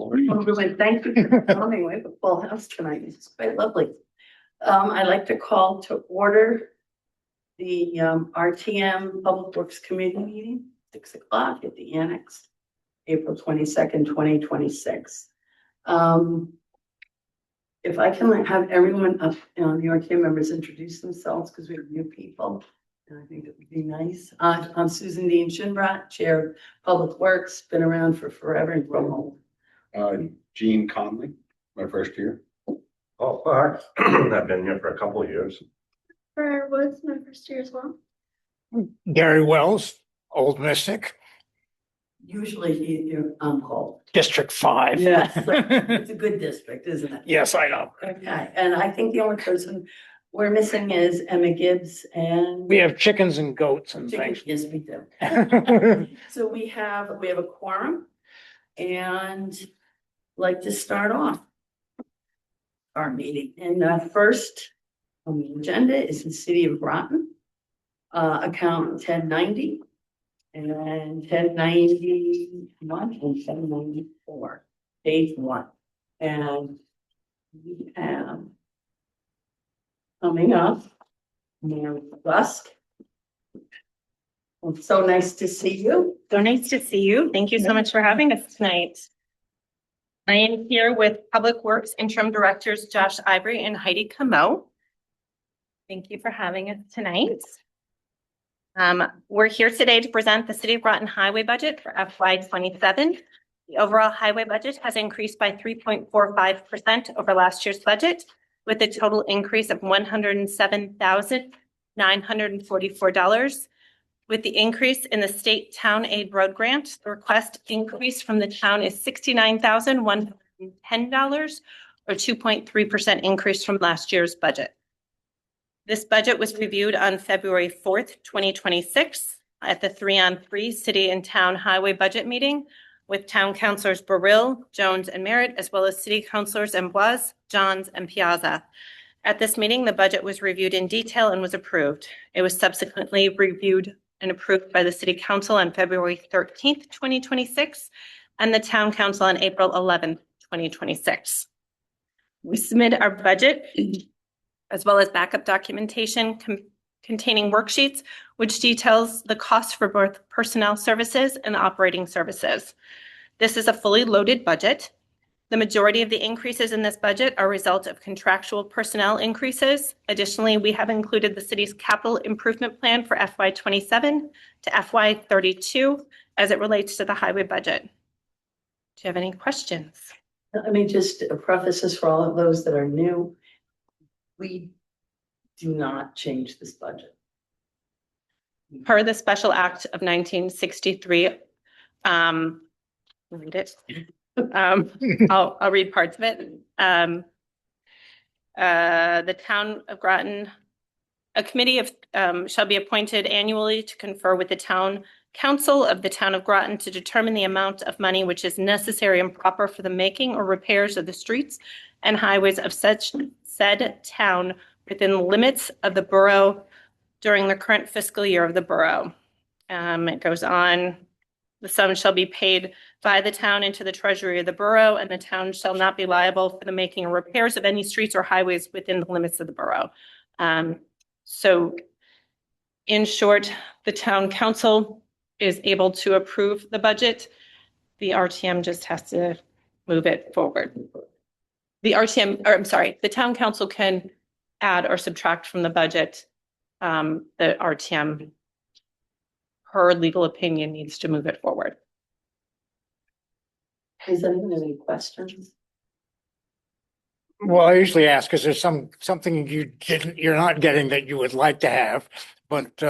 Everyone, thank you for coming. We have a full house tonight. It's quite lovely. I'd like to call to order the RTM Public Works Committee meeting, 6 o'clock at the Annex, April 22nd, 2026. If I can have everyone up, the RTM members introduce themselves because we have new people. And I think it would be nice. I'm Susan Dean Shinbrat, Chair of Public Works, been around for forever and grown old. Gene Conley, my first year. Oh, I've been here for a couple of years. Briar Woods, my first year as well. Gary Wells, Old Mystic, Usually you're on call. District 5. Yes, it's a good district, isn't it? Yes, I know. Okay, and I think the only person we're missing is Emma Gibbs and. We have chickens and goats and things. Yes, we do. So we have a quorum and like to start off our meeting. And first on the agenda is the City of Groton, account 1090 and 1091 and 1094, page 1. And we have coming up Mary Rusk. It's so nice to see you. So nice to see you. Thank you so much for having us tonight. I am here with Public Works Interim Directors Josh Ivory and Heidi Camo. Thank you for having us tonight. We're here today to present the City of Groton Highway budget for FY27. The overall highway budget has increased by 3.45% over last year's budget, with a total increase of $107,944. With the increase in the state town aid road grant, the request increase from the town is $69,110, or 2.3% increase from last year's budget. This budget was reviewed on February 4th, 2026 at the 3-on-3 city and town highway budget meeting with town councilors Burrill, Jones, and Merritt, as well as city councilors Amboise, Johns, and Piazza. At this meeting, the budget was reviewed in detail and was approved. It was subsequently reviewed and approved by the City Council on February 13th, 2026, and the Town Council on April 11th, 2026. We submit our budget as well as backup documentation containing worksheets, which details the costs for both personnel services and operating services. This is a fully loaded budget. The majority of the increases in this budget are a result of contractual personnel increases. Additionally, we have included the city's capital improvement plan for FY27 to FY32 as it relates to the highway budget. Do you have any questions? Let me just preface this for all of those that are new. We do not change this budget. Per the Special Act of 1963, read it. I'll read parts of it. The town of Groton, a committee of shall be appointed annually to confer with the town council of the town of Groton to determine the amount of money which is necessary and proper for the making or repairs of the streets and highways of such said town within the limits of the borough during the current fiscal year of the borough. It goes on. The sum shall be paid by the town into the treasury of the borough, and the town shall not be liable for the making or repairs of any streets or highways within the limits of the borough. So in short, the town council is able to approve the budget. The RTM just has to move it forward. The town council can add or subtract from the budget. The RTM, her legal opinion, needs to move it forward. Is anyone have any questions? Well, I usually ask, is there something you're not getting that you would like to have, but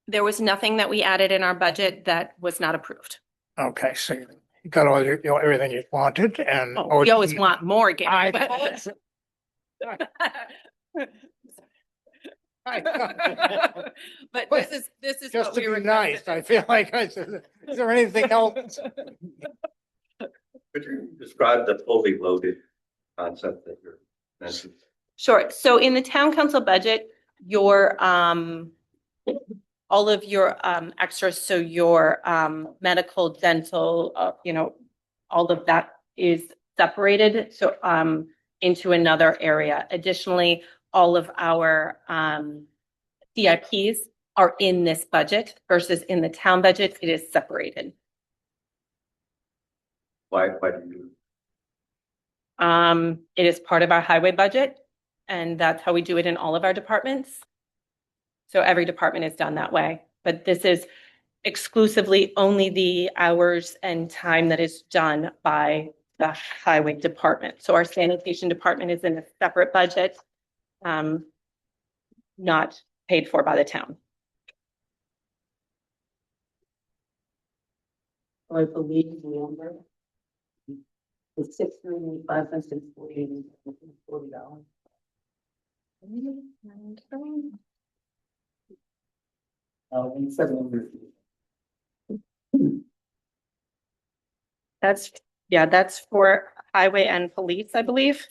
There was nothing that we added in our budget that was not approved. okay, so you got all your, everything you wanted, and We always want more, Gary. I But this is just what to we be were nice. I feel like is there anything else? Could you describe the fully loaded concept that you're mentioning? Sure. So in the town council budget, your all of your extras, so your medical, dental, all of that is separated, so into another area. Additionally, all of our CIPs are in this budget versus in the town budget, it is separated. Why do you? It is part of our highway budget, and that's how we do it in all of our departments. So every department is done that way, but this is exclusively only the hours and time that is done by the highway department. So our sanitation department is in a separate budget, not paid for by the town. I believe the number is $6,540. And 700. That's for highway and police, I believe.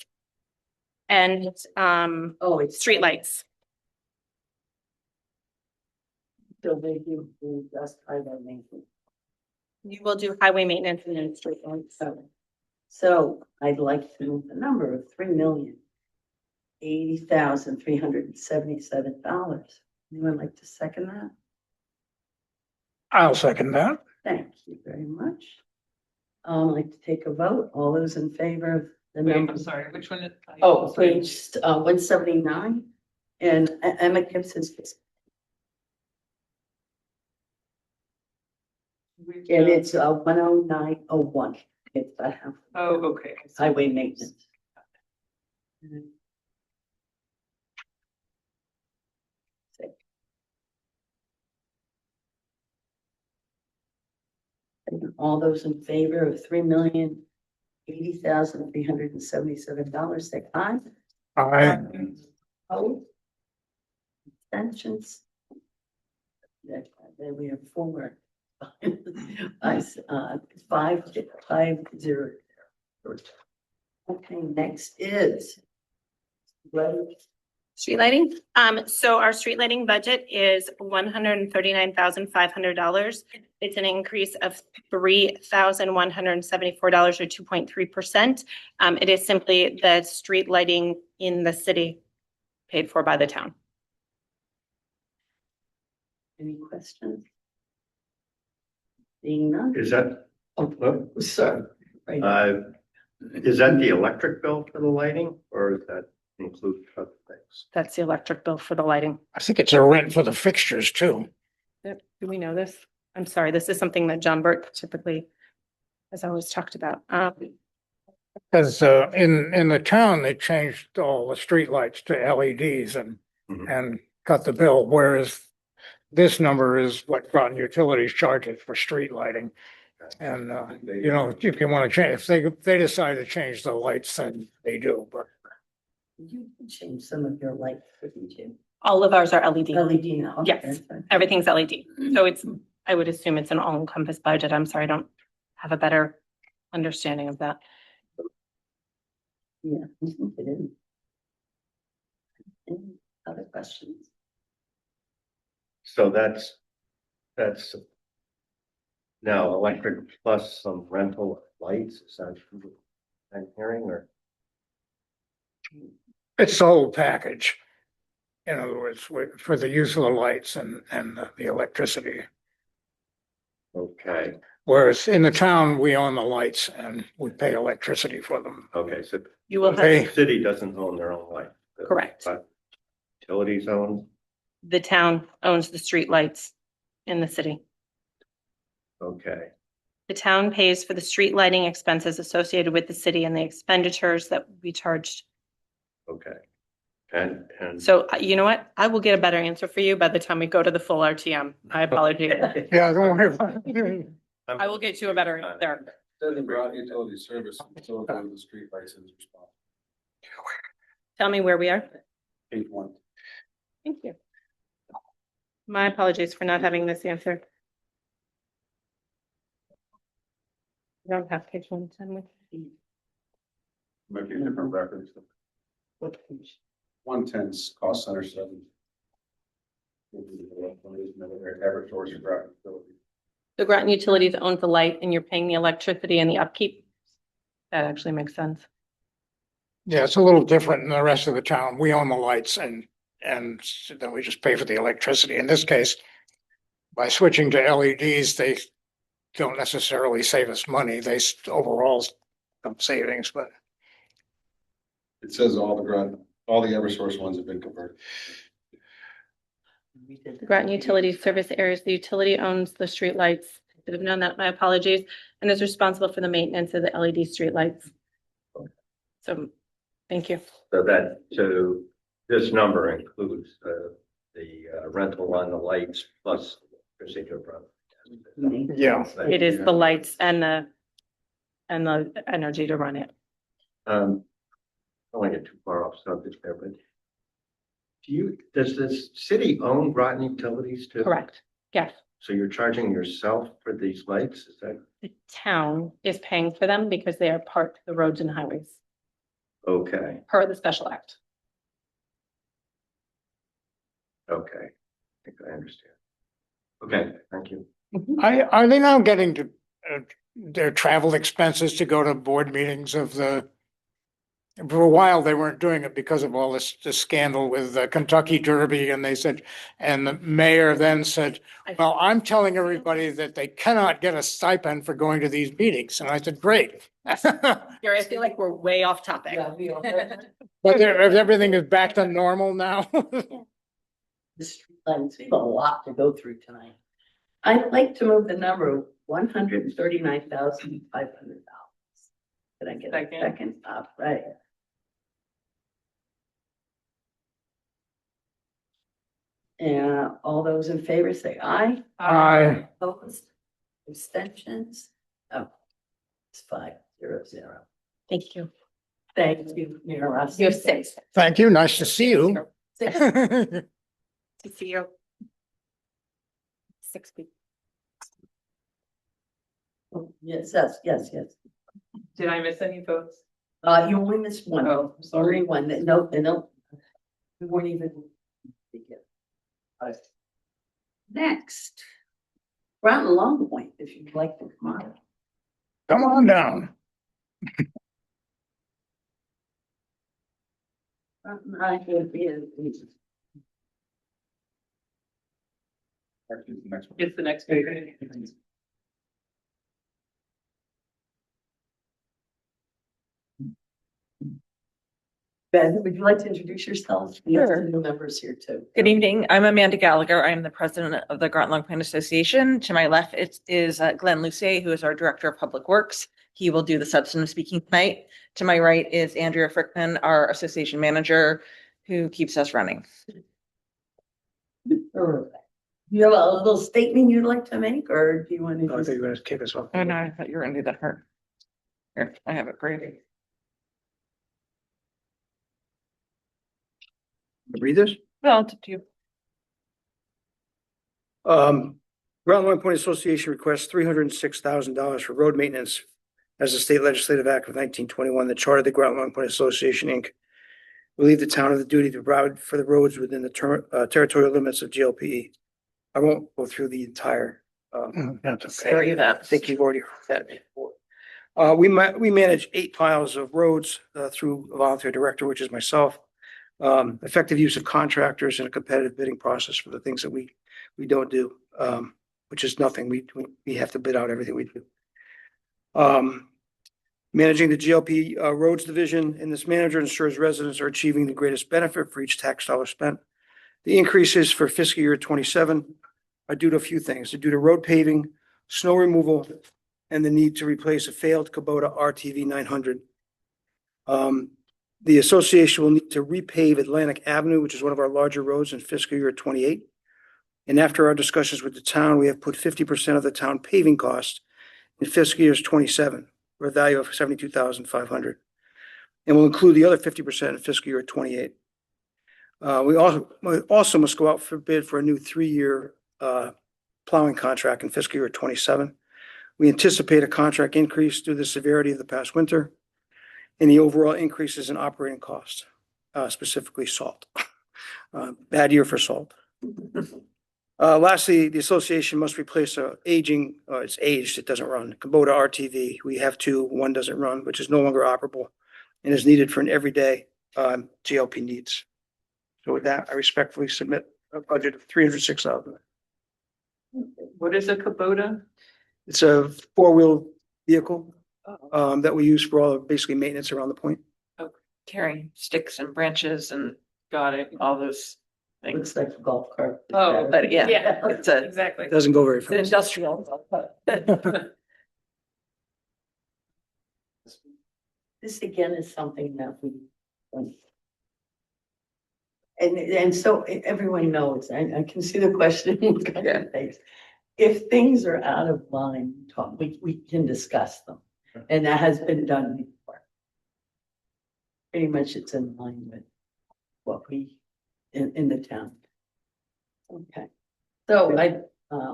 And Oh, it's streetlights. So they do just highway maintenance. You will do highway maintenance and then streetlights. So I'd like to move the number of $3,080,377. Anyone like to second that? I'll second that. Thank you very much. I'd like to take a vote. All those in favor of the number? I'm sorry, which one? Oh, page 179 and Emma Gibson's. And it's 10901. It's Oh, okay. highway maintenance. All those in favor of $3,080,377, say aye. I, Opposed? Abstentions? There we have four. Five, 0. Okay, next is. Street lighting. So our street lighting budget is $139,500. It's an increase of $3,174 or 2.3%. It is simply the street lighting in the city paid for by the town. Any questions? Being none. Is that, Sir. is that the electric bill for the lighting, or does that include other things? That's the electric bill for the lighting. I think it's a rent for the fixtures too. Do we know this? I'm sorry, this is something that John Burt typically has always talked about. Because in the town, they changed all the streetlights to LEDs and cut the bill, whereas this number is what Groton Utilities charges for street lighting. And if you want to change, if they decide to change the lights, then they do, but. You can change some of your lights, couldn't you? All of ours are LED. LED now. Okay, Yes. fine. Everything's LED. So I would assume it's an all-encompassed budget. I'm sorry, I don't have a better understanding of that. Yeah, I think it is. Any other questions? So that's now electric plus some rental lights, is that what I'm hearing, or? It's the whole package. In other words, for the use of the lights and the electricity. Okay, Whereas in the town, we own the lights and we pay electricity for them. okay, so You will Okay. have, the city doesn't own their own light. Correct. But utilities own, the town owns the street lights in the city. okay, The town pays for the street lighting expenses associated with the city and the expenditures that we charged. okay. And So you know what? I will get a better answer for you by the time we go to the full RTM. I apologize. Yeah, don't worry about it. I will get you a better answer. Doesn't Groton Utility Service, so the street license response. Tell me where we are. Page 1. Thank you. My apologies for not having this answer. I don't have page 110 with me. Might be a different reference. What page? 110's cost center 7. Eversource or Groton Utilities. The Groton Utilities owns the light and you're paying the electricity and the upkeep. That actually makes sense. Yeah, it's a little different in the rest of the town. We own the lights and then we just pay for the electricity. In this case, by switching to LEDs, they don't necessarily save us money. Overall some savings, but It says all the Eversource ones have been converted. The Groton Utilities service areas, the utility owns the streetlights. Should have known that, my apologies, and is responsible for the maintenance of the LED streetlights. So, thank you. So this number includes the rental on the lights plus procedure product. yeah. It is the lights and the energy to run it. I don't want to get too far off subject there, but does the city own Groton Utilities too? Correct. Yes. So you're charging yourself for these lights, is that? The town is paying for them because they are part of the roads and highways Okay, per the special act. okay. I think I understand. Okay, thank you. Are they now getting to their travel expenses to go to board meetings for a while, they weren't doing it because of all this scandal with the Kentucky Derby, and and the mayor then said, well, I'm telling everybody that they cannot get a stipend for going to these meetings. And I said, great. Here, I feel like we're way off topic. But everything is back to normal now. The streetlights, we have a lot to go through tonight. I'd like to move the number $139,500. Did I get a Second. second? Right. And all those in favor say aye. Aye. Opposed? Abstentions? Oh, it's 500. Thank you. Thank you, Mayor Ross. You have 6. Thank you. Nice to see you. 6. To see you. 6 people. Yes. Did I miss any votes? You only missed one. Oh, Sorry, sorry. one that, no, we weren't even. Next. Groton Long Point, if you'd like to come on. Come on down. I would be It's the next page. Ben, would you like to introduce yourself? You have Sure. some new members here too. Good evening. I'm Amanda Gallagher. I am the president of the Groton Long Point Association. To my left, it is Glenn Lucier, who is our director of public works. He will do the substantive speaking tonight. To my right is Andrea Frickman, our association manager, who keeps us running. You have a little statement you'd like to make, or do you want to? I thought you were going to kick us off. Oh, no, I thought you were going to do that hurt. Here, I have it for you. Read this. Well, it's up to you. Groton Long Point Association requests $306,000 for road maintenance as the state legislative act of 1921, the charter of the Groton Long Point Association, Inc. Relieve the town of the duty to provide for the roads within the territorial limits of GLPE. I won't go through the entire. That's Spare okay. you that. I think you've already heard that before. We manage 8 miles of roads through a volunteer director, which is myself. Effective use of contractors and a competitive bidding process for the things that we don't do, which is nothing. We have to bid out everything we do. Managing the GLP roads division, and this manager ensures residents are achieving the greatest benefit for each tax dollar spent. The increases for fiscal year 27 are due to a few things. They're due to road paving, snow removal, and the need to replace a failed Kubota RTV 900. The association will need to repave Atlantic Avenue, which is one of our larger roads, in fiscal year 28. And after our discussions with the town, we have put 50% of the town paving costs in fiscal years 27, for a value of $72,500. And we'll include the other 50% in fiscal year 28. We also must go out for bid for a new 3-year plowing contract in fiscal year 27. We anticipate a contract increase due to the severity of the past winter and the overall increases in operating costs, specifically salt. Bad year for salt. Lastly, the association must replace it's aged, it doesn't run, Kubota RTV. We have two, one doesn't run, which is no longer operable and is needed for an everyday GLP needs. So with that, I respectfully submit a budget of $306,000. What is a Kubota? It's a four-wheel vehicle that we use for all basically maintenance around the point. Carrying sticks and branches and Got it. all those things. Looks like a golf cart. Oh, But yeah, Yeah, it's a, exactly. It doesn't go very it's an fast. industrial. This again is something that we. And so everyone knows, I can see the question in your face. If things are out of line, we can discuss them, and that has been done before. Pretty much it's in line with what we, in the town. Okay, so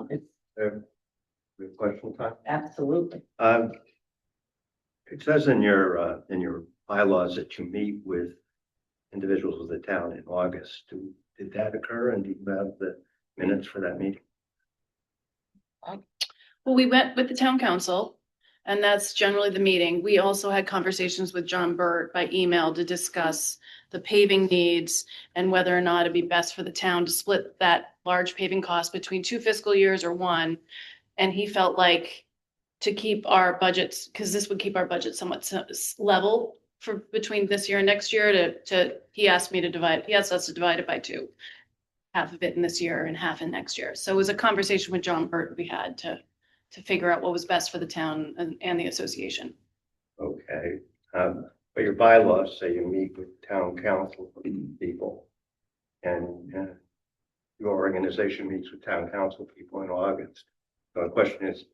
it's We have question time? absolutely, It says in your bylaws that you meet with individuals of the town in August. Did that occur, and do you have the minutes for that meeting? Well, we went with the town council, and that's generally the meeting. We also had conversations with John Burt by email to discuss the paving needs and whether or not it'd be best for the town to split that large paving cost between 2 fiscal years or 1. And he felt like to keep our budgets, because this would keep our budget somewhat level for between this year and next year he asked us to divide it by 2. Half of it in this year and half in next year. So it was a conversation with John Burt we had to figure out what was best for the town and the association. Okay, but your bylaws say you meet with town council people. And your organization meets with town council people in August. So the question is,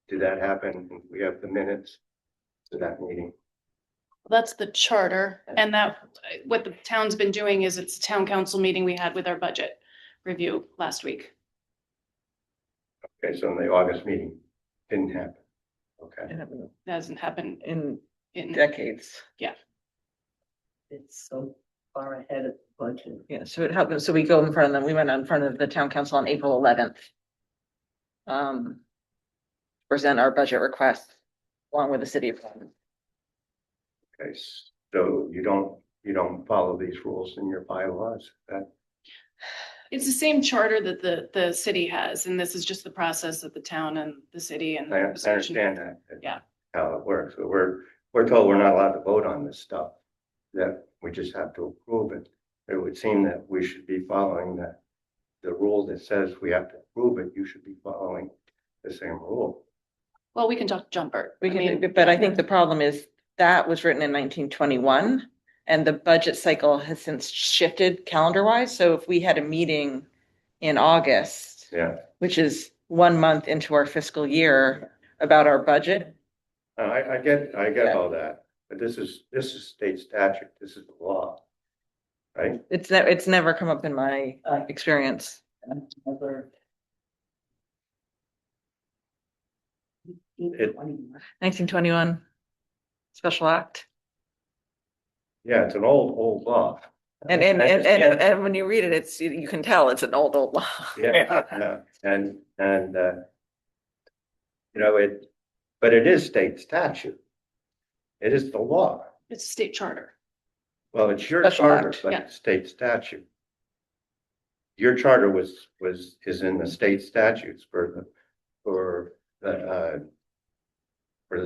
did that happen? We have the minutes to that meeting. That's the charter, and that what the town's been doing is it's a town council meeting we had with our budget review last week. Okay, so in the August meeting, didn't happen. Okay. That hasn't happened In in, decades. it's so far ahead of the budget. Yeah, so it happened, so we go in front of them, we went in front of the town council on April 11th. Present our budget request along with the city of Groton. Okay, so you don't follow these rules in your bylaws? it's the same charter that the city has, and this is just the process that the town and the city and. I the understand that. Yeah. How it works, but we're told we're not allowed to vote on this stuff, that we just have to approve it. It would seem that we should be following the rule that says we have to approve it. You should be following the same rule. Well, we can talk to John Burt. We I mean, can, but I think the problem is that was written in 1921 and the budget cycle has since shifted calendar wise. So if we had a meeting in August, Yeah, which is 1 month into our fiscal year about our budget. I get all that, but this is state statute. This is the law, right? It's never come up in my experience. Another. It- 1921 special act. Yeah, it's an old law. And I understand. and when you read it, you can tell it's an old law. Yeah, and but it is state statute. It is the law. It's a state charter. Well, it's your Special charter, act, but yeah. it's state statute. Your charter is in the state statutes for the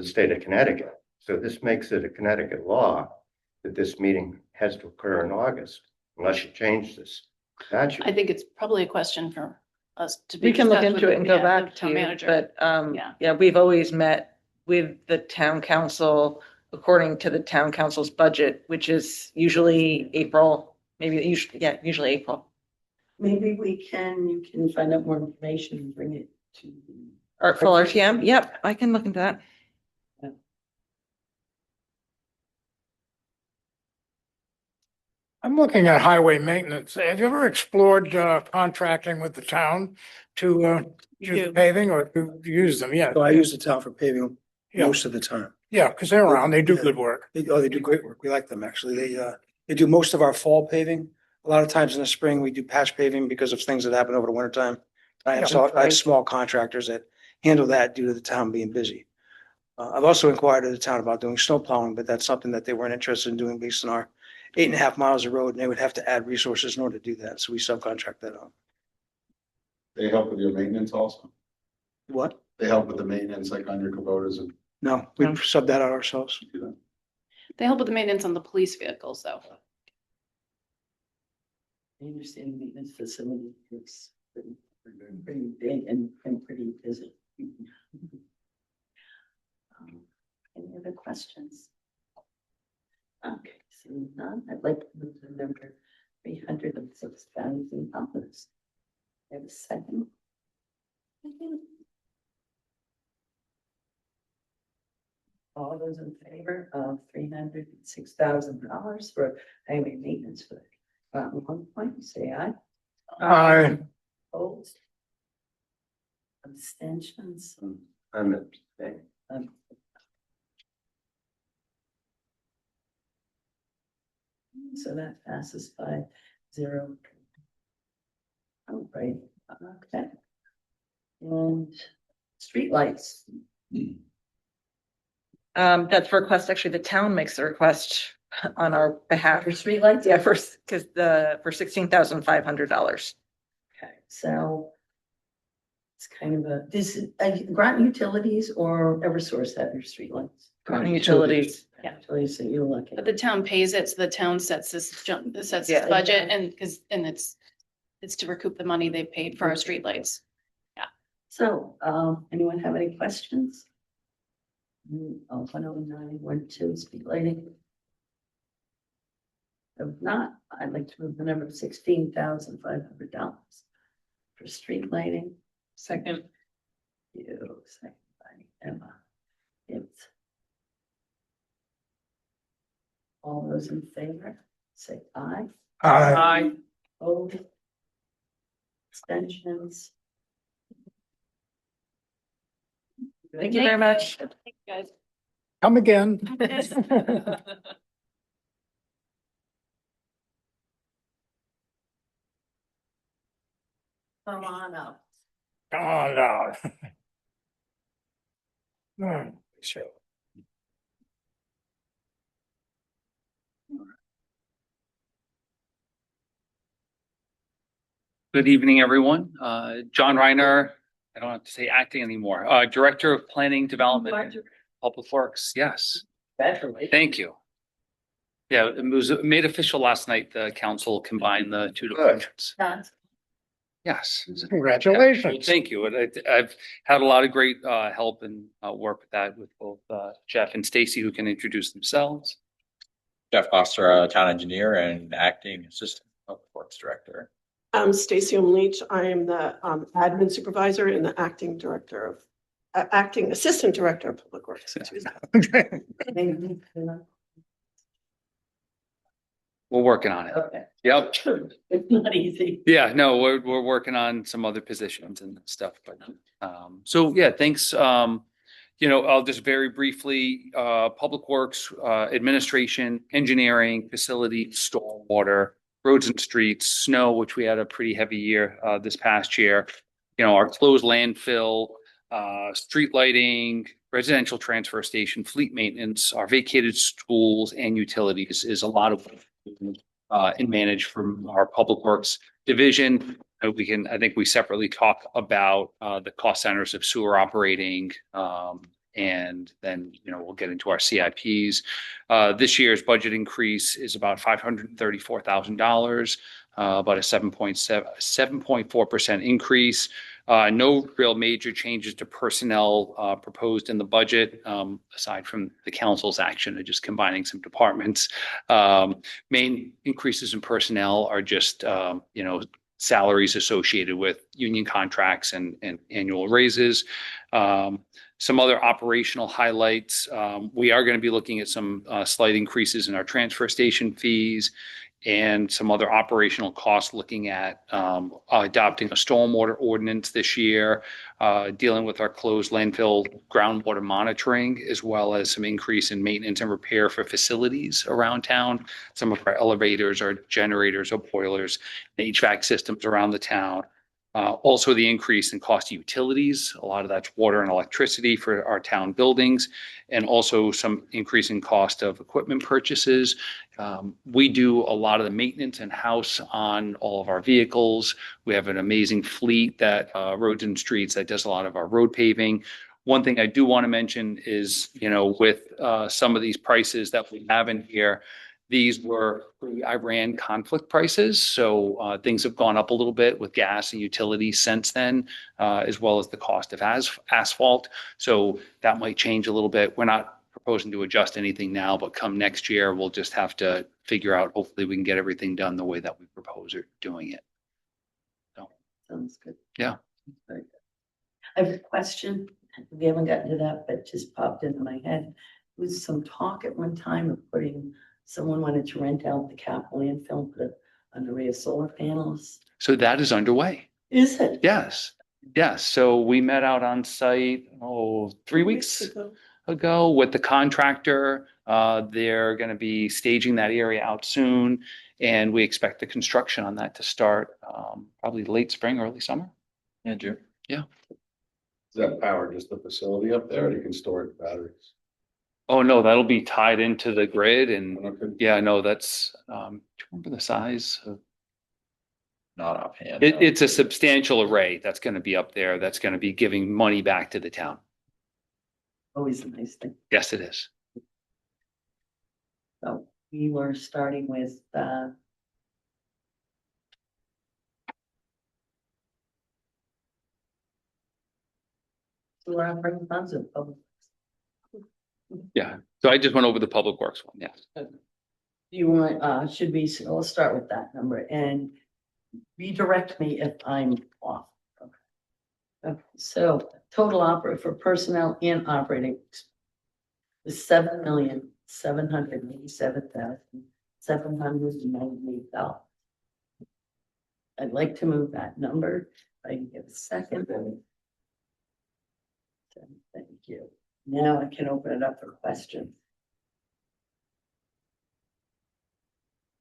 state of Connecticut. So this makes it a Connecticut law that this meeting has to occur in August unless you change this statute. I think it's probably a question for us to be. We can look discussed into with it and the- go yeah, the back to town you, manager. but Yeah. yeah, we've always met with the town council according to the town council's budget, which is usually April, usually April. Maybe you can find out more information and bring it to. Full RTM, yep, I can look into that. I'm looking at highway maintenance. Have you ever explored contracting with the town to use do. paving or to use them? Yeah. So I use the town for paving Yeah. most of the time. Yeah, because they're around. They do good work. They do great work. We like them, actually. They do most of our fall paving. A lot of times in the spring, we do patch paving because of things that happen over the winter time. I have, Yeah. I have small contractors that handle that due to the town being busy. I've also inquired of the town about doing snow plowing, but that's something that they weren't interested in doing based on our 8.5 miles of road, and they would have to add resources in order to do that. So we subcontract that out. They help with your maintenance also. What? They help with the maintenance, like on your Kubotas and No, we No. sub that out ourselves. do that. They help with the maintenance on the police vehicles, though. I understand the maintenance facility is pretty big and pretty busy. Any other questions? Okay, seeing none, I'd like to move to number $306,000. Have a second? All those in favor of $306,000 for highway maintenance for Groton 1 say aye. Aye. Opposed? Abstentions? I'm Okay, so that passes 5-0. All right, okay. And streetlights. That's a request, actually, the town makes the request on our behalf. For streetlights? Yeah, for $16,500. Okay, so it's kind of this is Groton Utilities or Eversource have your streetlights? Groton Utilities. Yeah, utilities that you're looking. But the town pays it, so the town sets this Yeah. budget and it's to recoup the money they paid for our streetlights. So, anyone have any questions? 10912 speed lighting. If not, I'd like to move the number of $16,500 for street lighting. Second. You, second by Emma. It's all those in favor, say aye. Aye. Aye. Opposed? Abstentions? Thank you very much. Guys. Come again. Come on up. Come on down. Hmm, sure. Good evening, everyone. John Reiner, I don't have to say acting anymore, Director of Planning Development, Public Works. Yes, Congratulations. thank you. Yeah, it was made official last night. The council combined the two departments. Yes. Congratulations. Well, thank you. And I've had a lot of great help and work with that with both Jeff and Stacy, who can introduce themselves. Jeff Foster, town engineer and acting assistant public works director. I'm Stacy Leach. I am the admin supervisor and the acting director of acting assistant director of public works. We're working on it. Okay, Yep. it's not easy. Yeah, no, we're working on some other positions and stuff, but so yeah, thanks. I'll just very briefly, Public Works, Administration, Engineering, Facilities, Stormwater, Roads and Streets, Snow, which we had a pretty heavy year this past year. Our closed landfill, street lighting, residential transfer station, fleet maintenance, our vacated schools and utilities is a lot of and manage from our Public Works division. I think we separately talk about the cost centers of sewer operating. And then, we'll get into our CIPs. This year's budget increase is about $534,000, about a 7.4% increase. No real major changes to personnel proposed in the budget, aside from the council's action of just combining some departments. Main increases in personnel are just, salaries associated with union contracts and annual raises. Some other operational highlights. We are going to be looking at some slight increases in our transfer station fees and some other operational costs, looking at adopting a stormwater ordinance this year, dealing with our closed landfill groundwater monitoring, as well as some increase in maintenance and repair for facilities around town. Some of our elevators, our generators, our boilers, the HVAC systems around the town. Also the increase in cost of utilities. A lot of that's water and electricity for our town buildings, and also some increase in cost of equipment purchases. We do a lot of the maintenance in-house on all of our vehicles. We have an amazing fleet that Roads and Streets that does a lot of our road paving. One thing I do want to mention is, with some of these prices that we have in here, these were pre-Iran conflict prices. So things have gone up a little bit with gas and utilities since then, as well as the cost of asphalt. So that might change a little bit. We're not proposing to adjust anything now, but come next year, we'll just have to figure out, hopefully we can get everything done the way that we propose doing it. So, Sounds good. Yeah. Very good. I have a question. We haven't gotten to that, but just popped into my head. There was some talk at one time of someone wanted to rent out the Cap landfill and put an array of solar panels. so that is underway. Is it? Yes. Yes. So we met out on site, 3 weeks ago with the contractor. They're going to be staging that area out soon, and we expect the construction on that to start probably late spring, early summer. Yeah, June. Yeah. Does that power just the facility up there, or you can store it in batteries? Oh, no, that'll be tied into the grid, and Okay. yeah, no, that's, do you remember the size? Not offhand. It's a substantial array that's going to be up there, that's going to be giving money back to the town. Always a nice thing. Yes, it is. So we were starting with, so we're operating funds of public. Yeah. So I just went over the public works one. Yeah. Do you want, we'll start with that number and redirect me if I'm off. Okay, so total for personnel and operating is $7,787,798. I'd like to move that number. If I can get a second. Thank you. Now I can open it up for questions.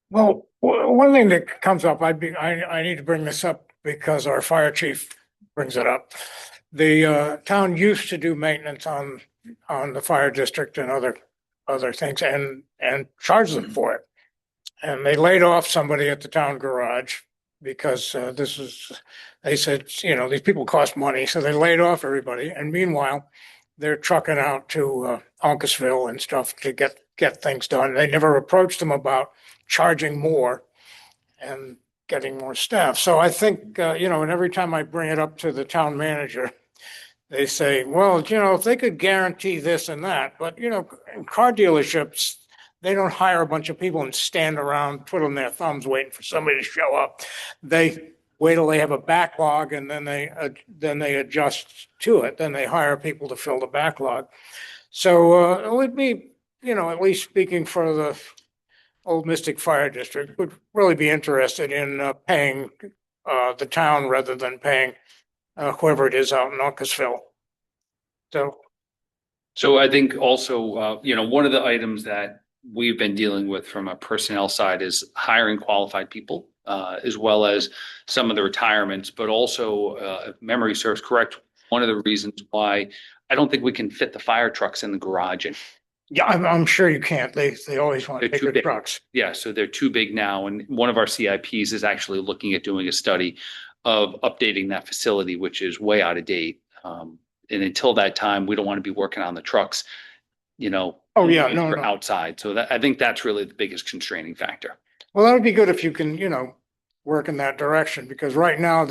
Well, one thing that comes up, I need to bring this up because our fire chief brings it up. The town used to do maintenance on the fire district and other things and charge them for it. And they laid off somebody at the town garage because they said, these people cost money, so they laid off everybody. And meanwhile, they're trucking out to Uncasville and stuff to get things done. They never approached them about charging more and getting more staff. So I think, and every time I bring it up to the town manager, they say, well, if they could guarantee this and that, but, car dealerships, they don't hire a bunch of people and stand around twiddling their thumbs waiting for somebody to show up. They wait till they have a backlog and then they adjust to it. Then they hire people to fill the backlog. So it would be, at least speaking for the Old Mystic Fire District, would really be interested in paying the town rather than paying whoever it is out in Uncasville. So I think also, one of the items that we've been dealing with from a personnel side is hiring qualified people, as well as some of the retirements, but also, if memory serves correct, one of the reasons why I don't think we can fit the fire trucks in the garage. Yeah, I'm sure you can't. They always want They're too bigger big. trucks. Yeah, so they're too big now. And one of our CIPs is actually looking at doing a study of updating that facility, which is way out of date. And until that time, we don't want to be working on the trucks, Oh, yeah, no. outside. So I think that's really the biggest constraining factor. Well, that would be good if you can, work in that direction, because right now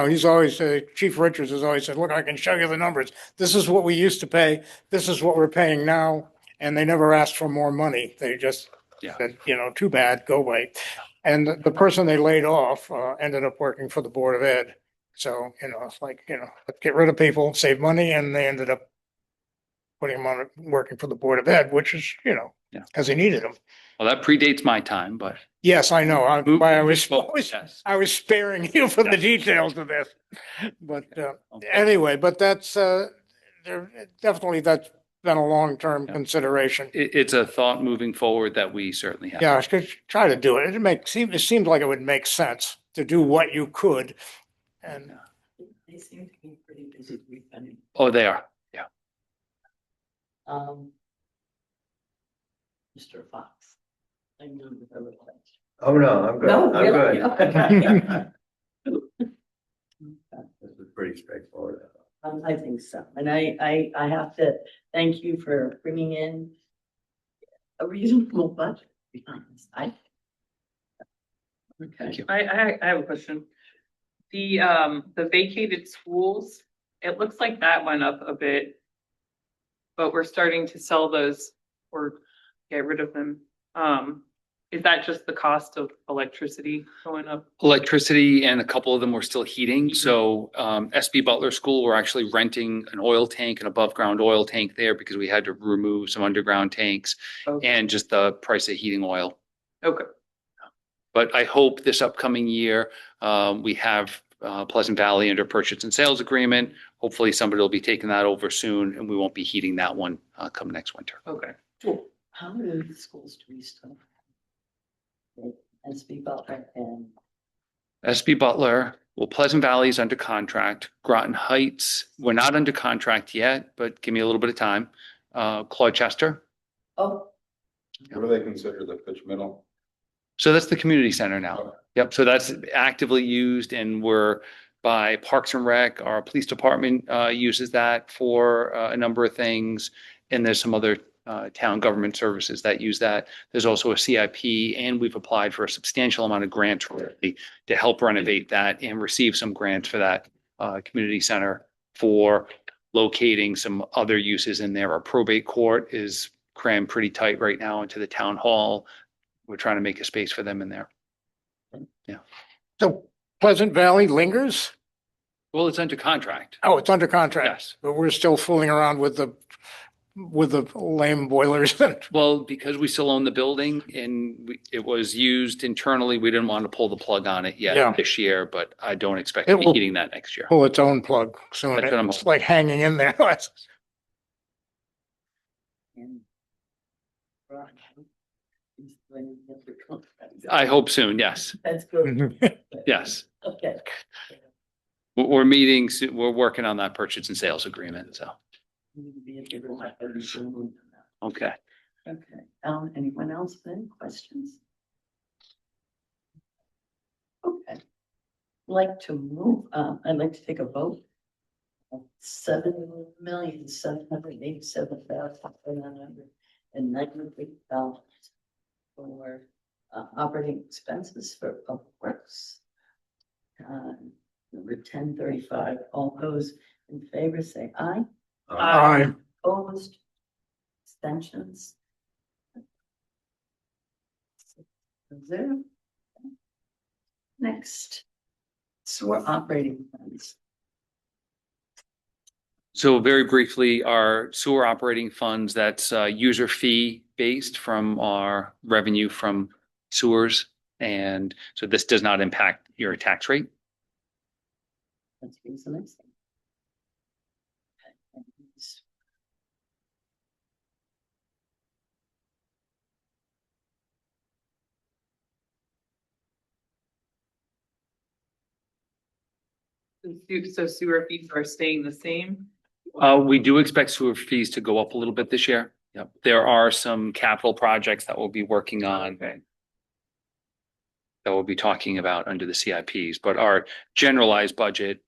he's always, Chief Richards has always said, look, I can show you the numbers. This is what we used to pay. This is what we're paying now. And they never asked for more money. They just said, too bad, go away. And the person they laid off ended up working for the Board of Ed. So, it's like, let's get rid of people, save money, and they ended up putting him on working for the Board of Ed, which is, because he needed them. Well, that predates my time, but. Yes, I know. Yes. I was sparing you from the details of this. But anyway, but that's definitely that's been a long-term consideration. It's a thought moving forward that we certainly have. Yeah, I should try to do it. It seems like it would make sense to do what you could. And They seem to be pretty busy refunding. Oh, they are. Yeah. Mr. Fox. I know the other place. Oh, no, I'm good. No, I'm really? good. Okay. This is pretty straightforward. I think so. And I have to thank you for bringing in a reasonable budget, to be honest. Thank you. I have a question. The vacated schools, it looks like that went up a bit. But we're starting to sell those or get rid of them. Is that just the cost of electricity going up? Electricity, and a couple of them were still heating. So SB Butler School, we're actually renting an oil tank, an above ground oil tank there because we had to remove some underground tanks Okay. and just the price of heating oil. Okay. But I hope this upcoming year, we have Pleasant Valley under purchase and sales agreement. Hopefully somebody will be taking that over soon and we won't be heating that one come next winter. Okay. Cool. How many schools do we still have? SB Butler and SB Butler, well, Pleasant Valley is under contract. Groton Heights, we're not under contract yet, but give me a little bit of time. Claude Chester. oh, What do they consider the pitch middle? So that's the community center now. Yep. So that's actively used and we're by Parks and Rec. Our police department uses that for a number of things. And there's some other town government services that use that. There's also a CIP and we've applied for a substantial amount of grants really to help renovate that and receive some grants for that community center for locating some other uses in there. Our probate court is crammed pretty tight right now into the town hall. We're trying to make a space for them in there. Yeah. so Pleasant Valley lingers? Well, it's under contract. Oh, it's under contract. Yes. But we're still fooling around with the lame boilers. Well, because we still own the building and it was used internally, we didn't want to pull the plug on it Yeah. yet this year, but I don't expect to It be will- heating that next year. Pull its own plug soon. That's what I'm It's hoping. like hanging in there. and I hope soon. Yes. that's good. Yes. Okay. We're meeting, we're working on that purchase and sales agreement. So, okay. Okay, anyone else with any questions? Okay. Like to move, I'd like to take a vote. of $7,787,793 for operating expenses for public works. Number 1035, all those in favor say aye. Aye. Opposed? Abstentions? 0. Next, sewer operating funds. So very briefly, our sewer operating funds, that's user fee based from our revenue from sewers. And so this does not impact your tax rate. Let's use the next thing. Okay, and these- So sewer fees are staying the same? We do expect sewer fees to go up a little bit this year. Yep. There are some capital projects that we'll be working on. Okay. That we'll be talking about under the CIPs, but our generalized budget,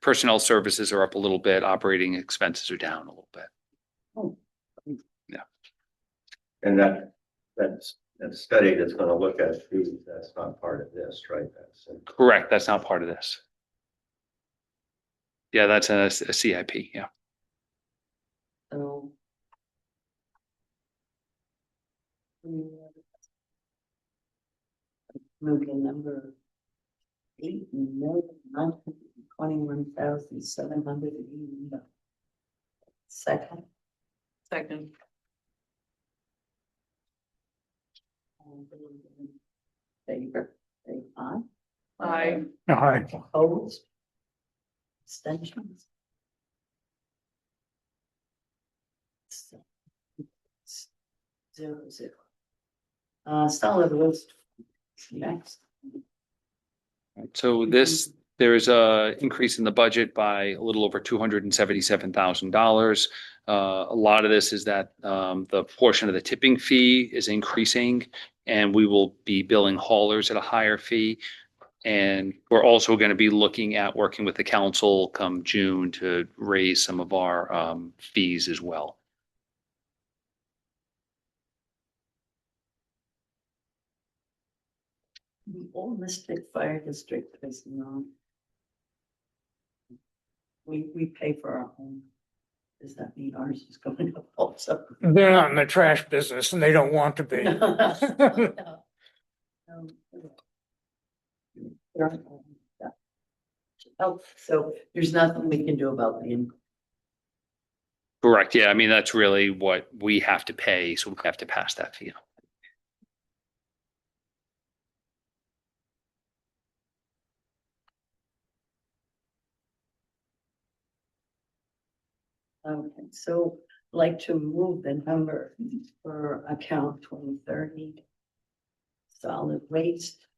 personnel services are up a little bit, operating expenses are down a little bit. Oh, And that study that's gonna look at fees, that's not part of this, right? That's Correct, that's not part of this. Yeah, that's a CIP, yeah. so. Moving number 8,921,780. Second, Second. All those in favor, say aye. Aye. Aye. Opposed? Abstentions? So, 0-0. Solid waste. Next. So this, there's a increase in the budget by a little over $277,000. A lot of this is that the portion of the tipping fee is increasing, and we will be billing haulers at a higher fee. And we're also going to be looking at working with the council come June to raise some of our fees as well. The Old Mystic Fire District is not. We pay for our own. Does that mean ours is going up also? They're not in the trash business and they don't want to be. Oh, so there's nothing we can do about the increase. Correct. Yeah. I mean, that's really what we have to pay. So we have to pass that fee. Okay, so like to move the number for account 2030. Solid waste,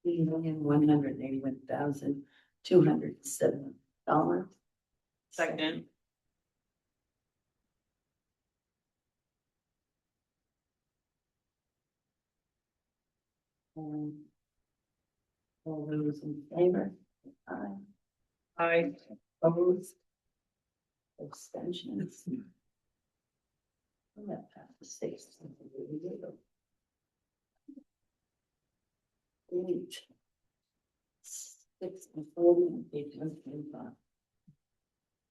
$3,181,207. Second. All those in favor? Aye. Aye. Opposed? Abstentions? That passes 6. 8. 6 and 40 and 8 and 25.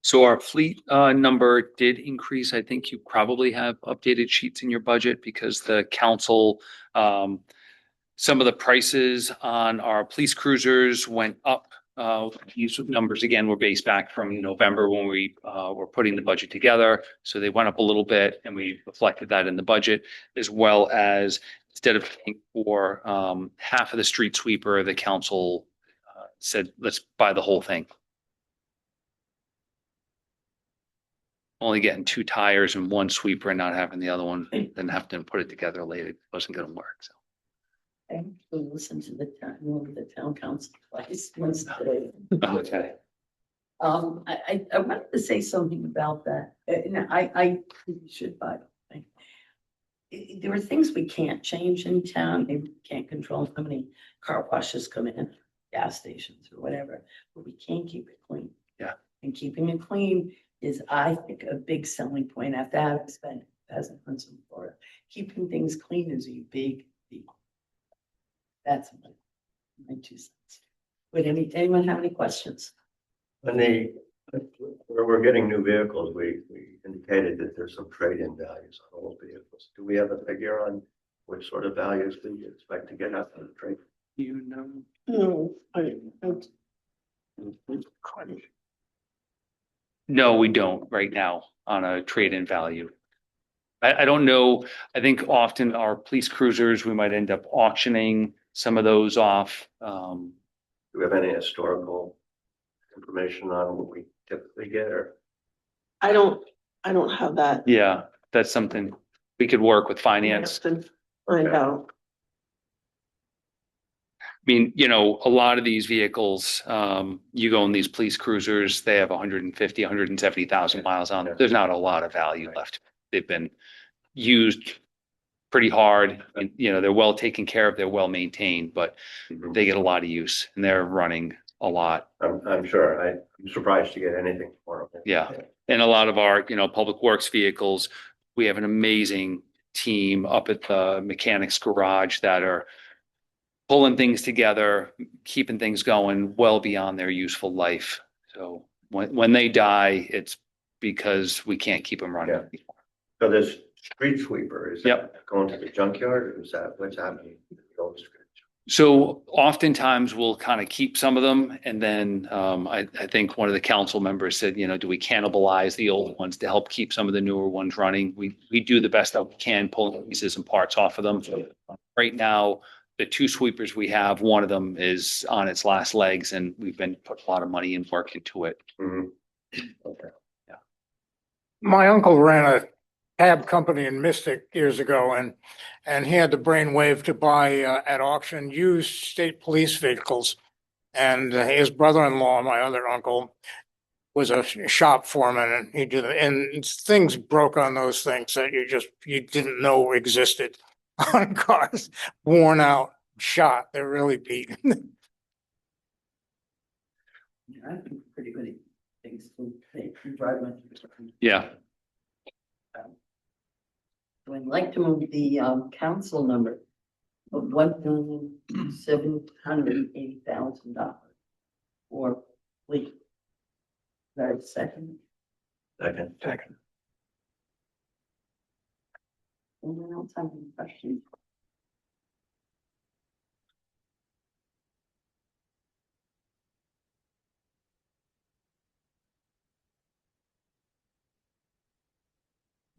So our fleet number did increase. I think you probably have updated sheets in your budget because the council, some of the prices on our police cruisers went up. These numbers again were based back from November when we were putting the budget together. So they went up a little bit and we reflected that in the budget, as well as instead of paying for half of the street sweeper, the council said, let's buy the whole thing. Only getting 2 tires and 1 sweeper and not having the other one, then have to put it together later. It wasn't going to work. So. Okay, we'll listen to the town council twice once today. Okay. I wanted to say something about that. I should buy the thing. There are things we can't change in town. Maybe we can't control how many car washes come in, gas stations or whatever, but we can keep it clean. Yeah. And keeping it clean is, I think, a big selling point. After having spent as a principal in Florida, keeping things clean is a big deal. That's my 2 cents. Would anyone have any questions? When we're getting new vehicles, we indicated that there's some trade-in values on old vehicles. Do we have a figure on which sort of values we expect to get out of the trade? You know. No, No, we don't right now on a trade-in value. I don't know. I think often our police cruisers, we might end up auctioning some of those off. Do we have any historical information on what we typically get, or? I don't have that. Yeah, that's something we could work with finance. Find out. I mean, a lot of these vehicles, you go in these police cruisers, they have 150, 170,000 miles on them. There's not a lot of value left. They've been used pretty hard and, they're well taken care of. They're well maintained, but they get a lot of use and they're running a lot. I'm sure. I'm surprised to get anything for them. Yeah. And a lot of our, public works vehicles, we have an amazing team up at the mechanics garage that are pulling things together, keeping things going well beyond their useful life. So when they die, it's because we can't keep them running. Yeah. So this street sweeper, is Yep. that going to the junkyard, or is that what's happening? So oftentimes we'll kind of keep some of them and then I think one of the council members said, you know, do we cannibalize the old ones to help keep some of the newer ones running? We do the best that we can, pulling pieces and parts off of them. Right now, the two sweepers we have, one of them is on its last legs and we've been put a lot of money and work into it. Mhm. My uncle ran a cab company in Mystic years ago, and he had the brainwave to buy at auction used state police vehicles. And his brother-in-law, my other uncle, was a shop foreman, and he did it. And things broke on those things that you didn't know existed on cars, worn out, shot. They're really beat. Yeah, I think pretty good things to say, drive my. Yeah. I'd like to move the council number of $1,780,000 for fleet. Very second. Second. Anyone else have any questions?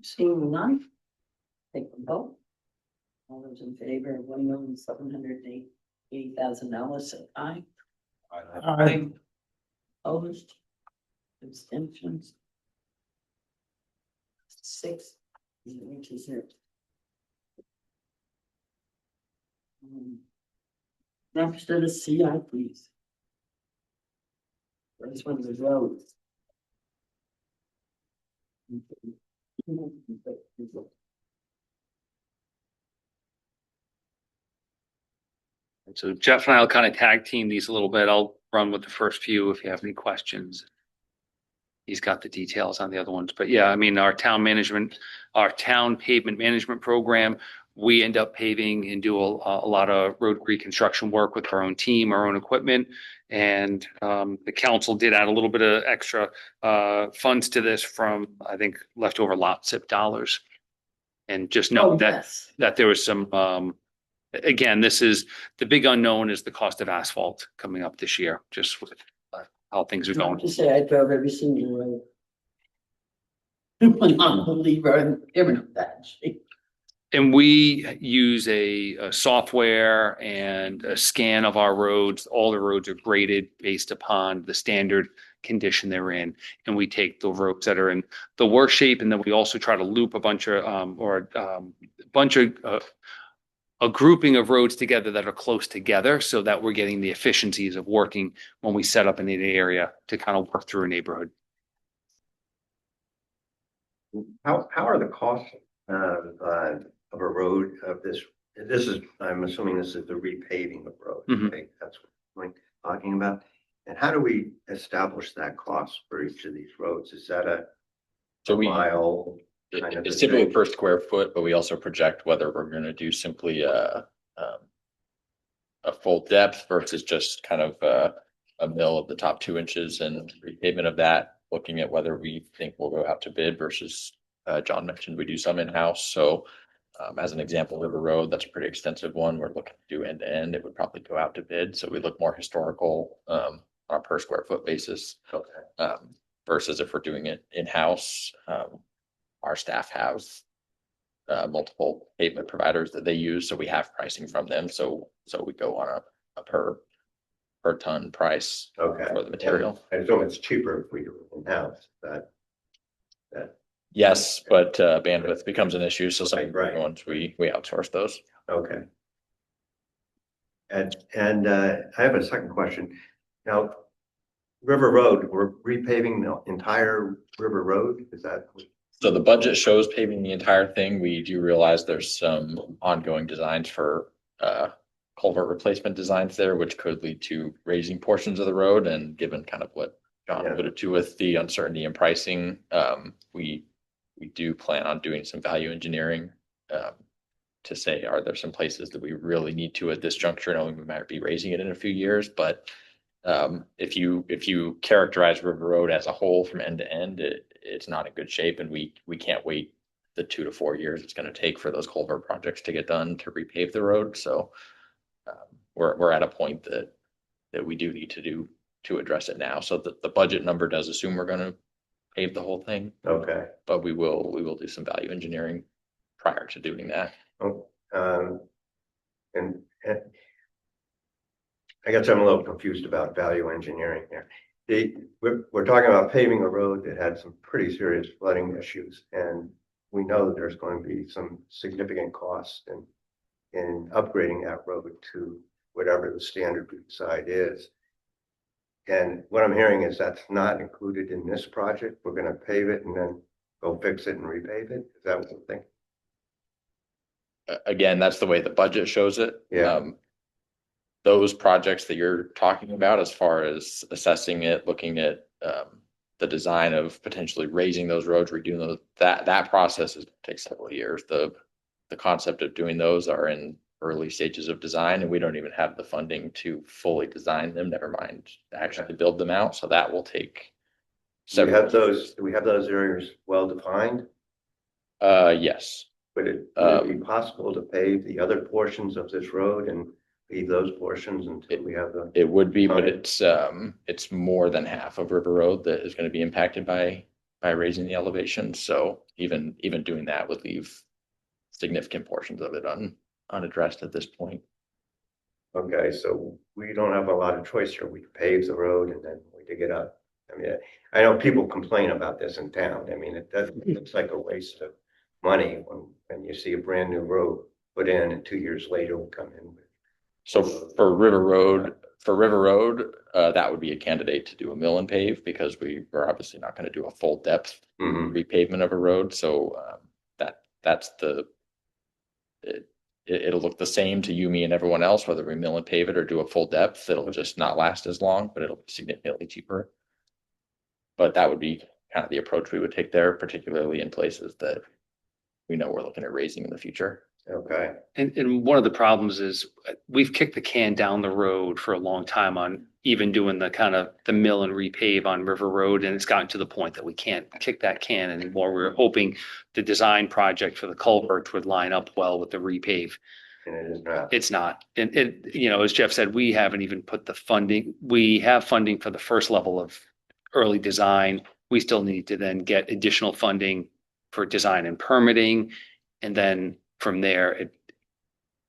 Seeing none, take the vote. All those in favor of $1,780,000, say aye. Opposed? Abstentions? 6, 0. Next to the CIPs. First one is roads. So Jeff and I will kind of tag team these a little bit. I'll run with the first few if you have any questions. He's got the details on the other ones, but yeah, I mean, our town pavement management program, we end up paving and do a lot of road reconstruction work with our own team, our own equipment. And the council did add a little bit of extra funds to this from, I think, leftover lot SIP dollars. And just note that there was some, again, this is the big unknown is the cost of asphalt coming up this year, just with how things are Not going. to say I drove every single road. I'm not a believer in giving up that shape. And we use a software and a scan of our roads. All the roads are graded based upon the standard condition they're in. And we take the roads that are in the worst shape. And then we also try to loop a bunch of, a grouping of roads together that are close together so that we're getting the efficiencies of working when we set up in the area to kind of work through a neighborhood. How are the costs of a road of this? I'm assuming this is the repaving of roads, Mhm. right? That's what I'm talking about. And how do we establish that cost for each of these roads? Is that a mile? It's typically per square foot, but we also project whether we're going to do simply a full depth versus just kind of a mill of the top 2 inches and repavement of that, looking at whether we think we'll go out to bid versus John mentioned we do some in-house. So as an example, River Road, that's a pretty extensive one. We're looking to do end to end. It would probably go out to bid. So we look more historical on a per square foot basis. Okay. Versus if we're doing it in-house. Our staff has multiple pavement providers that they use, so we have pricing from them. So we go on a per ton price Okay. for the material. And so it's cheaper if we do it in-house. Yes, but bandwidth becomes an issue. So some Right. ones we outsource those. Okay. And I have a second question. Now, River Road, we're repaving the entire River Road. Is that? So the budget shows paving the entire thing. We do realize there's some ongoing designs for culvert replacement designs there, which could lead to raising portions of the road. And given kind of what John alluded to with the uncertainty in pricing, we do plan on doing some value engineering to say, are there some places that we really need to at this juncture, knowing we might be raising it in a few years, but if you characterize River Road as a whole from end to end, it's not in good shape, and we can't wait the 2 to 4 years it's going to take for those culvert projects to get done to repave the road. So we're at a point that we do need to address it now. So the budget number does assume we're gonna pave the whole thing, Okay. but we will do some value engineering prior to doing that. Oh, and I guess I'm a little confused about value engineering here. We're talking about paving a road that had some pretty serious flooding issues, and we know that there's going to be some significant costs in upgrading that road to whatever the standard we decide is. And what I'm hearing is that's not included in this project. We're gonna pave it and then go fix it and repave it. Is that what you think? Again, that's the way the budget shows it. Yeah. Those projects that you're talking about, as far as assessing it, looking at the design of potentially raising those roads, redoing those, that process takes several years. The concept of doing those are in early stages of design, and we don't even have the funding to fully design them, never mind actually build them out. So that will take Do we several. do we have those areas well defined? Yes. Would it be possible to pave the other portions of this road and leave those portions until we have the? It would be, but Fine. it's more than half of River Road that is going to be impacted by raising the elevation. So even doing that would leave significant portions of it unaddressed at this point. Okay, so we don't have a lot of choice here. We pave the road and then we dig it up. I mean, I know people complain about this in town. I mean, it looks like a waste of money when you see a brand new road put in and 2 years later will come in with. So for River Road, that would be a candidate to do a mill and pave, because we're obviously not going to do a full depth repavement of a road. So that's it'll look the same to you, me, and everyone else, whether we mill and pave it or do a full depth. It'll just not last as long, but it'll be significantly cheaper. But that would be kind of the approach we would take there, particularly in places that we know we're looking at raising in the future. Okay. And one of the problems is we've kicked the can down the road for a long time on even doing the kind of the mill and repave on River Road. And it's gotten to the point that we can't kick that can anymore. We're hoping the design project for the culvert would line up well with the repave. And it is not. It's not. And as Jeff said, we haven't even put the funding. We have funding for the first level of early design. We still need to then get additional funding for design and permitting. And then from there,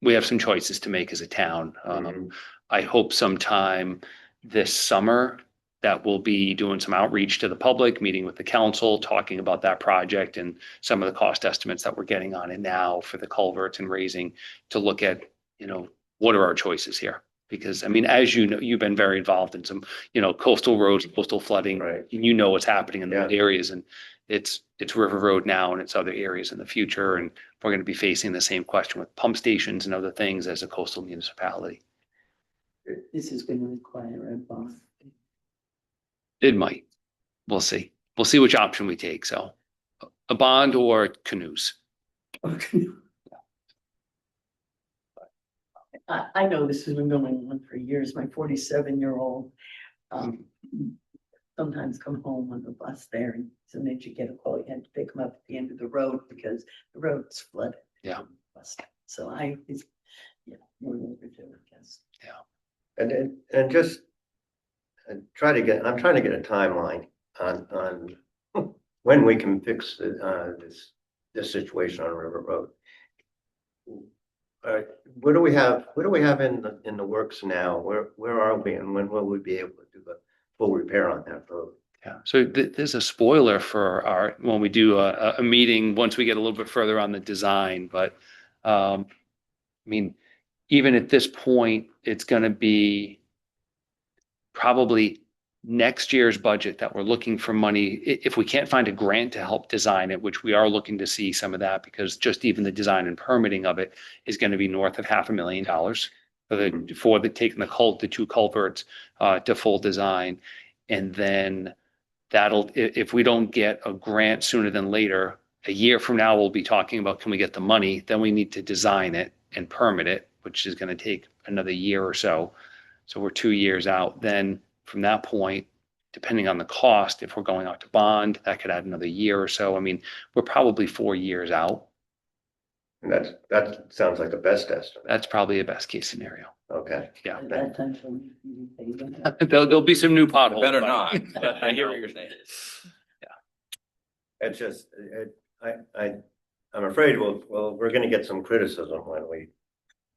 we have some choices to make as a town. I hope sometime this summer that we'll be doing some outreach to the public, meeting with the council, talking about that project and some of the cost estimates that we're getting on it now for the culverts and raising, to look at, what are our choices here? Because, I mean, as you know, you've been very involved in some, coastal roads, coastal flooding. Right. And you know what's happening in those areas, and it's River Road now and it's other areas in the future. And we're going to be facing the same question with pump stations and other things as a coastal municipality. This is going to require a bond. It might. We'll see. We'll see which option we take. So a bond or canoes. Okay. I know this has been going on for years. My 47-year-old sometimes come home on the bus there, and so then you get a call. You had to pick them up at the end of the road because the road's flooded. Yeah. So we're overdue, I guess. Yeah. And just I'm trying to get a timeline on when we can fix this situation on River Road. What do we have in the works now? Where are we, and when will we be able to do the full repair on that road? Yeah. So there's a spoiler for when we do a meeting once we get a little bit further on the design. But I mean, even at this point, it's going to be probably next year's budget that we're looking for money. If we can't find a grant to help design it, which we are looking to see some of that, because just even the design and permitting of it is going to be north of $500,000 for taking the two culverts to full design. And then if we don't get a grant sooner than later, a year from now, we'll be talking about, can we get the money? Then we need to design it and permit it, which is going to take another year or so. So we're 2 years out. Then from that point, depending on the cost, if we're going out to bond, that could add another year or so. I mean, we're probably 4 years out. And that sounds like a best estimate. That's probably a best case scenario. Okay. Yeah. At that time, so we pay them. There'll be some new potholes. Better but- not, but I hear what you're saying. It's just, I'm afraid we're gonna get some criticism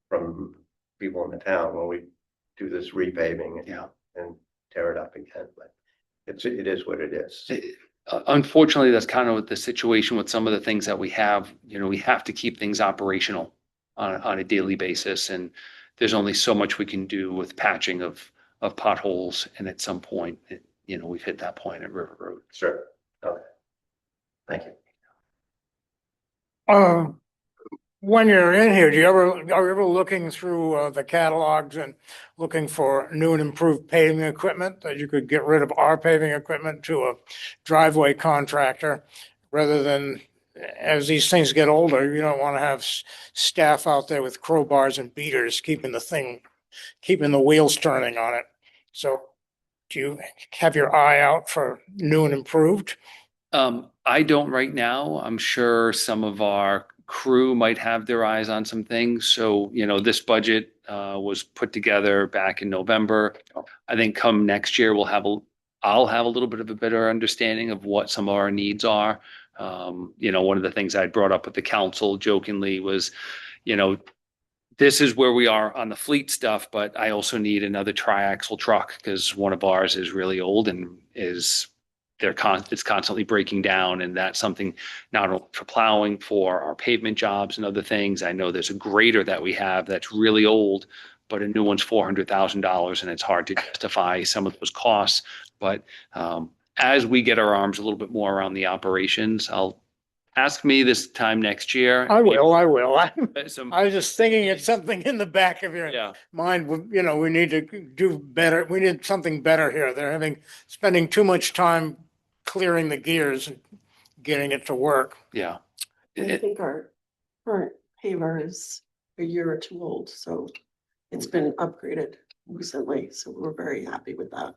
from people in the town when we do this repaving and tear it up again, but it is what it is. Unfortunately, that's kind of the situation with some of the things that we have. You know, we have to keep things operational on a daily basis, and there's only so much we can do with patching of potholes. And at some point, we've hit that point at River Road. Sure. Okay. Thank you. When you're in here, are you ever looking through the catalogs and looking for new and improved paving equipment that you could get rid of our paving equipment to a driveway contractor rather than, as these things get older, you don't want to have staff out there with crowbars and beaters keeping the wheels turning on it. So do you have your eye out for new and improved? I don't right now. I'm sure some of our crew might have their eyes on some things. So, this budget was put together back in November. I think come next year, I'll have a little bit of a better understanding of what some of our needs are. One of the things I brought up with the council jokingly was, this is where we are on the fleet stuff, but I also need another triaxle truck because one of ours is really old and it's constantly breaking down. And that's something not only for plowing, for our pavement jobs and other things. I know there's a grader that we have that's really old, but a new one's $400,000 and it's hard to justify some of those costs. But as we get our arms a little bit more around the operations, ask me this time next year. I will. I was just thinking it's something in the back of your mind. We need to do better. We need something better here. They're spending too much time clearing the gears and getting it to work. Yeah. I think our current paver is a year or two old, so it's been upgraded recently. So we're very happy with that.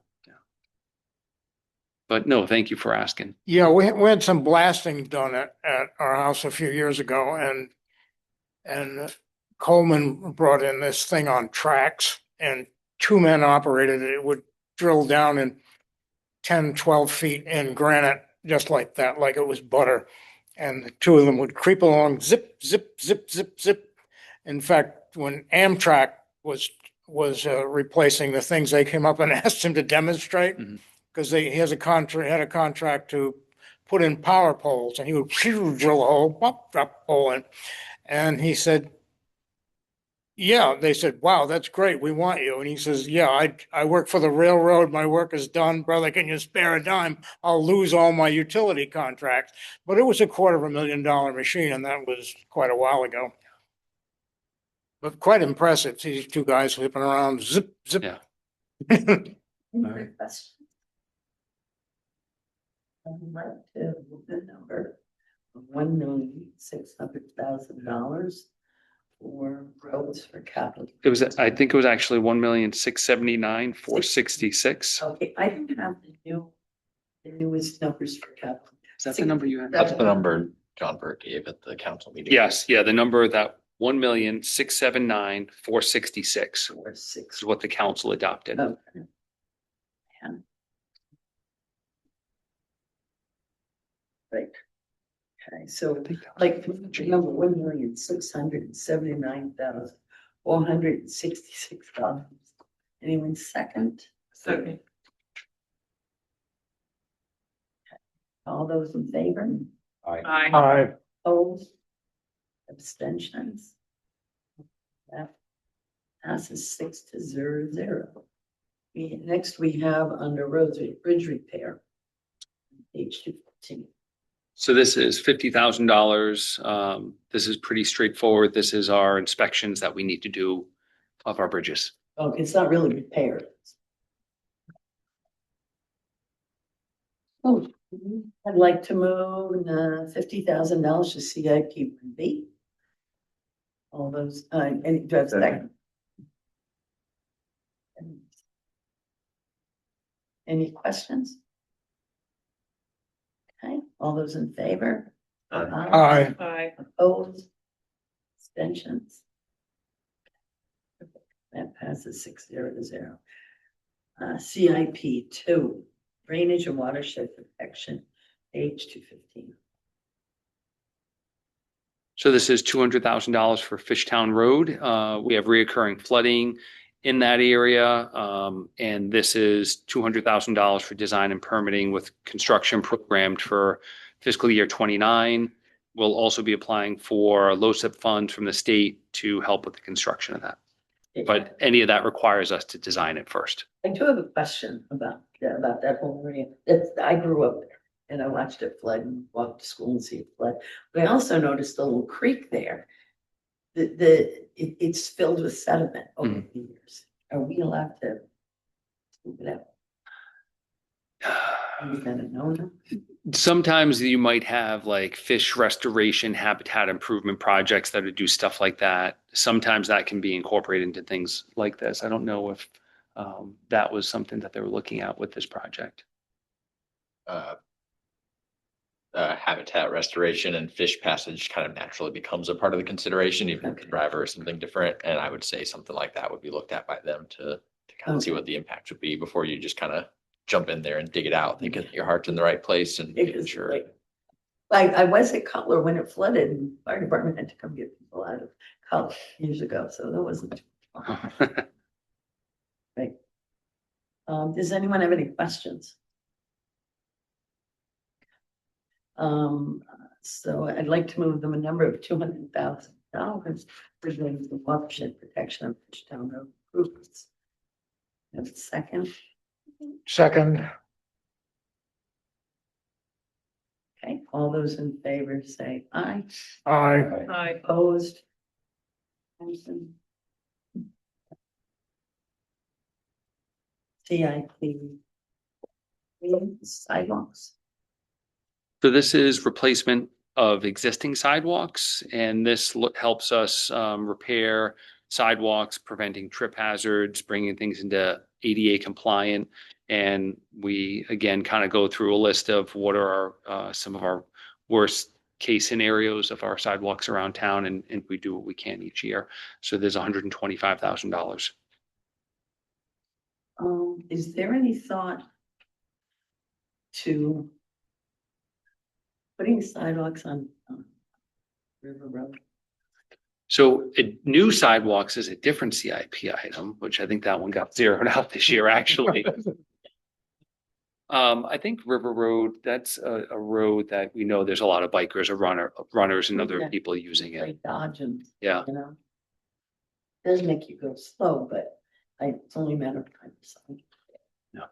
But no, thank you for asking. Yeah, we had some blasting done at our house a few years ago, and Coleman brought in this thing on tracks, and two men operated it. It would drill down in 10, 12 feet in granite, just like that, like it was butter. And the two of them would creep along, zip, zip, zip, zip, zip. In fact, when Amtrak was replacing the things, they came up and asked him to demonstrate. Because he had a contract to put in power poles, and he would drill a hole, pop, drop a hole in. And he said, yeah, they said, wow, that's great. We want you. And he says, yeah, I work for the railroad. My work is done. Brother, can you spare a dime? I'll lose all my utility contracts. But it was a $250,000 machine, and that was quite a while ago. But quite impressive. These two guys whipping around, zip, zip. Yeah. Any other questions? I'd like to move the number of $1,600,000 for roads for capital. I think it was actually 1,679,466. Okay, I don't have the newest numbers for capital. Is that the number you have? That's the number John Burt gave at the council meeting. Yes, yeah, the number that 1,679,466 is what the council adopted. Okay. Yeah. Right. Okay, so like the number $1,679,466. Anyone second? Second. All those in favor? Aye. Opposed? Abstentions? That passes 6-0-0. Next we have under roads, bridge repair. Page 214. So this is $50,000. This is pretty straightforward. This is our inspections that we need to do of our bridges. Oh, it's not really repaired. Oh, I'd like to move $50,000 to CIP B. All those, any, do I have a second? Any questions? Okay, all those in favor? Aye. Aye. Opposed? Abstentions? That passes 6-0. CIP 2, drainage and watershed protection, page 215. So this is $200,000 for Fishtown Road. We have reoccurring flooding in that area. And this is $200,000 for design and permitting with construction programmed for fiscal year 29. We'll also be applying for LoCIP funds from the state to help with the construction of that. But any of that requires us to design it first. I do have a question about that whole area. I grew up there and I watched it flood and walked to school and see it flood. But I also noticed a little creek there. It's filled with sediment over the years. Are we allowed to move it out? Is that a no-no? Sometimes you might have like fish restoration, habitat improvement projects that would do stuff like that. Sometimes that can be incorporated into things like this. I don't know if that was something that they were looking at with this project. Habitat restoration and fish passage kind of naturally becomes a part of the consideration, even if the driver is something different. And I would say something like that would be looked at by them to kind of see what the impact would be before you just kind of jump in there and dig it out, thinking that your heart's in the right place and making sure. I was at Cutler when it flooded and fire department had to come get people out of Cutler years ago, so that wasn't too far. Right. Does anyone have any questions? So I'd like to move them a number of $200,000 for the watershed protection of Fishtown Road improvements. Have a second? Second, Okay, all those in favor say aye. aye. Hi. Opposed? Abstention? CIP. Sidewalks. So this is replacement of existing sidewalks, and this helps us repair sidewalks, preventing trip hazards, bringing things into ADA compliant. And we, again, kind of go through a list of what are some of our worst case scenarios of our sidewalks around town, and we do what we can each year. So there's $125,000. Is there any thought to putting sidewalks on River Road? So new sidewalks is a different CIP item, which I think that one got zeroed out this year, actually. I think River Road, that's a road that we know there's a lot of bikers or runners and other Yeah. people using it. Like dodging, Yeah. you know? Does make you go slow, but it's only a matter of time. So. No.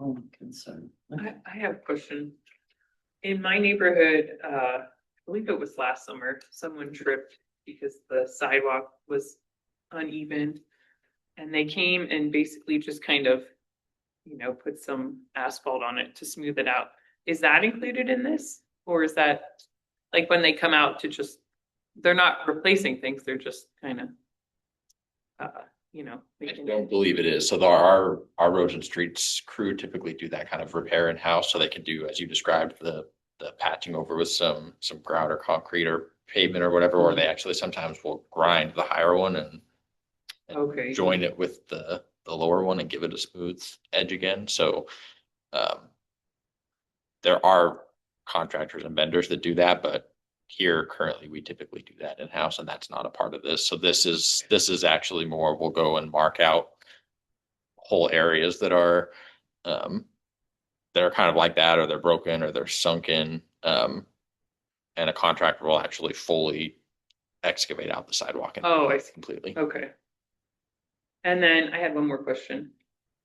Only concern. Okay. I have a question. In my neighborhood, I believe it was last summer, someone tripped because the sidewalk was uneven. And they came and basically just kind of, put some asphalt on it to smooth it out. Is that included in this? Or is that like when they come out to just, they're not replacing things, they're just kind of, I making don't believe it is. So our roads and streets crew typically do that kind of repair in-house, so they can do, as you described, the patching over with some grout or concrete or pavement or whatever, or they actually sometimes will grind the higher one and Okay. join it with the lower one and give it a smooth edge again. So there are contractors and vendors that do that, but here currently we typically do that in-house, and that's not a part of this. So this is actually more, we'll go and mark out whole areas that are kind of like that, or they're broken or they're sunken. And a contractor will actually fully excavate out the sidewalk. Oh, I see. Completely. Okay. And then I had one more question.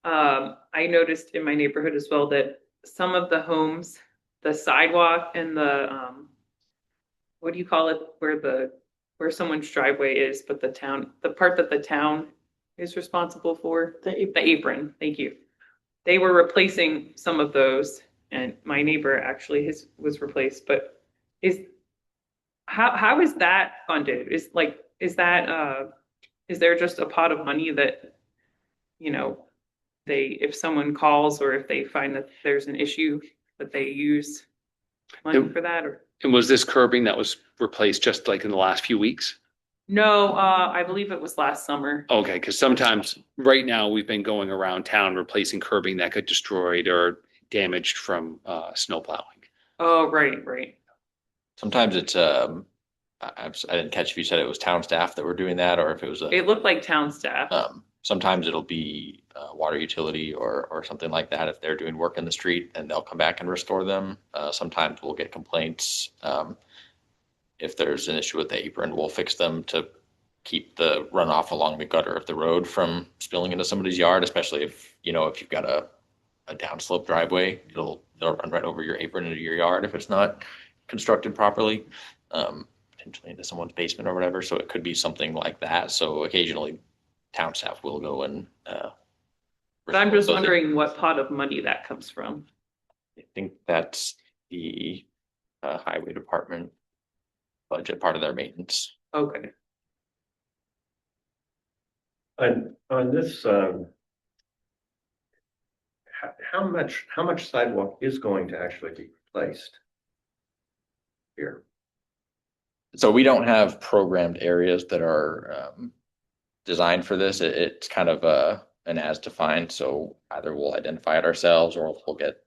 I noticed in my neighborhood as well that some of the homes, the sidewalk and the, what do you call it? Where someone's driveway is, but the part that the town is responsible for, the apron, thank you. They were replacing some of those, and my neighbor actually was replaced, but how is that funded? Is there just a pot of money that, if someone calls or if they find that there's an issue that they use money for that? Or And was this curbing that was replaced just like in the last few weeks? No, I believe it was last summer. Okay, because sometimes, right now, we've been going around town replacing curbing that got destroyed or damaged from snow plowing. Oh, right. Sometimes it's, I didn't catch if you said it was town staff that were doing that or if it was It looked like town staff. sometimes it'll be water utility or something like that if they're doing work in the street and they'll come back and restore them. Sometimes we'll get complaints. If there's an issue with the apron, we'll fix them to keep the runoff along the gutter of the road from spilling into somebody's yard, especially if, if you've got a downslope driveway, it'll run right over your apron into your yard if it's not constructed properly, potentially into someone's basement or whatever. So it could be something like that. So occasionally town staff will go and, But I'm just wondering what pot of money that comes from. I think that's the highway department budget, part of their maintenance. Okay. On this, how much sidewalk is going to actually be replaced here? So we don't have programmed areas that are designed for this. It's kind of an as defined. So either we'll identify it ourselves or we'll get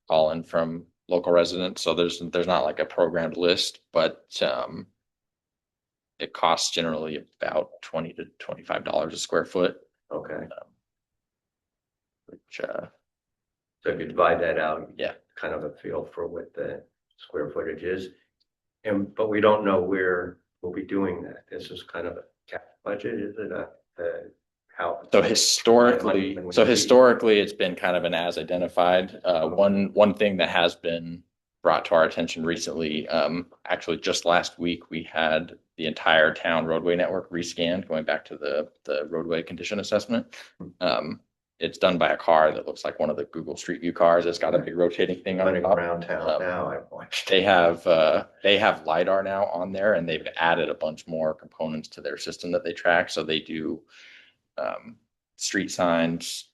call in from local residents. So there's not like a programmed list, but it costs generally about $20 to $25 a square foot. Okay. Which So if you divide that out, yeah, kind of a feel for what the square footage is. But we don't know where we'll be doing that. This is kind of a cap budget, is it how? So historically, it's been kind of an as identified. One thing that has been brought to our attention recently, actually just last week, we had the entire town roadway network rescanned, going back to the roadway condition assessment. It's done by a car that looks like one of the Google Street View cars. It's got a big rotating thing on it. Around town now, I've watched. They have LiDAR now on there, and they've added a bunch more components to their system that they track. So they do street signs,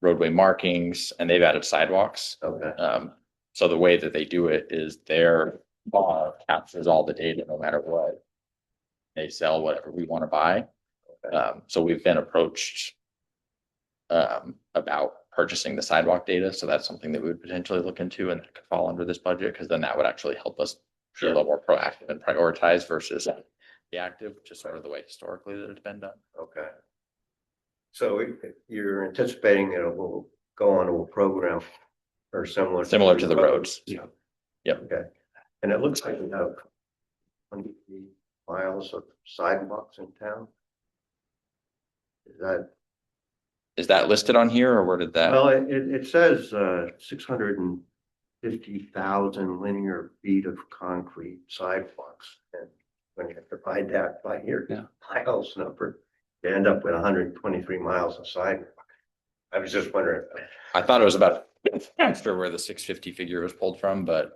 roadway markings, and they've added sidewalks. Okay. So the way that they do it is their bar captures all the data no matter what. They sell whatever we want to buy. Okay. So we've been approached about purchasing the sidewalk data. So that's something that we would potentially look into, and that could fall under this budget, because then that would actually help us be a little more proactive and prioritize versus reactive, which is sort of the way historically that it's been done. Okay. So you're anticipating that it will go onto a program or similar to the roads. Yeah. Yep. Okay. And it looks like we have 20 miles of sidewalks in town. Is that listed on here, or where did that? Well, it says 650,000 linear feet of concrete sidewalks. And when you divide that by your miles number, you end up with 123 miles of sidewalk. I was just wondering. I thought it was about extra where the 650 figure was pulled from, but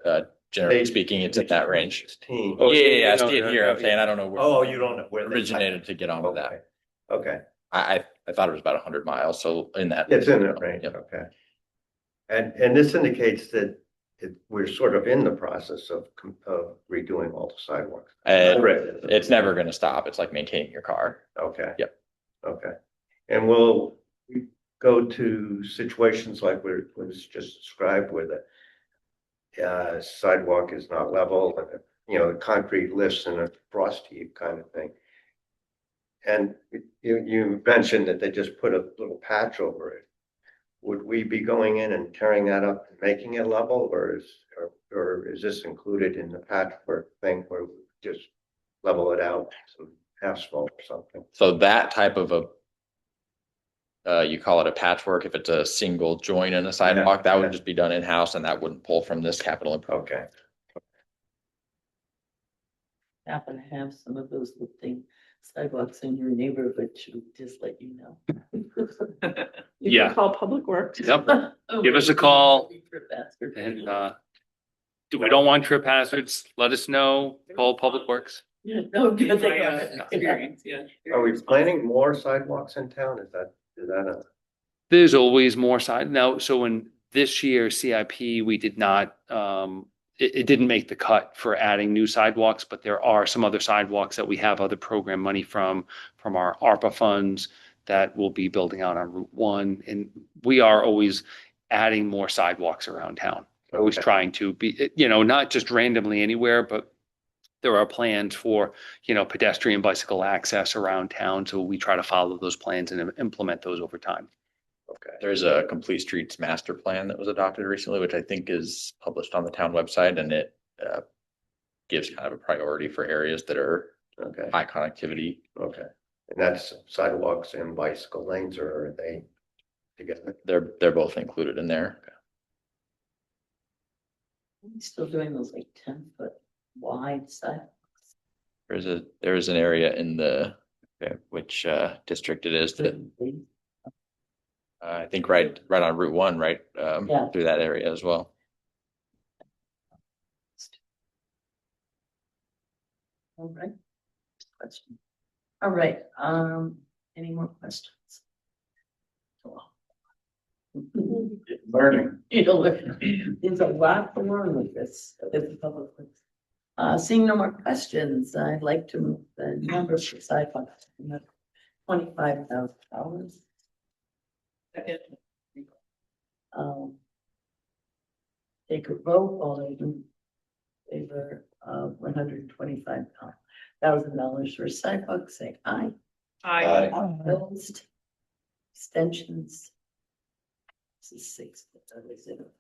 generally speaking, it's in that range. 16. Oh, yeah, I see it here. I'm saying I don't know where. Oh, you don't know where they originated to get onto that. Okay. I thought it was about 100 miles, so in that. It's in that range, Yep. okay. And this indicates that we're sort of in the process of redoing all the sidewalks. It's never going to stop. It's like maintaining your car. Okay. Yep. Okay. And will we go to situations like what was just described where the sidewalk is not level and, the concrete lifts in a frost heap kind of thing? And you mentioned that they just put a little patch over it. Would we be going in and tearing that up and making it level, or is this included in the patchwork thing where we just level it out, some asphalt or something? So that type of you call it a patchwork. If it's a single joint in a sidewalk, that would just be done in-house, and that wouldn't pull from this capital improvement. Okay. Happen to have some of those lifting sidewalks in your neighborhood, too, just let you know. You Yeah. can call Public Works. Yep. Give us a call. And, And if we don't want trip hazards, let us know. Call Public Works. no, good they are. Experience, yeah. Are we planning more sidewalks in town? Is that There's always more side now. So in this year CIP, we did not it didn't make the cut for adding new sidewalks, but there are some other sidewalks that we have other program money from our ARPA funds that we'll be building out on Route 1. And we are always adding more sidewalks around town. Always Okay. trying to be, not just randomly anywhere, but there are plans for, pedestrian bicycle access around town. So we try to follow those plans and implement those over time. Okay. There's a complete streets master plan that was adopted recently, which I think is published on the town website, and it gives kind of a priority for areas that are Okay. high connectivity. Okay. And that's sidewalks and bicycle lanes, or are they together? They're both included in there. Still doing those like 10-foot wide sidewalks. There's an area in the which district it is that I think right on Route 1, right? Yeah. Through that area as well. All right. Question. All right, any more questions? Learning. There's a lot to learn with this, with the public works. Seeing no more questions, I'd like to move the numbers for sidewalks. $25,000. Take a vote, all those in favor of $125,000 for sidewalks, say aye. Aye. Opposed? Extensions? This is 6, but that is it.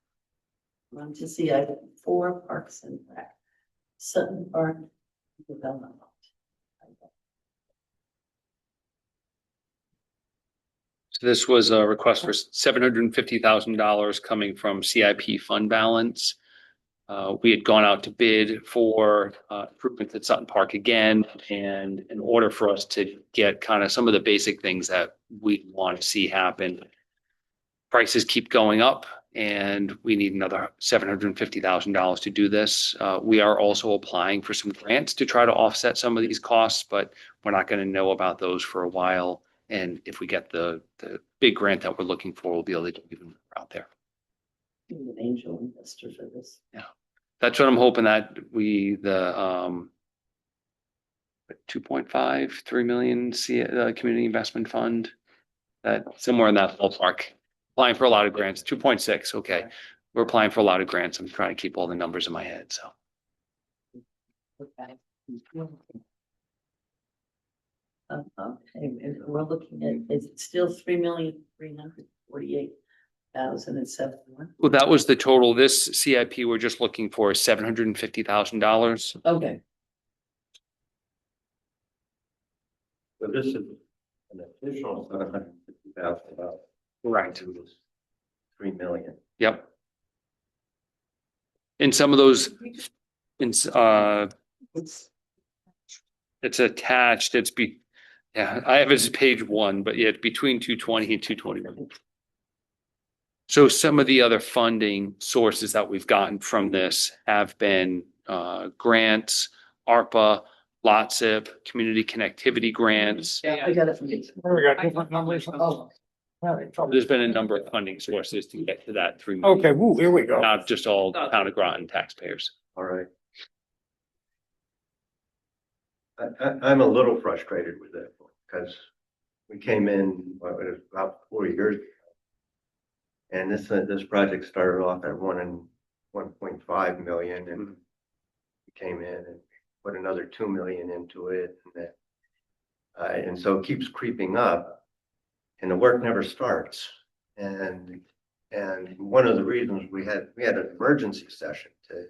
On to see item 4, Parks and Rec. Sutton Park Development. So this was a request for $750,000 coming from CIP fund balance. We had gone out to bid for improvements at Sutton Park again, and in order for us to get kind of some of the basic things that we want to see happen, prices keep going up, and we need another $750,000 to do this. We are also applying for some grants to try to offset some of these costs, but we're not going to know about those for a while. And if we get the big grant that we're looking for, we'll be able to get even more out there. An angel investor for this. Yeah, that's what I'm hoping, that the 2.5-3 million community investment fund, that somewhere in that ballpark. Applying for a lot of grants, 2.6. Okay. We're applying for a lot of grants. I'm trying to keep all the numbers in my head. So. Okay. Okay, and we're looking at, is it still 3,348,071? Well, that was the total. This CIP we're just looking for is $750,000. Okay. So this is an additional $750,000. Right. To this 3 million. Yep. And some of those, it's attached. I have it as page 1, but yeah, it's between 220 and 221. So some of the other funding sources that we've gotten from this have been grants, ARPA, LOTSIP, community connectivity grants. Yeah, I got it. We got different numbers. Oh. All right. There's been a number of funding sources to get to that 3 million. Okay, woo, here we go. Not just all town of Groton taxpayers. All right. I'm a little frustrated with it because we came in about 4 years ago. And this project started off at 1.5 million, and we came in and put another 2 million into it, and so it keeps creeping up, and the work never starts. And one of the reasons we had an emergency session to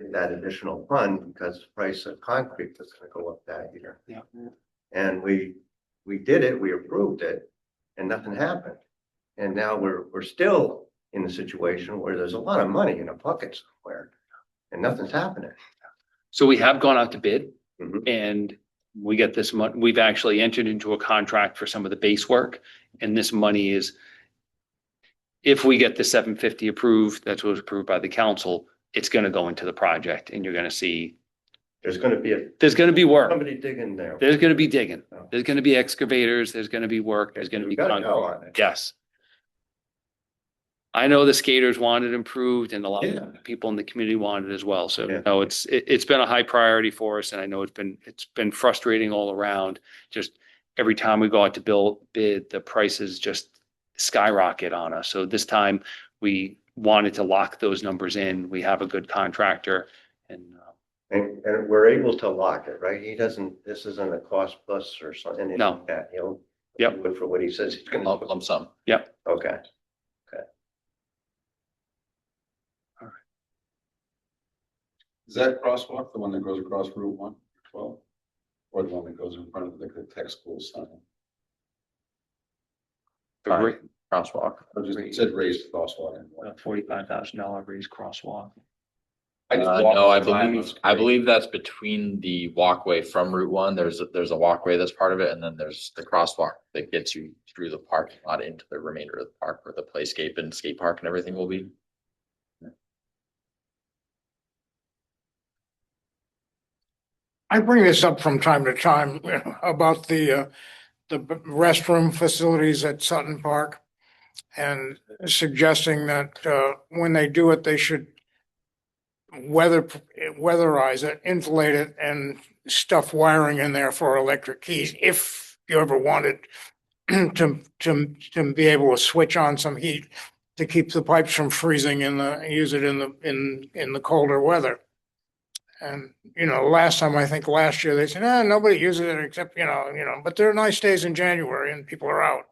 get that additional fund because the price of concrete was going to go up that year. Yeah. And we did it, we approved it, and nothing happened. And now we're still in a situation where there's a lot of money in a bucket somewhere and nothing's happening. So we have gone out to bid, Mhm. and we get this money. We've actually entered into a contract for some of the base work, and this money is, if we get the 750 approved, that's what was approved by the council, it's going to go into the project, and you're going to see There's going to be work. somebody digging there. There's going to be digging. Oh. There's going to be excavators. There's going to be work. There's going to be We gotta go concrete. on it. Yes. I know the skaters wanted improved and a lot Yeah. of people in the community wanted as well. So Yeah. no, it's been a high priority for us and I know it's been frustrating all around. Just every time we go out to bid, the prices just skyrocket on us. So this time we wanted to lock those numbers in. We have a good contractor and And we're able to lock it, right? This isn't a cost plus or something. No. Like that, he'll. Yep. do it for what he says he's gonna do. Lump sum. Okay. Is that crosswalk the one that goes across Route 112? Or the one that goes in front of the tech school sign? Crosswalk. It said raised crosswalk. $45,000 raised crosswalk. No, I believe that's between the walkway from Route 1. There's a walkway that's part of it, and then there's the crosswalk that gets you through the parking lot into the remainder of the park where the playscape and skate park and everything will be. I bring this up from time to time about the restroom facilities at Sutton Park and suggesting that when they do it, they should weatherize it, insulate it, and stuff wiring in there for electric keys. If you ever wanted to be able to switch on some heat to keep the pipes from freezing use it in the colder weather. And, last year they said, nobody uses it except, but there are nice days in January and people are out.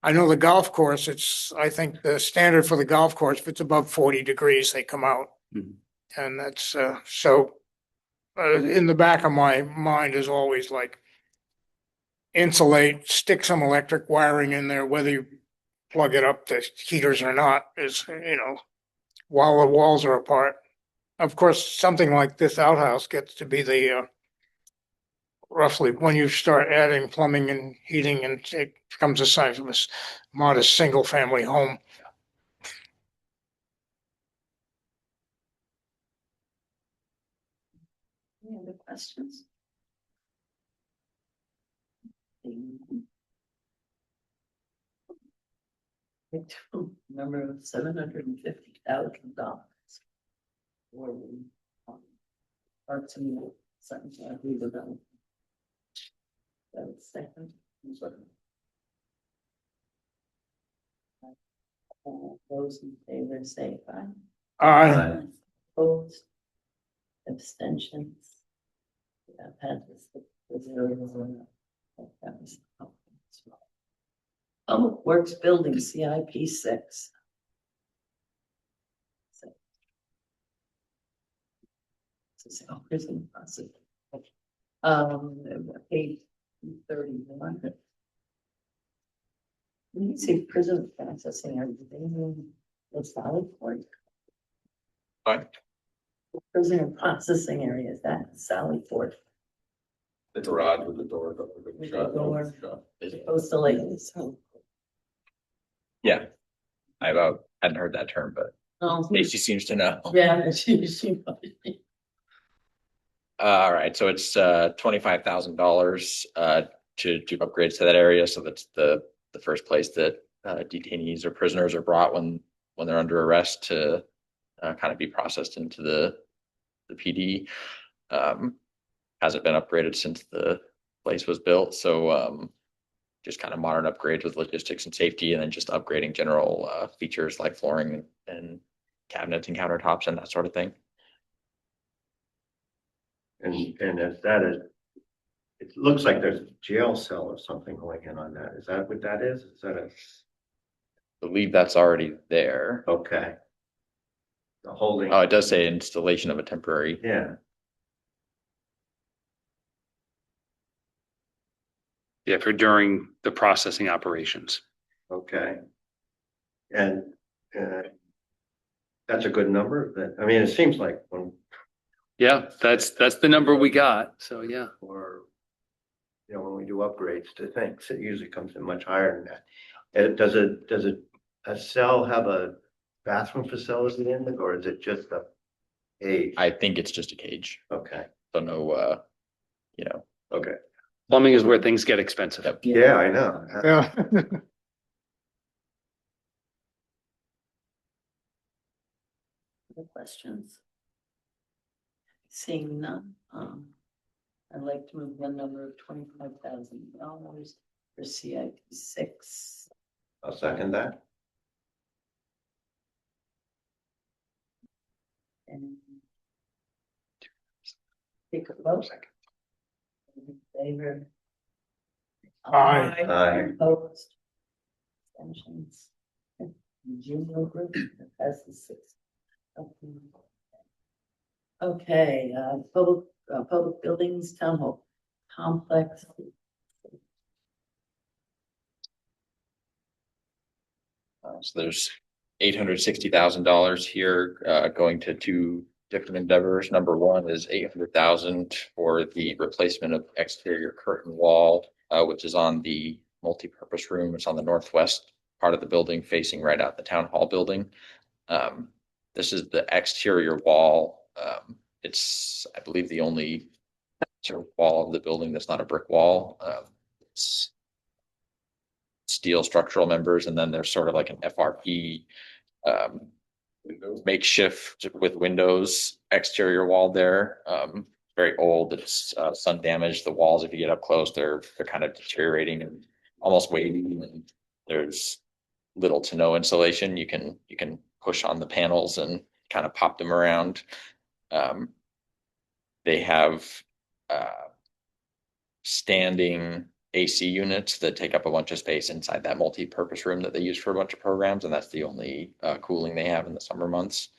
I know the golf course, I think the standard for the golf course, if it's above 40 degrees, they come out. Mhm. And that's, in the back of my mind is always like insulate, stick some electric wiring in there, whether you plug it up to heaters or not is, while the walls are apart. Of course, something like this outhouse gets to be the roughly when you start adding plumbing and heating and it becomes a size of a modest single family home. Any other questions? Number of $750,000. For parts and something like redevelopment. That's second. Those in favor say aye. Opposed. Abstentions. Yeah, passes 0. That was. Public Works Building CIP 6. Prison process. Page 31. When you say prison processing, are you thinking the solid point? Fine. Prisoner processing area, is that Sally Port? The garage with the door. With the door. Supposed to like this. Yeah. I hadn't heard that term, but Oh, Stacy seems to know. yeah, she. All right, so it's $25,000 to do upgrades to that area. So that's the first place that detainees or prisoners are brought when they're under arrest to kind of be processed into the PD. Hasn't been upgraded since the place was built, so just kind of modern upgrades with logistics and safety, and then just upgrading general features like flooring and cabinets and countertops and that sort of thing. And if that is, it looks like there's a jail cell or something going in on that. Is that what that is? Is that I believe that's already there. okay? The holding. Oh, it does say installation of a temporary. Yeah. Yeah, for during the processing operations. Okay. And that's a good number. It seems like Yeah, that's the number we got. So yeah. or when we do upgrades to things, it usually comes in much higher than that. And does a cell have a bathroom facility in it, or is it just a cage? I think it's just a cage. Okay, So no, okay. Plumbing is where things get expensive. Yep. Yeah, I know. Yeah. other questions? Seeing none, I'd like to move the number of $25,000 for CIP 6. I'll second that. And take a vote. In favor? Aye. Aye. Opposed? Abstentions? Junior group, passes 6. Okay, public buildings, town hall complex. So there's $860,000 here, going to two different endeavors. Number one is 800,000 for the replacement of exterior curtain wall, which is on the multi-purpose room. It's on the northwest part of the building, facing right out the town hall building. This is the exterior wall. It's, I believe, the only sort of wall of the building that's not a brick wall. It's steel structural members, and then there's sort of like an FRP makeshift with windows exterior wall there. Very old. It's sun damaged. The walls, if you get up close, they're kind of deteriorating and almost wavy, and there's little to no insulation. You can push on the panels and kind of pop them around. They have standing AC units that take up a bunch of space inside that multi-purpose room that they use for a bunch of programs, and that's the only cooling they have in the summer months.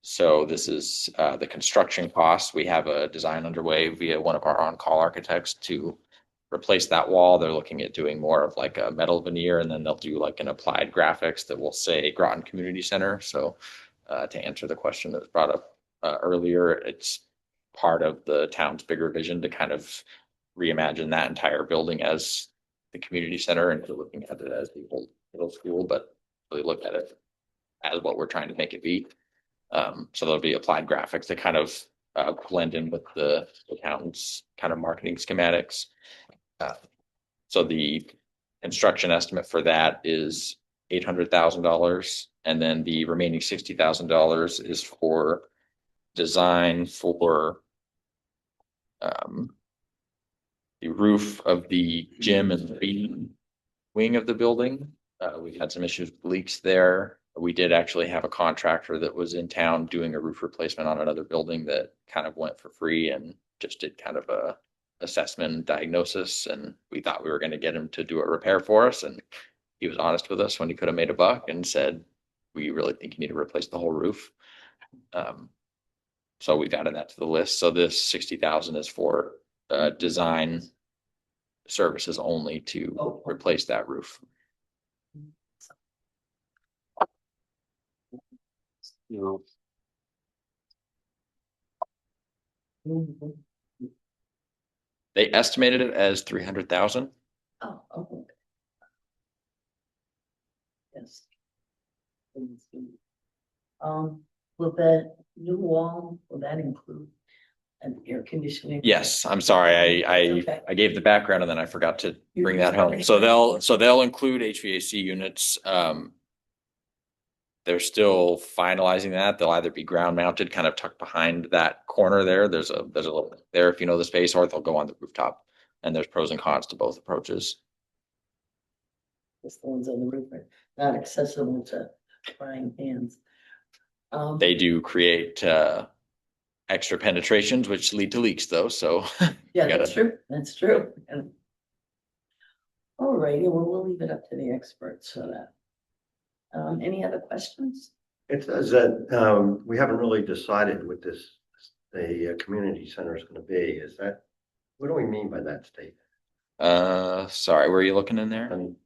So this is the construction costs. We have a design underway via one of our on-call architects to replace that wall. They're looking at doing more of like a metal veneer, and then they'll do like an applied graphics that will say Groton Community Center. So to answer the question that was brought up earlier, it's part of the town's bigger vision to kind of reimagine that entire building as the community center, and looking at it as the old middle school, but really look at it as what we're trying to make it be. So there'll be applied graphics that kind of blend in with the town's kind of marketing schematics. So the construction estimate for that is $800,000, and then the remaining $60,000 is for design for the roof of the gym and the meeting wing of the building. We've had some issues with leaks there. We did actually have a contractor that was in town doing a roof replacement on another building that kind of went for free and just did kind of a assessment and diagnosis. And we thought we were going to get him to do a repair for us. And he was honest with us when he could have made a buck and said, we really think you need to replace the whole roof. So we've added that to the list. So this 60,000 is for design services only to replace that roof. They estimated it as 300,000. Oh, okay. Yes. Will the new wall, will that include an air conditioning? Yes, I'm sorry. Okay. I gave the background and then I forgot to bring that home. So they'll include HVAC units. They're still finalizing that. They'll either be ground mounted, kind of tucked behind that corner there. There's a little there if you know the space, or they'll go on the rooftop. And there's pros and cons to both approaches. Just the ones on the roof are not accessible to frying pans. They do create extra penetrations, which lead to leaks, though. So Yeah, that's true. That's true. All righty, well, we'll leave it up to the experts for that. Any other questions? It says that we haven't really decided what the community center is going to be. Is that, what do we mean by that statement? Sorry, were you looking in there? And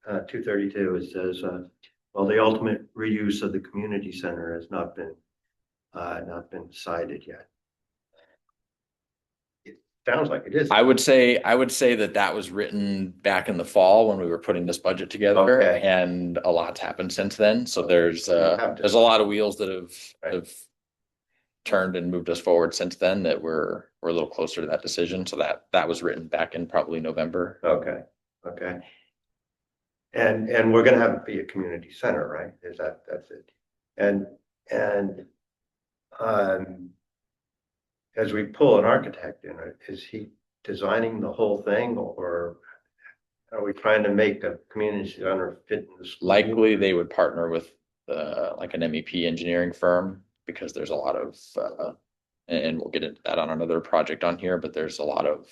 232, it says, well, the ultimate reuse of the community center has not been decided yet. It sounds like it is. I would say that was written back in the fall when we were putting this budget together, Okay. and a lot's happened since then. So there's a lot of wheels that have turned and moved us forward since then that we're a little closer to that decision. So that was written back in probably November. Okay. And we're going to have it be a community center, right? That's it. And, and, as we pull an architect in, is he designing the whole thing, or are we trying to make a community center fit in the school? Likely they would partner with like an MEP engineering firm, because there's a lot of and we'll get into that on another project on here, but there's a lot of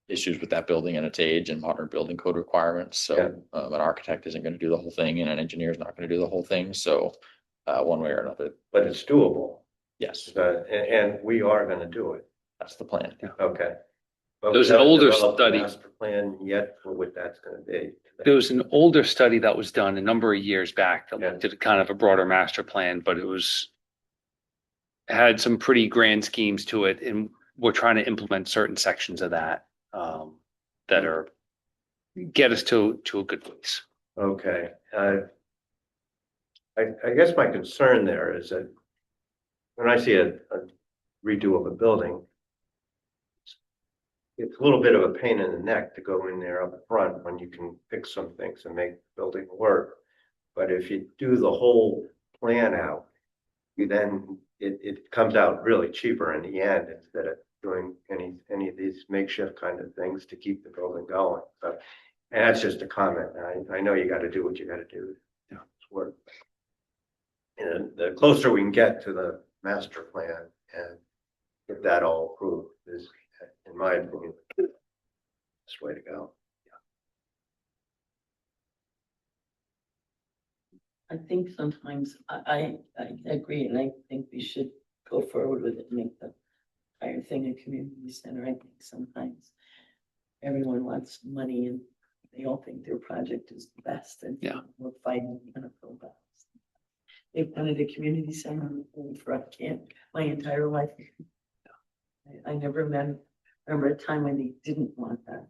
issues with that building and its age and modern building code requirements. So an architect isn't going to do the whole thing, and an engineer is not going to do the whole thing. So one way or another. But it's doable. Yes, And we are gonna do it. that's the plan. Okay. But There's we an haven't older developed a study. Master plan yet for what that's gonna be. There was an older study that was done a number of years back that Yeah. looked at kind of a broader master plan, but had some pretty grand schemes to it, and we're trying to implement certain sections of that that are get us to a good place. Okay. I guess my concern there is that when I see a redo of a building, it's a little bit of a pain in the neck to go in there up front when you can fix some things and make the building work. But if you do the whole plan out, it comes out really cheaper in the end, instead of doing any of these makeshift kind of things to keep the building going. But, and that's just a comment. I know you got to do what you got to do. Yeah, it's work. And the closer we can get to the master plan and get that all approved is, in my opinion, the best way to go. I think sometimes I agree, and I think we should go forward with it and make the entire thing a community center. I think sometimes everyone wants money and they all think their project is the best, and Yeah. we're fighting an uphill battle. They've done it a community center for a camp my entire life. I never remember a time when they didn't want that.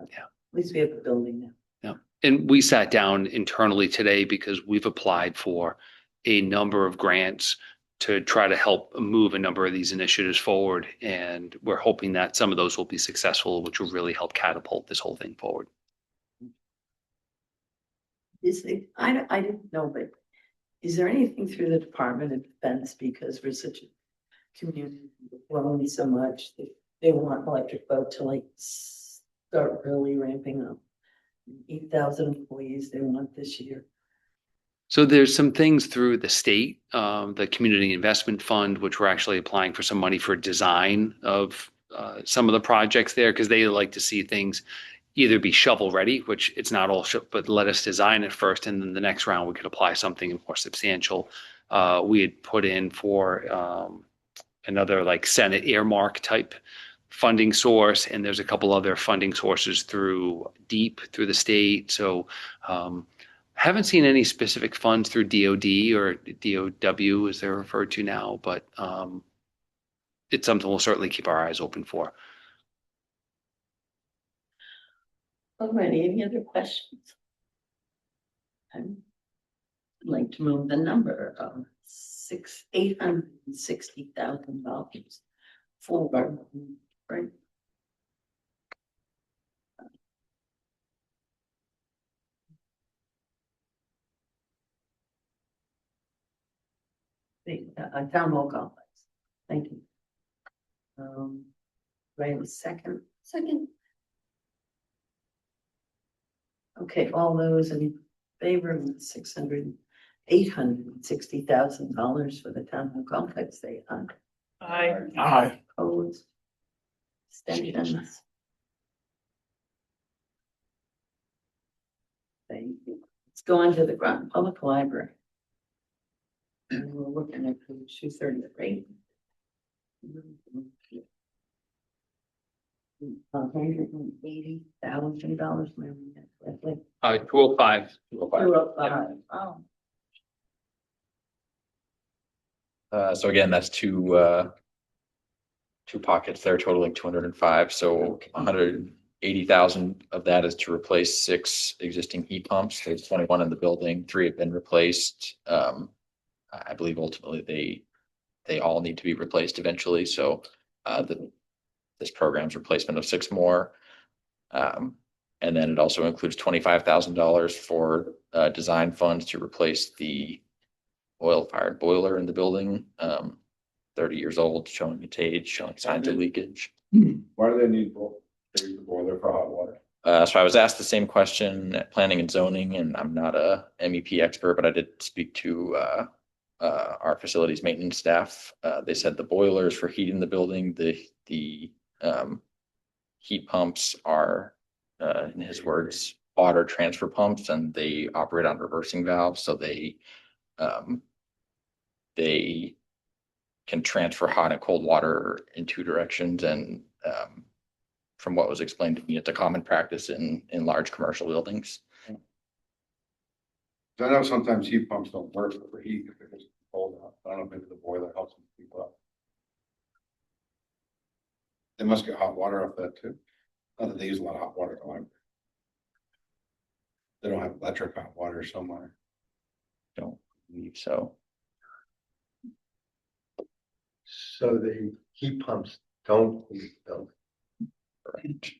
Yeah. At least we have a building now. Yeah. And we sat down internally today because we've applied for a number of grants to try to help move a number of these initiatives forward. And we're hoping that some of those will be successful, which will really help catapult this whole thing forward. I didn't know, but is there anything through the Department of Defense, because we're such a community, we're only so much, they want electric boat to like start really ramping up. 8,000 employees they want this year. So there's some things through the state, the Community Investment Fund, which we're actually applying for some money for design of some of the projects there, because they like to see things either be shovel ready, which it's not all, but let us design it first, and then the next round we could apply something more substantial. We had put in for another like Senate earmark type funding source, and there's a couple other funding sources through DEEP through the state. So haven't seen any specific funds through DOD or DOW as they're referred to now, but it's something we'll certainly keep our eyes open for. Alrighty, any other questions? I'd like to move the number of $860,000 for, right? The town hall complex. Thank you. Right, a second. Okay, all those in favor of $860,000 for the town hall complex, say aye. Aye. Opposed? Abstentions? Thank you. Let's go on to the Groton Public Library. And we're looking at page 233. $180,000. 205. 205. Oh. So again, that's two pockets there totaling 205. So 180,000 of that is to replace 6 existing heat pumps. There's 21 in the building. 3 have been replaced. I believe ultimately they all need to be replaced eventually. So this program's replacement of 6 more. And then it also includes $25,000 for design funds to replace the oil-fired boiler in the building, 30 years old, showing its age, showing signs of leakage. Why do they need both? They use the boiler for hot water. So I was asked the same question at planning and zoning, and I'm not a MEP expert, but I did speak to our facilities maintenance staff. They said the boilers for heating the building, the heat pumps are, in his words, water transfer pumps, and they operate on reversing valves, so they can transfer hot and cold water in two directions. And from what was explained to me, it's a common practice in large commercial buildings. I know sometimes heat pumps don't work for heat if it's cold out. I don't know if maybe the boiler helps them keep up. They must get hot water off that too. Not that they use a lot of hot water going. They don't have electric hot water somewhere. Don't believe so. So the heat pumps don't heat the building. Correct.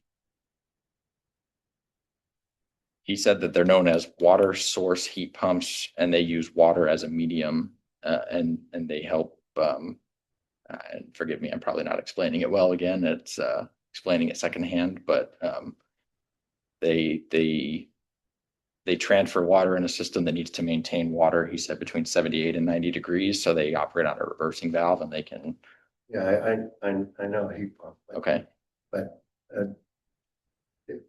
He said that they're known as water source heat pumps, and they use water as a medium, and they help. And forgive me, I'm probably not explaining it well. Again, it's explaining it secondhand, but they transfer water in a system that needs to maintain water. He said between 78 and 90 degrees, so they operate on a reversing valve, and they can. Yeah, I know a heat pump. Okay. But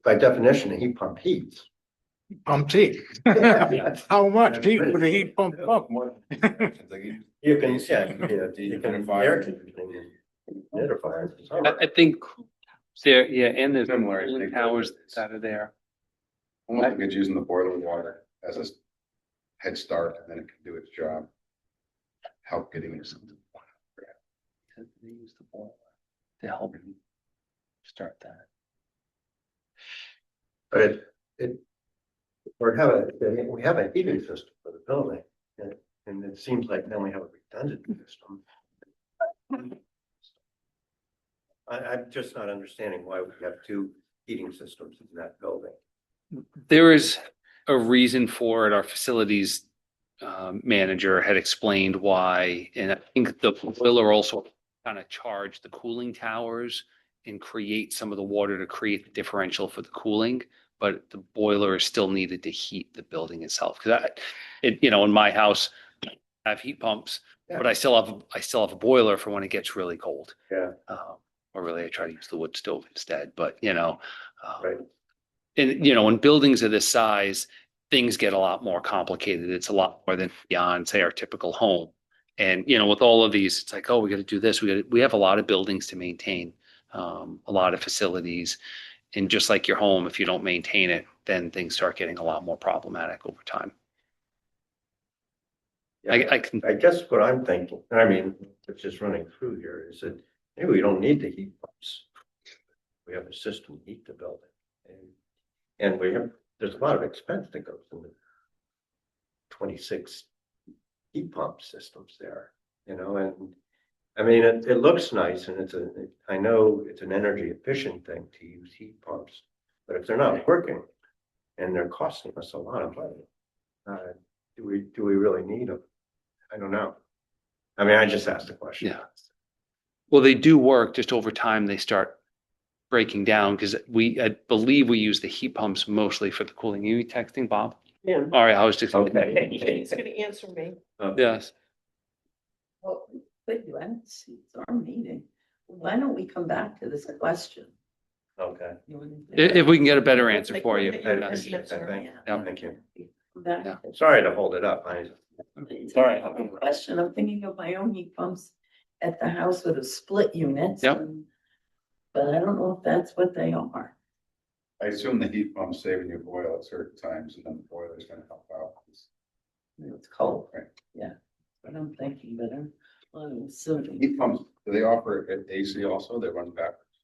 by definition, a heat pump heats. Pump heat. How much heat would a heat pump pump? You can, you can air conditioning and humidifiers. I think there, yeah, and there's Similar, I cooling think. towers that are there. Almost like it's using the boiler water as a head start, and then it can do its job. Help getting you something. They use the boiler to help start that. But we have a heating system for the building, and it seems like then we have a redundant system. I'm just not understanding why we have two heating systems in that building. There is a reason for it. Our facilities manager had explained why, and I think the boiler also kind of charged the cooling towers and create some of the water to create the differential for the cooling, but the boiler is still needed to heat the building itself. Because in my house, I have heat pumps, but I still have a boiler for when it gets really cold. Yeah. Or really, I try to use the wood stove instead. But Right. And in buildings of this size, things get a lot more complicated. It's a lot more than beyond, say, our typical home. And with all of these, it's like, oh, we got to do this. We have a lot of buildings to maintain, a lot of facilities, and just like your home, if you don't maintain it, then things start getting a lot more problematic over time. Yeah, I can. I guess what I'm thinking, I mean, it's just running through here, is that maybe we don't need the heat pumps. We have a system to heat the building. And there's a lot of expense that goes into 26 heat pump systems there, and I mean, it looks nice, and I know it's an energy efficient thing to use heat pumps, but if they're not working and they're costing us a lot of money, do we really need them? I don't know. I mean, I just asked the question. Yeah. Well, they do work. Just over time, they start breaking down because I believe we use the heat pumps mostly for the cooling. You texting Bob? Yeah. All right, I was just. Okay. He's gonna answer me. Yes. Well, but I don't see, it's our meeting. Why don't we come back to this question? Okay. If we can get a better answer for you. Thank you. Yeah. Thank you. Back. Yeah. Sorry to hold it up. Sorry. Question, I'm thinking of my own heat pumps at the house with a split units. Yep. But I don't know if that's what they are. I assume the heat pump's saving you oil at certain times, and then the boiler's gonna help out. It's cold. Right. Yeah, but I'm thinking, but I'm assuming. Heat pumps, do they offer AC also? They run backwards.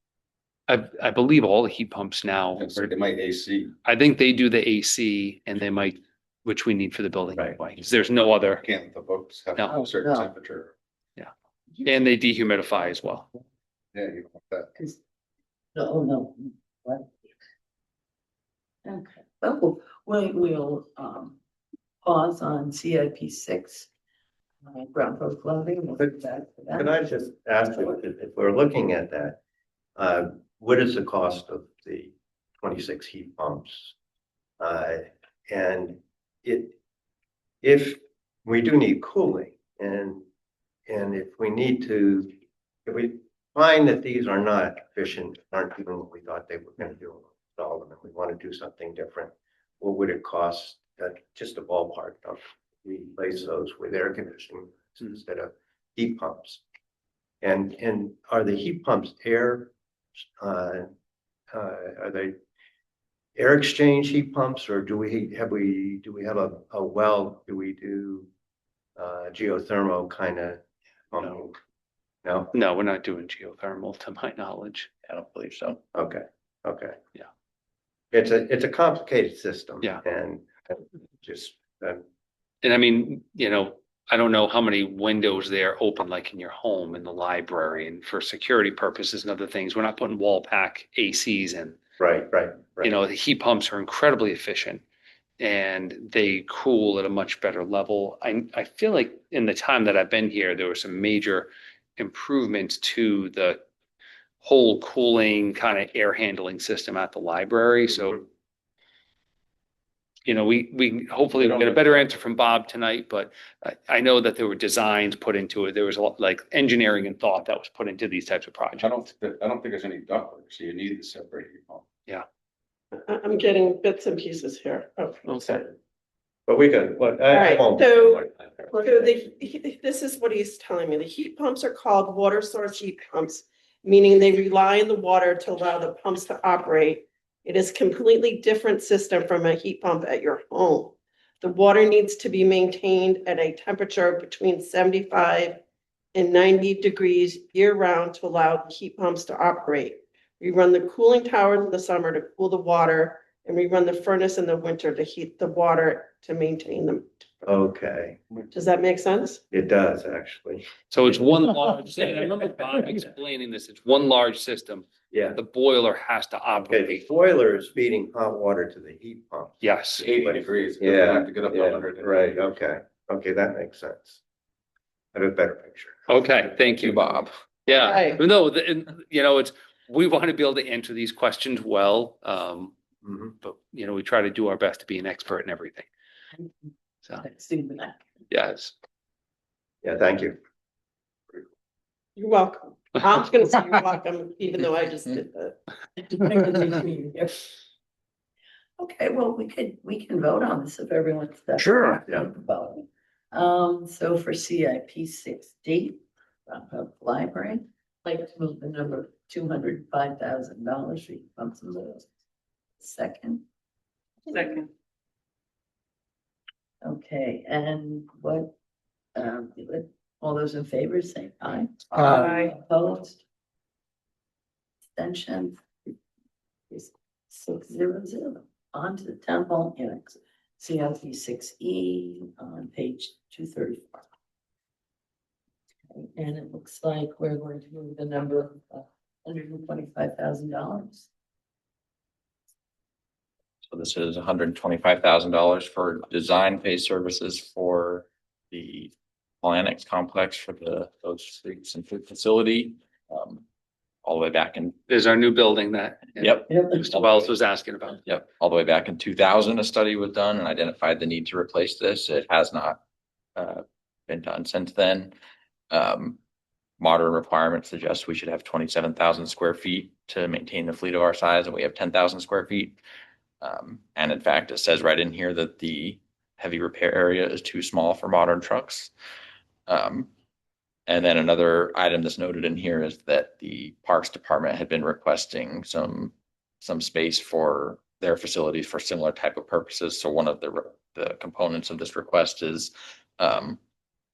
I believe all the heat pumps now. And so they might AC. I think they do the AC and they might, which we need for the building Right. anyway, 'cause there's no other, Can't the books have No. a certain No. temperature? and they dehumidify as well. Yeah, you don't want that. No. What? Okay, well, we'll pause on CIP 6 Ground floor clothing. We'll do that for that. Could I just ask you, if we're looking at that, what is the cost of the 26 heat pumps? And if we do need cooling and if we need to, if we find that these are not efficient, aren't doing what we thought they were going to do, install them, and we want to do something different, what would it cost? Just a ballpark number. We replace those with air conditioning instead of heat pumps. And are the heat pumps air? Are they air exchange heat pumps, or do we have a well? Do we do geothermal kind of pumping? No. No, we're not doing geothermal to my knowledge. I don't believe so. Okay. Yeah. It's a complicated system. Yeah. And just And I mean, I don't know how many windows they're open like in your home, in the library, and for security purposes and other things. We're not putting wall pack ACs in. right. The heat pumps are incredibly efficient and they cool at a much better level. I feel like in the time that I've been here, there were some major improvements to the whole cooling kind of air handling system at the library. So, we hopefully will get a better answer from Bob tonight, but I know that there were designs put into it. There was a lot like engineering and thought that was put into these types of projects. I don't think there's any ductwork, so you need the separate heat pump. Yeah. I'm getting bits and pieces here. Okay. But we could. All right, this is what he's telling me. The heat pumps are called water source heat pumps, meaning they rely on the water to allow the pumps to operate. It is a completely different system from a heat pump at your home. The water needs to be maintained at a temperature between 75 and 90 degrees year-round to allow the heat pumps to operate. We run the cooling tower in the summer to cool the water, and we run the furnace in the winter to heat the water to maintain them. Okay, Does that make sense? it does actually. So it's one large, and I remember Bob explaining this, it's one large system. Yeah. The boiler has to Okay, operate. the boiler is feeding hot water to the heat pump. Yes. 80 degrees. You Yeah, have to get up to 100. right, okay, that makes sense. I have a better picture. Okay, thank you, Bob. Yeah, Right. no, we want to be able to answer these questions well. But we try to do our best to be an expert in everything. So, yes. Yeah, thank you. You're welcome. I'm just gonna say you're welcome, even though I just did that. Okay, well, we can vote on this if everyone's. Sure. Yeah. So for CIP 6D, library, I'd like to move the number $205,000 for heat pumps and boilers. Second. Okay, and what, all those in favor say aye. Aye. Opposed? Abstention? 600. On to the town hall annex, CIP 6E on page 234. Okay, and it looks like we're going to move the number of $125,000. So this is $125,000 for design phase services for the annex complex for those streets and food facility. All the way back in. There's our new building that. Yep. Mr. Wells was asking about. Yep. All the way back in 2000, a study was done and identified the need to replace this. It has not been done since then. Modern requirements suggest we should have 27,000 square feet to maintain the fleet of our size, and we have 10,000 square feet. And in fact, it says right in here that the heavy repair area is too small for modern trucks. And then another item that's noted in here is that the Parks Department had been requesting some space for their facilities for similar type of purposes. So one of the components of this request is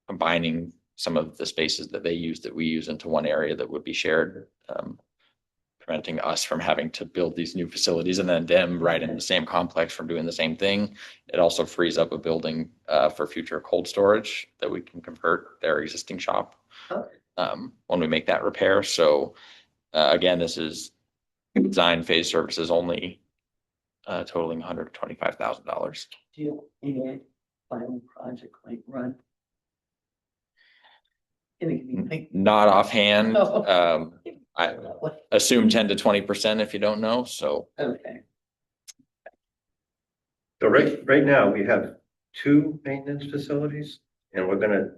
combining some of the spaces that they use that we use into one area that would be shared, preventing us from having to build these new facilities and then them right in the same complex from doing the same thing. It also frees up a building for future cold storage that we can convert their existing shop when we make that repair. So again, this is design phase services only, totaling $125,000. Do you, final project might run Not offhand. Oh. I assume 10 to 20% if you don't know, so. Okay. So right now, we have 2 maintenance facilities, and we're gonna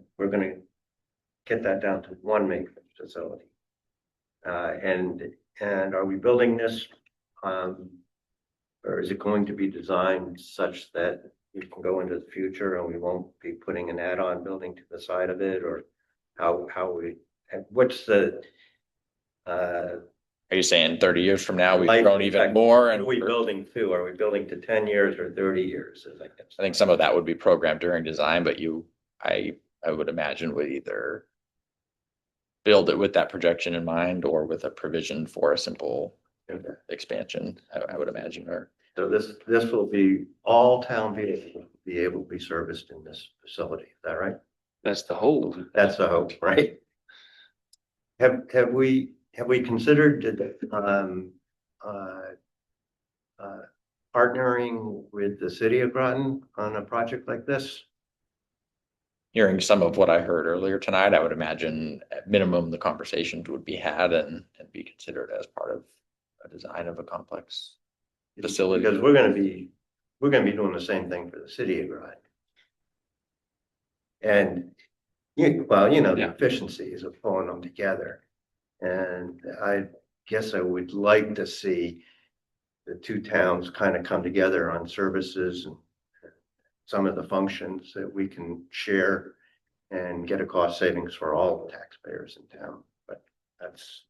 get that down to 1 maintenance facility. And are we building this, or is it going to be designed such that we can go into the future and we won't be putting an add-on building to the side of it, or what's the, Are you saying 30 years from now, we've life grown even expect- more? what And are we building to? Are we building to 10 years or 30 years? I think some of that would be programmed during design, but I would imagine would either build it with that projection in mind or with a provision for a simple expansion, I would imagine, or. So this will be all town vehicles will be able to be serviced in this facility. Is that right? That's the whole. That's the hope, right? Have we considered partnering with the city of Groton on a project like this? Hearing some of what I heard earlier tonight, I would imagine at minimum, the conversations would be had and be considered as part of a design of a complex facility. Because we're gonna be doing the same thing for the city of Groton. And, the Yeah. efficiencies of pulling them together. And I guess I would like to see the 2 towns kind of come together on services and some of the functions that we can share and get a cost savings for all the taxpayers in town. But that's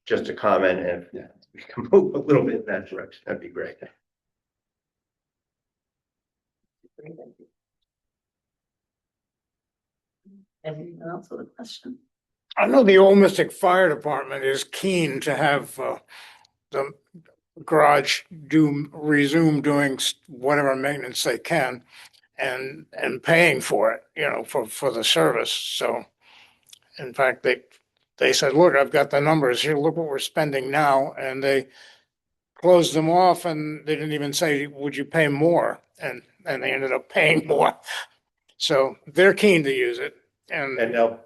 just a comment, and if we can move a little bit in that direction, that'd be great. Anyone else with a question? I know the Old Mystic Fire Department is keen to have the garage resume doing whatever maintenance they can and paying for it, for the service. So in fact, they said, look, I've got the numbers here. Look what we're spending now. And they closed them off and they didn't even say, would you pay more? And they ended up paying more. So they're keen to use it. And That'll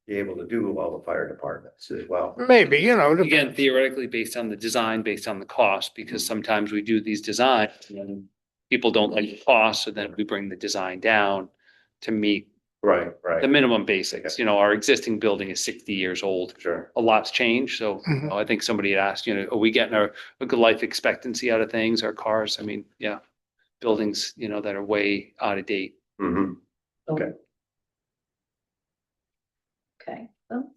be able to do all the fire departments as well. maybe, Again, theoretically, based on the design, based on the cost, because sometimes we do these designs and people don't like the cost, so then we bring the design down to meet Right. the minimum basics. Our existing building is 60 years old. Sure. A lot's changed, so Mhm. I think somebody had asked, are we getting a good life expectancy out of things, our cars? I mean, yeah, buildings, that are way out of date. Mm-hmm. Okay. Okay, well,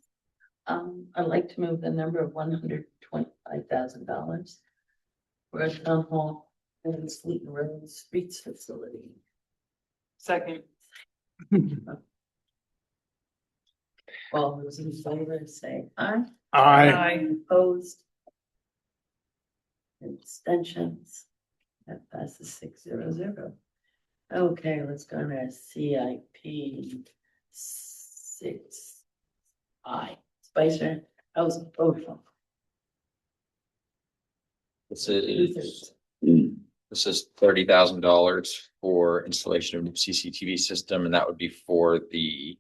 I'd like to move the number of $125,000 for a town hall and Sleeton Road Streets facility. Second. All those in favor say aye. I Opposed? Abstentions? That passes 600. Okay, let's go to CIP 6I. Spicer House Protocol. This is $30,000 for installation of new CCTV system, and that would be for the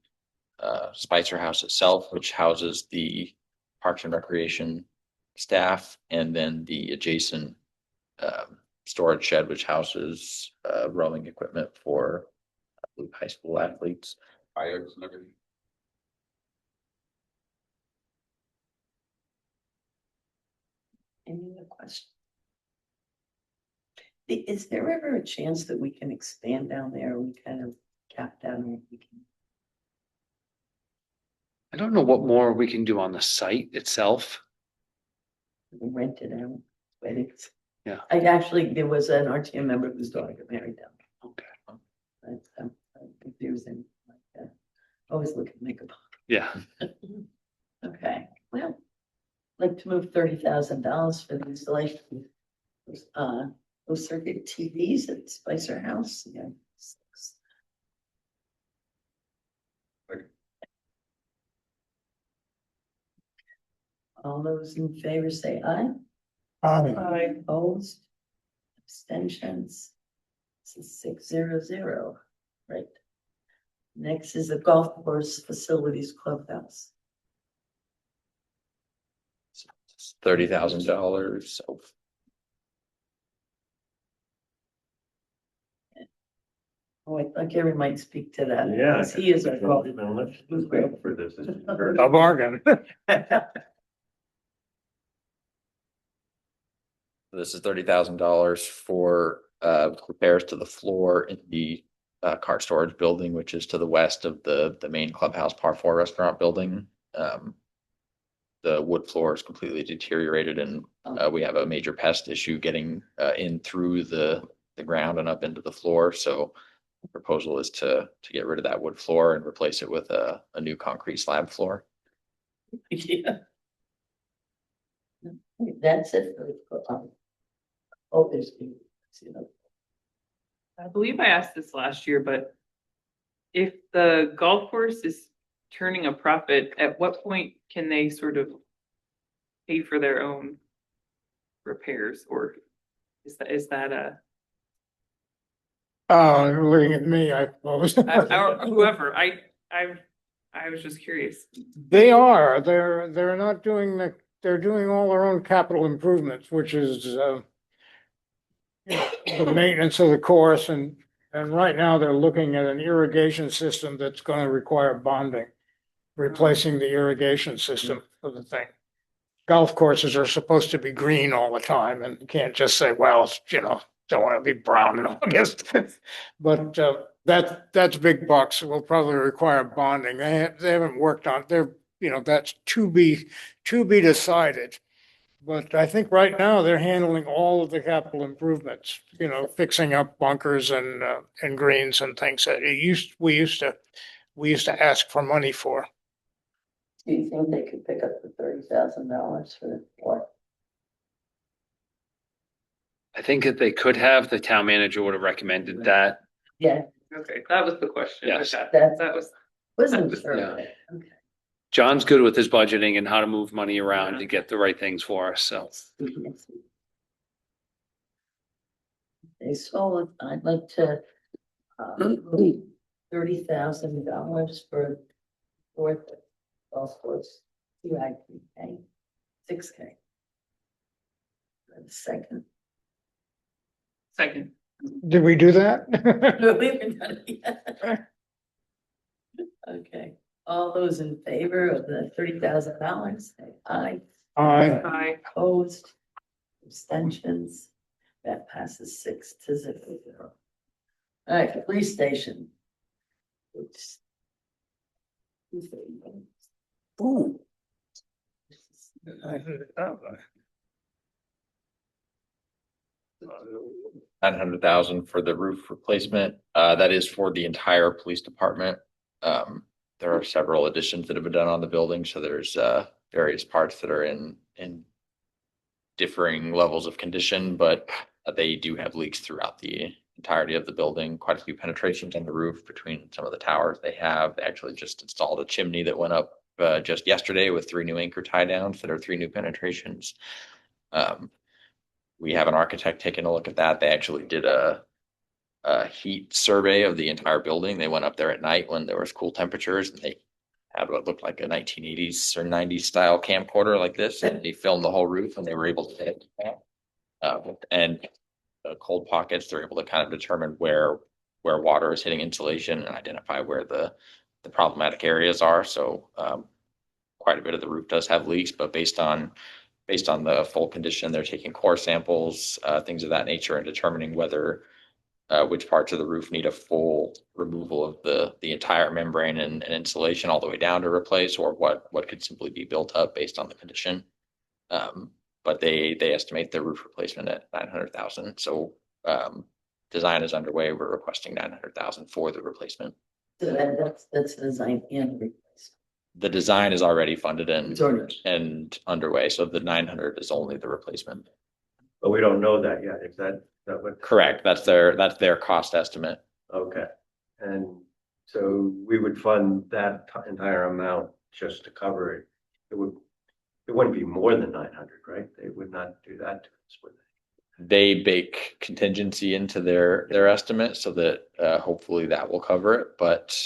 Spicer House itself, which houses the Parks and Recreation staff, and then the adjacent storage shed, which houses rowing equipment for high school athletes. Fires and everything. Any other questions? Is there ever a chance that we can expand down there? We kind of cap down there. We can. I don't know what more we can do on the site itself. Rent it out, weddings. Yeah. There was an RTM member whose daughter got married down Okay. there. That's confusing. Always look at makeup. Yeah. Okay, well, I'd like to move $30,000 for the installation of those circuit TVs at Spicer House. Yeah. All those in favor say aye. I Opposed? Abstentions? This is 600, right? Next is the golf course facilities clubhouse. $30,000, so Oh, I thought Gary might speak to that. Yeah. because He is our golf. Let's wait for this. A bargain. this is $30,000 for repairs to the floor in the cart storage building, which is to the west of the main clubhouse par four restaurant building. The wood floor is completely deteriorated, and we have a major pest issue getting in through the ground and up into the floor. So the proposal is to get rid of that wood floor and replace it with a new concrete slab floor. Yeah. That's it. Oh, there's, you know, I believe I asked this last year, but if the golf course is turning a profit, at what point can they sort of pay for their own repairs, or is that a Looking at me, I suppose. or whoever? I was just curious. They are, they're not doing they're doing all their own capital improvements, which is, the maintenance of the course, and right now they're looking at an irrigation system that's gonna require bonding, replacing the irrigation system of the thing. Golf courses are supposed to be green all the time, and you can't just say, well, don't want to be brown in August. But that's big bucks. It will probably require bonding. They haven't worked on, that's to be decided. But I think right now they're handling all of the capital improvements, fixing up bunkers and greens and things that we used to ask for money for. do you think they could pick up the $30,000 for the floor? I think if they could have, the town manager would have recommended that. Yeah, Okay, that was the question. Yes. Okay, That- that was. wasn't sure. Yeah. Okay. John's good with his budgeting and how to move money around to get the right things for us, so. Okay, so I'd like to, $30,000 for fourth golf course, CIP, 6K. Second. Second. Did we do that? No, we haven't done it yet. Okay, all those in favor of the $30,000, say aye. Aye. Aye. Opposed, abstentions, that passes 6-0. All right, police station. Oops. Ooh. $900,000 for the roof replacement. That is for the entire police department. There are several additions that have been done on the building, so there's various parts that are in differing levels of condition, but they do have leaks throughout the entirety of the building. Quite a few penetrations on the roof between some of the towers they have. They actually just installed a chimney that went up just yesterday with 3 new anchor tie downs that are 3 new penetrations. We have an architect taking a look at that. They actually did a heat survey of the entire building. They went up there at night when there was cool temperatures, and they had what looked like a 1980s or 90s style camcorder like this, and they filmed the whole roof, and they were able to hit and cold pockets. They're able to kind of determine where water is hitting insulation and identify where the problematic areas are. So quite a bit of the roof does have leaks, but based on the full condition, they're taking core samples, things of that nature, and determining whether which parts of the roof need a full removal of the entire membrane and insulation all the way down to replace, or what could simply be built up based on the condition. But they estimate the roof replacement at $900,000. So design is underway. We're requesting $900,000 for the replacement. So that's design and replacement. The design is already funded It's already- and underway. So the 900 is only the replacement. But we don't know that yet. Is that what? Correct. That's their cost estimate. Okay. And so we would fund that entire amount just to cover it. It wouldn't be more than 900, right? They would not do that to us, would they? they bake contingency into their estimate so that hopefully that will cover it, but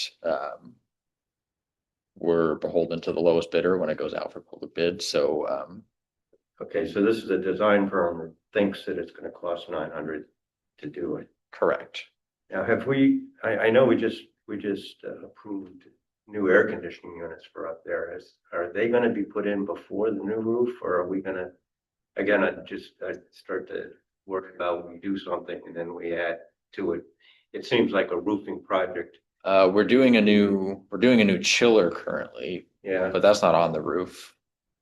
we're beholden to the lowest bidder when it goes out for public bid, so Okay, so this is a design firm that thinks that it's gonna cost 900 to do it. correct. Now, have we, I know we just approved new air conditioning units for up there. Are they gonna be put in before the new roof, or are we gonna, again, I start to worry about when we do something and then we add to it. It seems like a roofing project. We're doing a new chiller currently, Yeah. but that's not on the roof.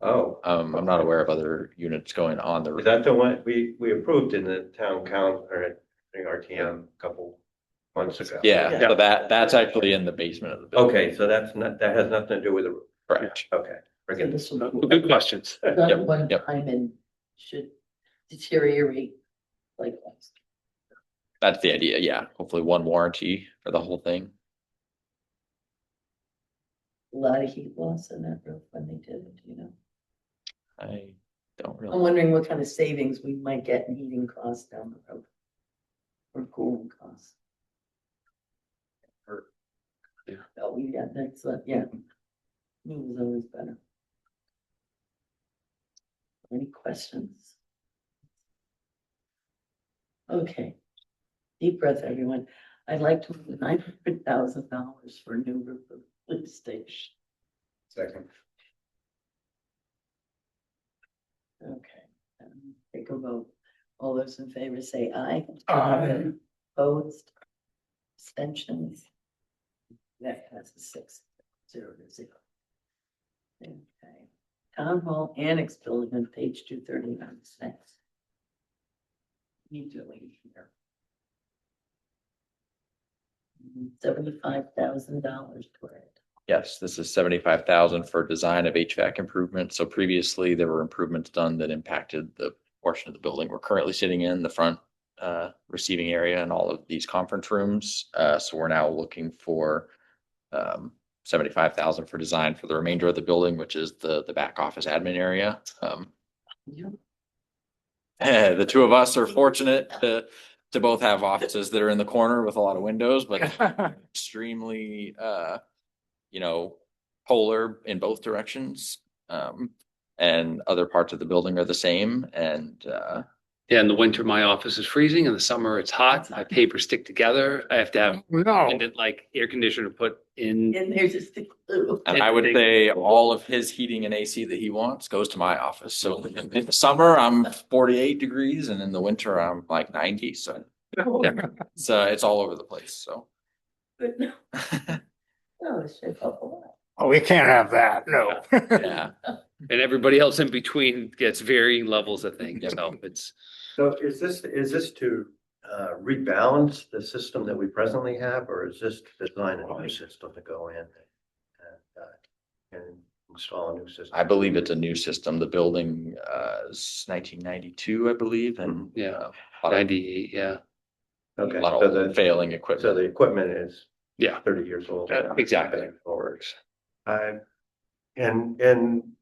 Oh, I'm not aware of other units going on the is roof. that the one we approved in the town council or at the RTM a couple months ago? Yeah, so that's actually in the basement of the building. Okay, so that has nothing to do with the roof. Correct. Okay, forget this. Good questions. Yep, One yep. time and should deteriorate likewise. That's the idea, yeah. Hopefully one warranty for the whole thing. A lot of heat loss in that roof when they did it, you know. I don't I'm really, wondering what kind of savings we might get in heating costs down the road. Or cooling costs. Yeah. Oh, yeah, that's, yeah. New is always better. Any questions? Okay. Deep breath, everyone. I'd like to move $900,000 for a new roof of the police station. Second. Okay, take a vote. All those in favor say aye. Aye. Opposed? Abstentions? That passes 6-0. Okay. Town Hall Annex Building on page 239. Next. You doing here? $75,000 toward it. yes, this is 75,000 for design of HVAC improvements. So previously there were improvements done that impacted the portion of the building we're currently sitting in, the front receiving area and all of these conference rooms. So we're now looking for 75,000 for design for the remainder of the building, which is the back office admin area. The two of us are fortunate to both have offices that are in the corner with a lot of windows, but extremely, polar in both directions. And other parts of the building are the same. And Yeah, in the winter, my office is freezing. In the summer, it's hot. My papers stick together. I have to have No, like air conditioner put in. And there's just the glue. I would say all of his heating and AC that he wants goes to my office. So in the summer, I'm 48 degrees, and in the winter, I'm like 90. So it's all over the place. So But no, no, it's shape up a lot. oh, we can't have that, no. yeah. And everybody else in between gets varying levels of things. So it's, So is this to rebalance the system that we presently have, or is this to design a new system to go in and install a new system? I believe it's a new system. The building is 1992, I believe, and Yeah. a lot of 98, yeah. Okay, a lot so of failing equipment. so the equipment is Yeah. 30 years old. Exactly. Forward. And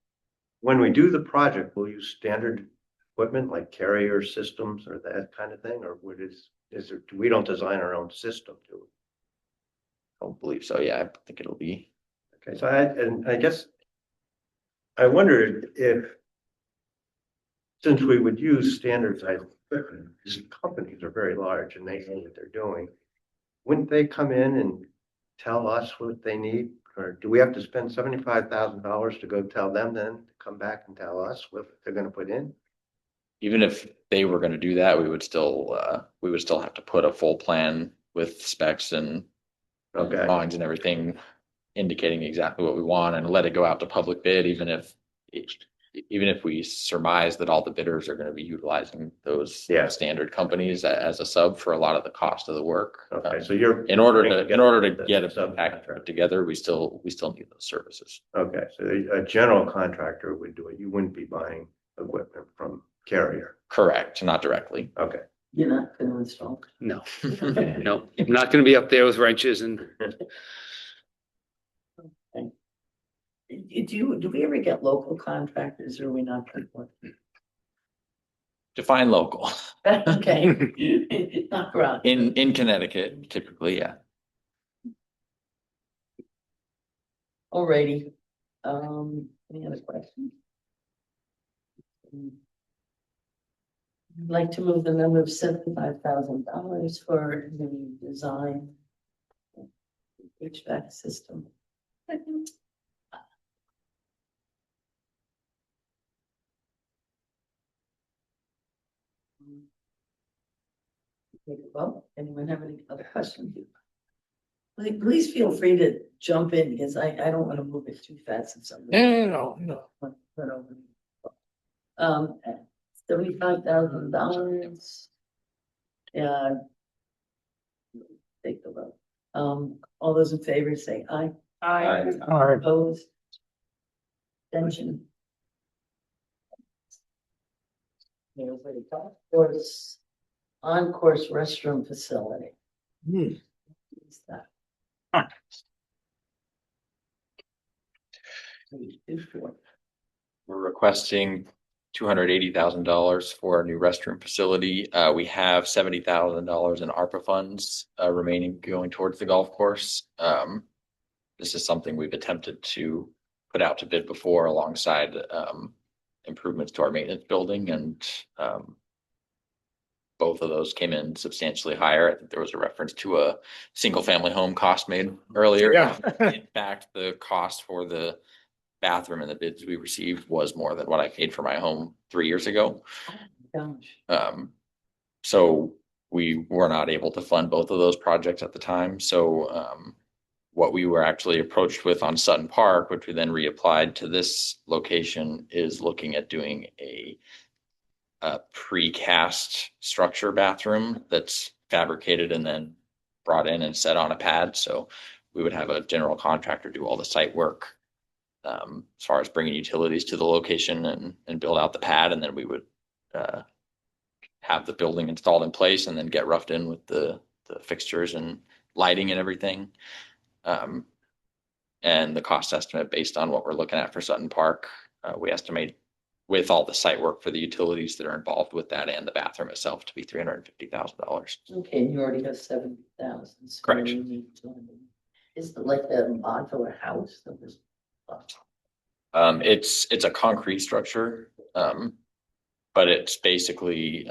when we do the project, we'll use standard equipment like carrier systems or that kind of thing, or we don't design our own system, do we? I don't believe so. Yeah, I think it'll be. Okay, so I guess I wondered if, since we would use standardized equipment, these companies are very large and they know what they're doing. Wouldn't they come in and tell us what they need? Or do we have to spend $75,000 to go tell them then to come back and tell us what they're gonna put in? Even if they were going to do that, we would still have to put a full plan with specs and Okay, drawings and everything indicating exactly what we want and let it go out to public bid, even if we surmise that all the bidders are going to be utilizing those Yeah. standard companies as a sub for a lot of the cost of the work. okay, so you're. In order to get a subcontractor. package put together, we still need those services. Okay, so a general contractor would do it. You wouldn't be buying equipment from carrier. Correct, not directly. Okay. You're not gonna install. No, no, I'm not going to be up there with wrenches and Do we ever get local contractors or are we not? Define local. Okay. Not Groton. In Connecticut, typically, yeah. Alrighty. Any other questions? I'd like to move the number of $75,000 for the design HVAC system. Take a vote. Anyone have any other questions? Please feel free to jump in because I don't want to move it too fast if somebody. No. $75,000. Yeah. Take the vote. All those in favor say aye. I, All right. Opposed? Abstention? There's a golf course, on-course restroom facility. What's that? We're requesting $280,000 for a new restroom facility. We have $70,000 in ARPA funds remaining going towards the golf course. This is something we've attempted to put out to bid before alongside improvements to our maintenance building, and both of those came in substantially higher. I think there was a reference to a single family home cost made earlier. Yeah. In fact, the cost for the bathroom and the bids we received was more than what I paid for my home 3 years ago. Gosh. So we were not able to fund both of those projects at the time. So what we were actually approached with on Sutton Park, which we then reapplied to this location, is looking at doing a precast structure bathroom that's fabricated and then brought in and set on a pad. So we would have a general contractor do all the site work as far as bringing utilities to the location and build out the pad, and then we would have the building installed in place and then get roughed in with the fixtures and lighting and everything. And the cost estimate based on what we're looking at for Sutton Park, we estimate with all the site work for the utilities that are involved with that and the bathroom itself to be $350,000. Okay, you already have 70,000. So Correct. you need 200. Is it like a modular house that was? It's a concrete structure, but it's basically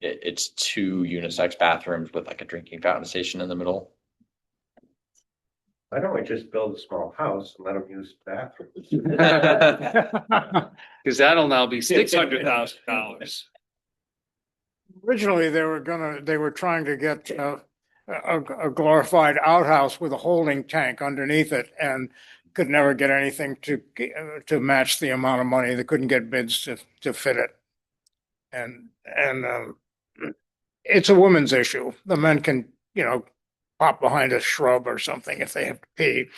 it's 2 unisex bathrooms with like a drinking fountain station in the middle. Why don't we just build a small house and let them use the bathroom? Because that'll now be $600,000. Originally, they were trying to get a glorified outhouse with a holding tank underneath it and could never get anything to match the amount of money. They couldn't get bids to fit it. And it's a woman's issue. The men can, pop behind a shrub or something if they have to pee.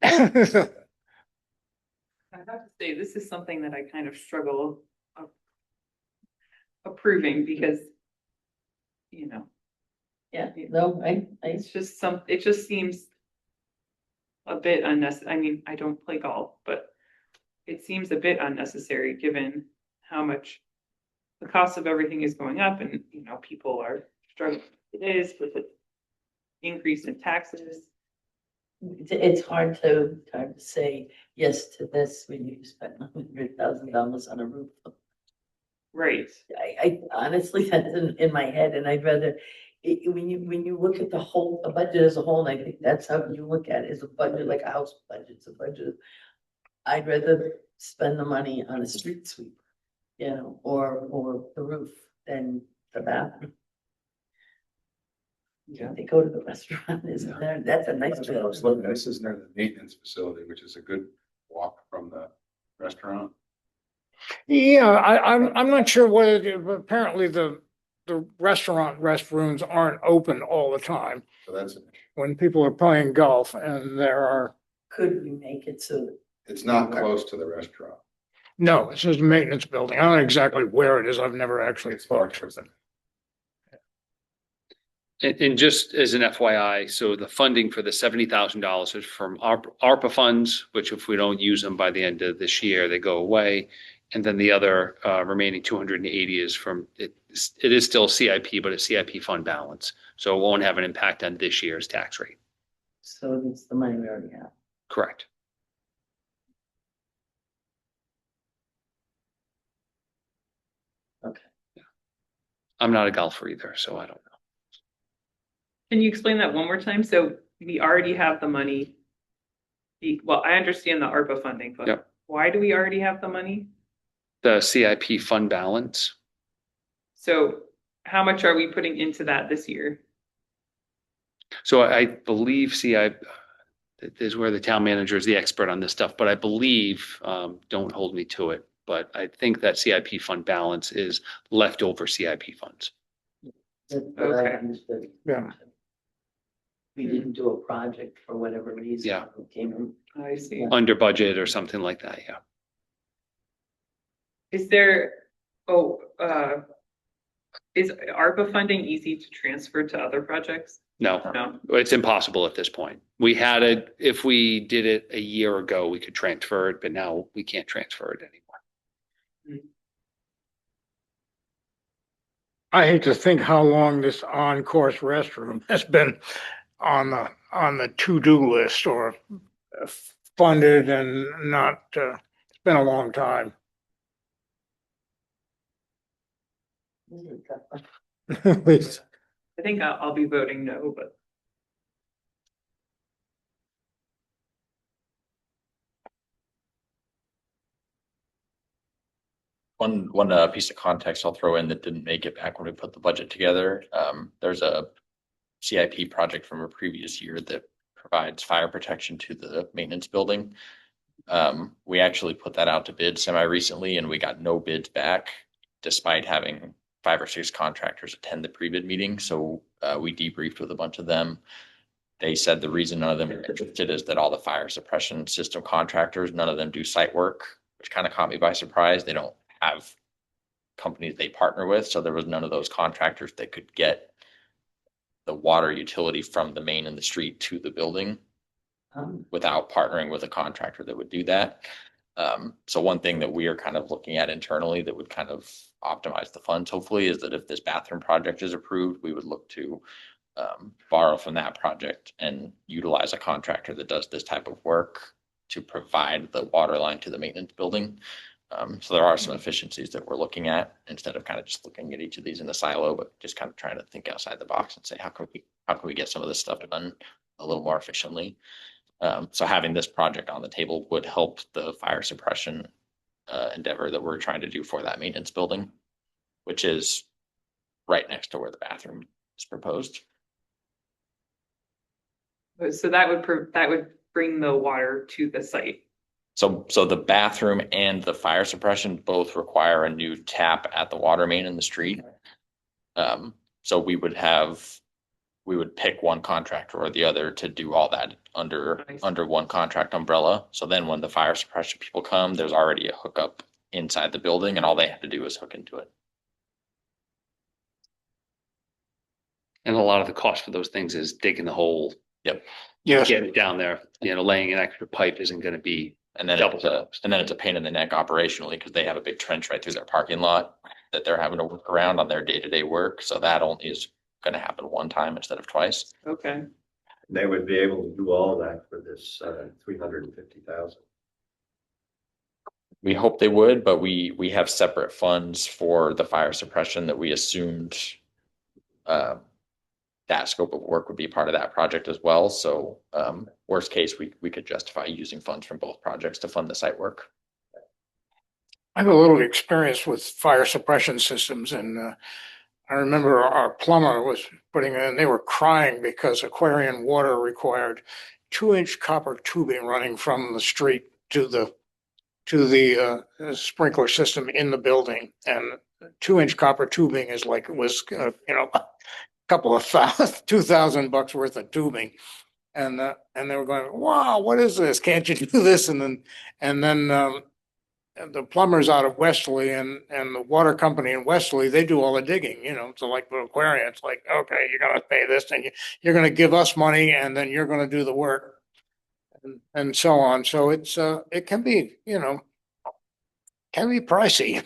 I have to say, this is something that I kind of struggle approving because, Yeah, no, it just seems a bit unnecessary. I mean, I don't play golf, but it seems a bit unnecessary given how much the cost of everything is going up and, people are struggling. It is with the increase in taxes. it's hard to say yes to this when you spent $100,000 on a roof. Right. I honestly, that's in my head, and I'd rather, when you look at a budget as a whole, and I think that's how you look at it, as a budget, like a house budget, it's a budget. I'd rather spend the money on a street sweep, or the roof than the bathroom. Yeah. They go to the restaurant, isn't there? That's a nice That's what I was looking at. This is near the maintenance facility, which is a good walk from the restaurant. Yeah, I'm not sure whether, but apparently the restaurant restrooms aren't open all the time So that's, when people are playing golf, and there are, Could we make it so that it's not close to the restaurant. no, it's just a maintenance building. I don't know exactly where it is. I've never actually looked for them. And just as an FYI, so the funding for the $70,000 is from ARPA funds, which if we don't use them by the end of this year, they go away. And then the other remaining 280 is from, it is still CIP, but it's CIP fund balance. So it won't have an impact on this year's tax rate. So it's the money we already have. Correct. Okay. I'm not a golfer either, so I don't know. Can you explain that one more time? So we already have the money. Well, I understand the ARPA funding, but Yep. why do we already have the money? The CIP fund balance, So how much are we putting into that this year? so I believe CIP is where the town manager is the expert on this stuff, but I believe, don't hold me to it, but I think that CIP fund balance is leftover CIP funds. That's what I Okay. understood. Yeah. We didn't do a project for whatever reason. Yeah. It came in. I see. Under budget or something like that, yeah. Is there, is ARPA funding easy to transfer to other projects? No, No. it's impossible at this point. We had it, if we did it a year ago, we could transfer it, but now we can't transfer it anymore. I hate to think how long this on-course restroom has been on the to-do list or funded and not, it's been a long time. It's- I think I'll be voting no, but One piece of context I'll throw in that didn't make it back when we put the budget together. There's a CIP project from a previous year that provides fire protection to the maintenance building. We actually put that out to bid semi-recently and we got no bids back despite having 5 or 6 contractors attend the pre-bid meeting. So we debriefed with a bunch of them. They said the reason none of them are interested is that all the fire suppression system contractors, none of them do site work, which kind of caught me by surprise. They don't have companies they partner with. So there was none of those contractors that could get the water utility from the main and the street to the building without partnering with a contractor that would do that. So one thing that we are kind of looking at internally that would kind of optimize the funds, hopefully, is that if this bathroom project is approved, we would look to borrow from that project and utilize a contractor that does this type of work to provide the water line to the maintenance building. So there are some efficiencies that we're looking at instead of kind of just looking at each of these in a silo, but just kind of trying to think outside the box and say, how can we get some of this stuff done a little more efficiently? So having this project on the table would help the fire suppression endeavor that we're trying to do for that maintenance building, which is right next to where the bathroom is proposed. so that would bring the water to the site. So the bathroom and the fire suppression both require a new tap at the water main in the street. So we would pick one contractor or the other to do all that under one contract umbrella. So then when the fire suppression people come, there's already a hookup inside the building and all they have to do is hook into it. And a lot of the cost for those things is digging the hole. Yep. Yes. Getting it down there, laying an extra pipe isn't going to be. And then it's a pain in the neck operationally because they have a big trench right through their parking lot that they're having to work around on their day-to-day work. So that only is going to happen one time instead of twice. Okay. They would be able to do all that for this 350,000. We hope they would, but we have separate funds for the fire suppression that we assumed that scope of work would be part of that project as well. So worst case, we could justify using funds from both projects to fund the site work. I have a little experience with fire suppression systems, and I remember our plumber was putting in, they were crying because Aquarian Water required 2-inch copper tubing running from the street to the sprinkler system in the building, and 2-inch copper tubing is like, it was a couple of $2,000 worth of tubing, and they were going, wow, what is this? Can't you do this? And then the plumbers out of Westerly and the water company in Westerly, they do all the digging, so like the Aquarian, it's like, okay, you're gonna pay this and you're gonna give us money and then you're gonna do the work and so on. So it's it can be, can be pricey.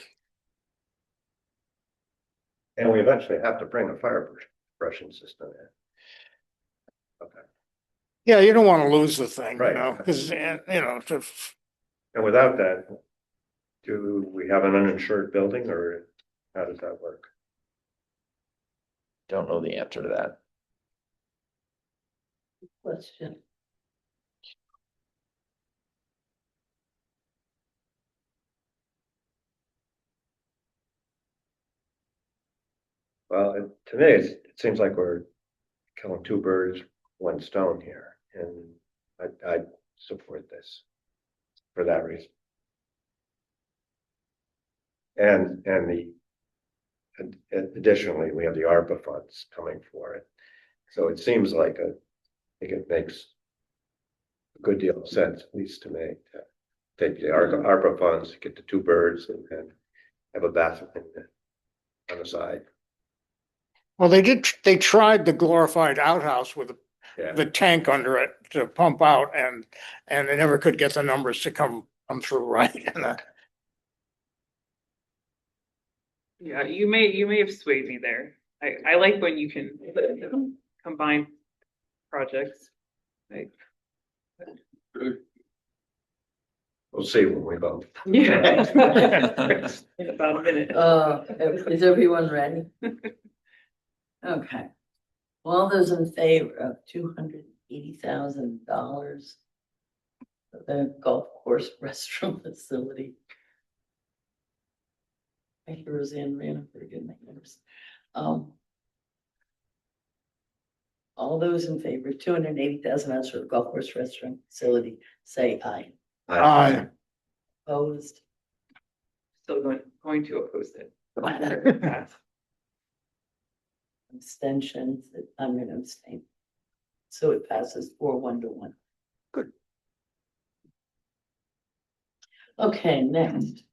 And we eventually have to bring a fire suppression system in. Okay. Yeah, you don't want to lose the thing, you Right. know, because, And without that, do we have an uninsured building or how does that work? Don't know the answer to that. Question. Well, to me, it seems like we're killing two birds, one stone here, and I support this for that reason. And additionally, we have the ARPA funds coming for it. So it seems like I think it makes a good deal of sense, at least to me, to take the ARPA funds, get the two birds and have a bathroom on the side. well, they tried the glorified outhouse with Yeah. the tank under it to pump out and they never could get the numbers to come through right. Yeah, you may have swayed me there. I like when you can combine projects. Like, We'll see when we vote. yeah. In about a minute. Is everyone ready? Okay. All those in favor of $280,000 for the golf course restroom facility? I hear Roseanne ran a pretty good numbers. All those in favor of $280,000 for the golf course restroom facility, say aye. Aye. Opposed? Still going to oppose it. Abstentions, I'm gonna abstain. So it passes 4-1 to 1. Good. Okay, next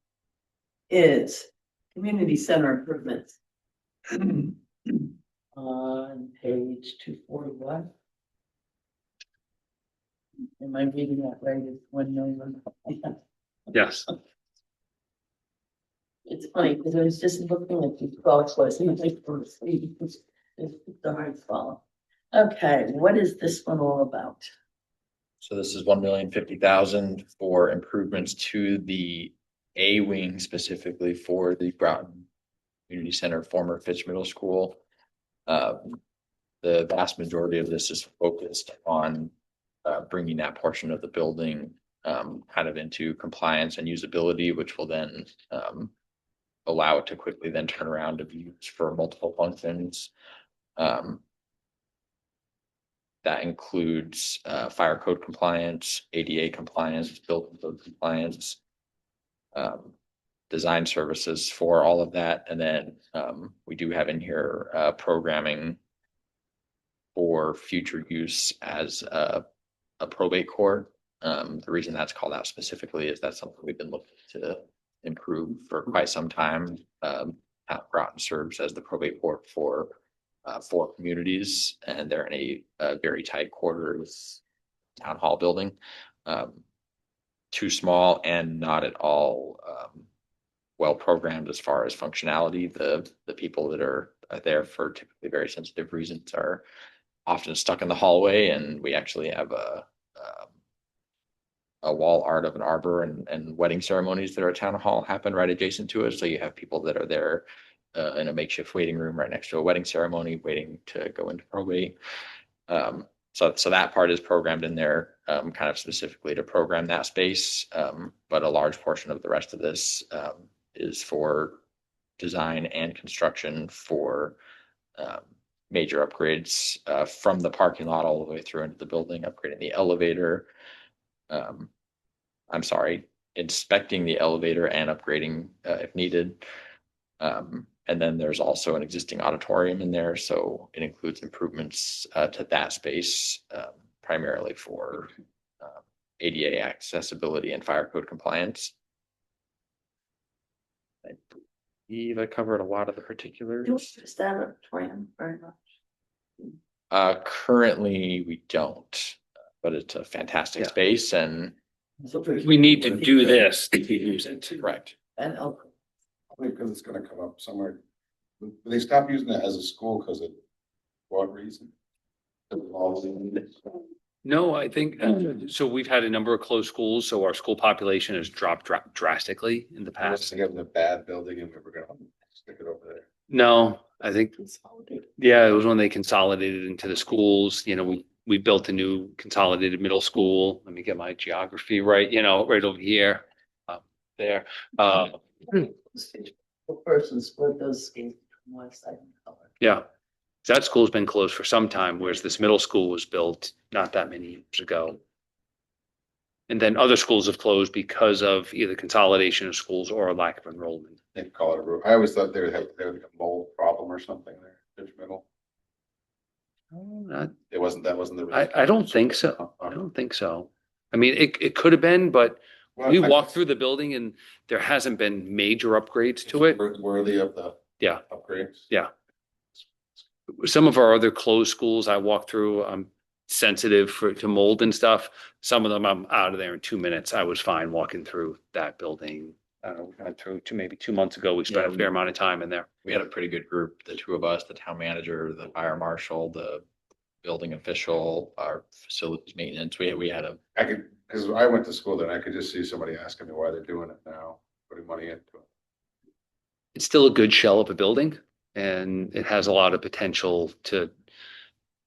is community center improvements. On page 241. Am I reading that right? It's 1 million. Yes. It's funny because I was just looking at these quotes, and it's like, it's the hard to follow. Okay, what is this one all about? So this is 1,050,000 for improvements to the A wing, specifically for the Groton Community Center, former Fitch Middle School. The vast majority of this is focused on bringing that portion of the building kind of into compliance and usability, which will then allow it to quickly then turn around to be used for multiple functions. That includes fire code compliance, ADA compliance, building code compliance, design services for all of that. And then we do have in here programming for future use as a probate court. The reason that's called out specifically is that's something we've been looking to improve for quite some time. Groton serves as the probate court for 4 communities, and they're in a very tight quarters town hall building. Too small and not at all well programmed as far as functionality. The people that are there for typically very sensitive reasons are often stuck in the hallway, and we actually have a wall art of an arbor and wedding ceremonies that are at town hall happen right adjacent to it. So you have people that are there in a makeshift waiting room right next to a wedding ceremony, waiting to go into probate. So that part is programmed in there, kind of specifically to program that space. But a large portion of the rest of this is for design and construction for major upgrades from the parking lot all the way through into the building, upgrading the elevator. Inspecting the elevator and upgrading if needed. And then there's also an existing auditorium in there, so it includes improvements to that space, primarily for ADA accessibility and fire code compliance. I believe I covered a lot of the particulars. Is that auditorium very much? Currently, we don't, but it's a fantastic space, and We need to do this to use it. correct. And Probably because it's gonna come up somewhere. They stopped using it as a school because of what reason? No, I think, so we've had a number of closed schools, so our school population has dropped drastically in the I was past. thinking of a bad building and we were gonna stick it over there. No, I think, yeah, it was when they consolidated into the schools, we built a new consolidated middle school. Let me get my geography right, right over here, there. person split those schools from west side and color. Yeah. That school's been closed for some time, whereas this middle school was built not that many years ago. And then other schools have closed because of either consolidation of schools or a lack of enrollment. They call it a roof. I always thought they would have like a mold problem or something there, judgmental. That wasn't the. I don't think so. I don't think so. I mean, it could have been, but Well, we walked through the building and there hasn't been major upgrades to it. Worthy of the. Yeah. Upgrades. Yeah. Some of our other closed schools I walk through, I'm sensitive to mold and stuff. Some of them I'm out of there in 2 minutes. I was fine walking through that building. We went through maybe 2 months ago. We spent a fair amount of time in there. We had a pretty good group, the two of us, the town manager, the fire marshal, the building official, our facilities maintenance. We had a, I could, because I went to school there and I could just see somebody asking me why they're doing it now, putting money into it. It's still a good shell of a building and it has a lot of potential to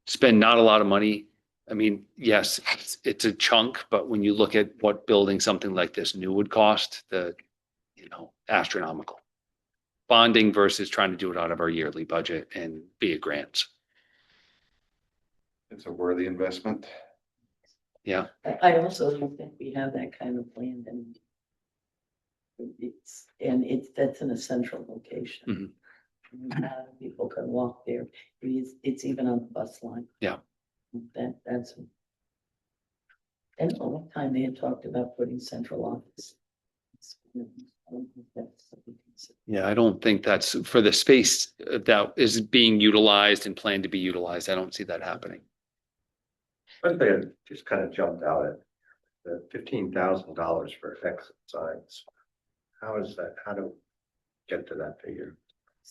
spend not a lot of money. I mean, yes, it's a chunk, but when you look at what building something like this new would cost, astronomical. Bonding versus trying to do it out of our yearly budget and via grants. It's a worthy investment. Yeah. I also don't think we have that kind of land and that's in a central location. People can walk there. It's even on the bus line. Yeah. That's. And at one time they had talked about putting central office. Yeah, I don't think that's for the space that is being utilized and planned to be utilized. I don't see that happening. One thing that just kind of jumped out at the $15,000 for exit signs. How is that? How do we get to that figure?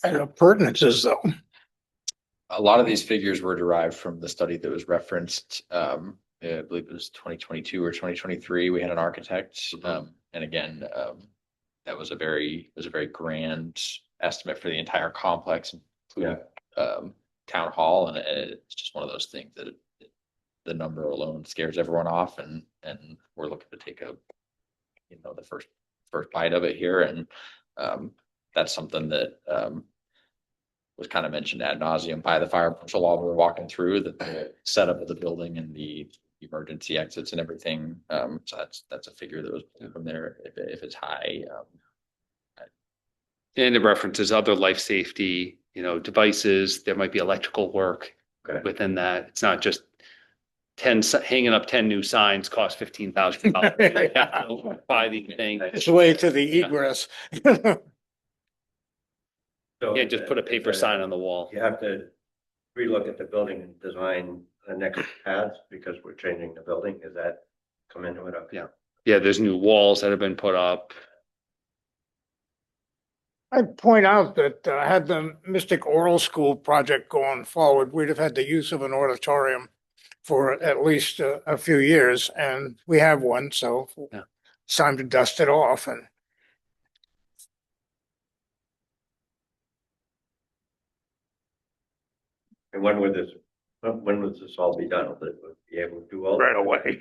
Appurtenances though. a lot of these figures were derived from the study that was referenced. I believe it was 2022 or 2023. We had an architect. And again, that was a very grand estimate for the entire complex, including town hall. And it's just one of those things that the number alone scares everyone off. And we're looking to take the first bite of it here. And that's something that was kind of mentioned ad nauseum by the fire marshal while we were walking through the setup of the building and the emergency exits and everything. So that's a figure that was from there. If it's high. And it references other life safety, devices. There might be electrical work within that. It's not just hanging up 10 new signs cost $15,000. Buy the thing. It's way to the egress. You can't just put a paper sign on the wall. You have to relook at the building and design the next paths because we're changing the building. Does that come into it? Okay. Yeah, there's new walls that have been put up. I'd point out that had the Mystic Oral School project gone forward, we'd have had the use of an auditorium for at least a few years, and we have one, so it's time to dust it off. And when was this all be done? Will it be able to do all Right away.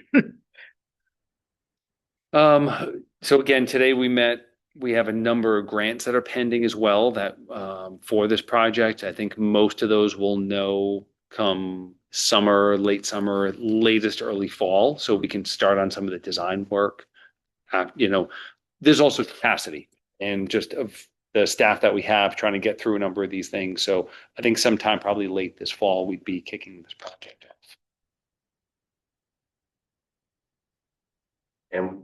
So again, today we have a number of grants that are pending as well that for this project. I think most of those will know come summer, late summer, latest early fall, so we can start on some of the design work. There's also capacity and just of the staff that we have trying to get through a number of these things. So I think sometime probably late this fall, we'd be kicking this project off. And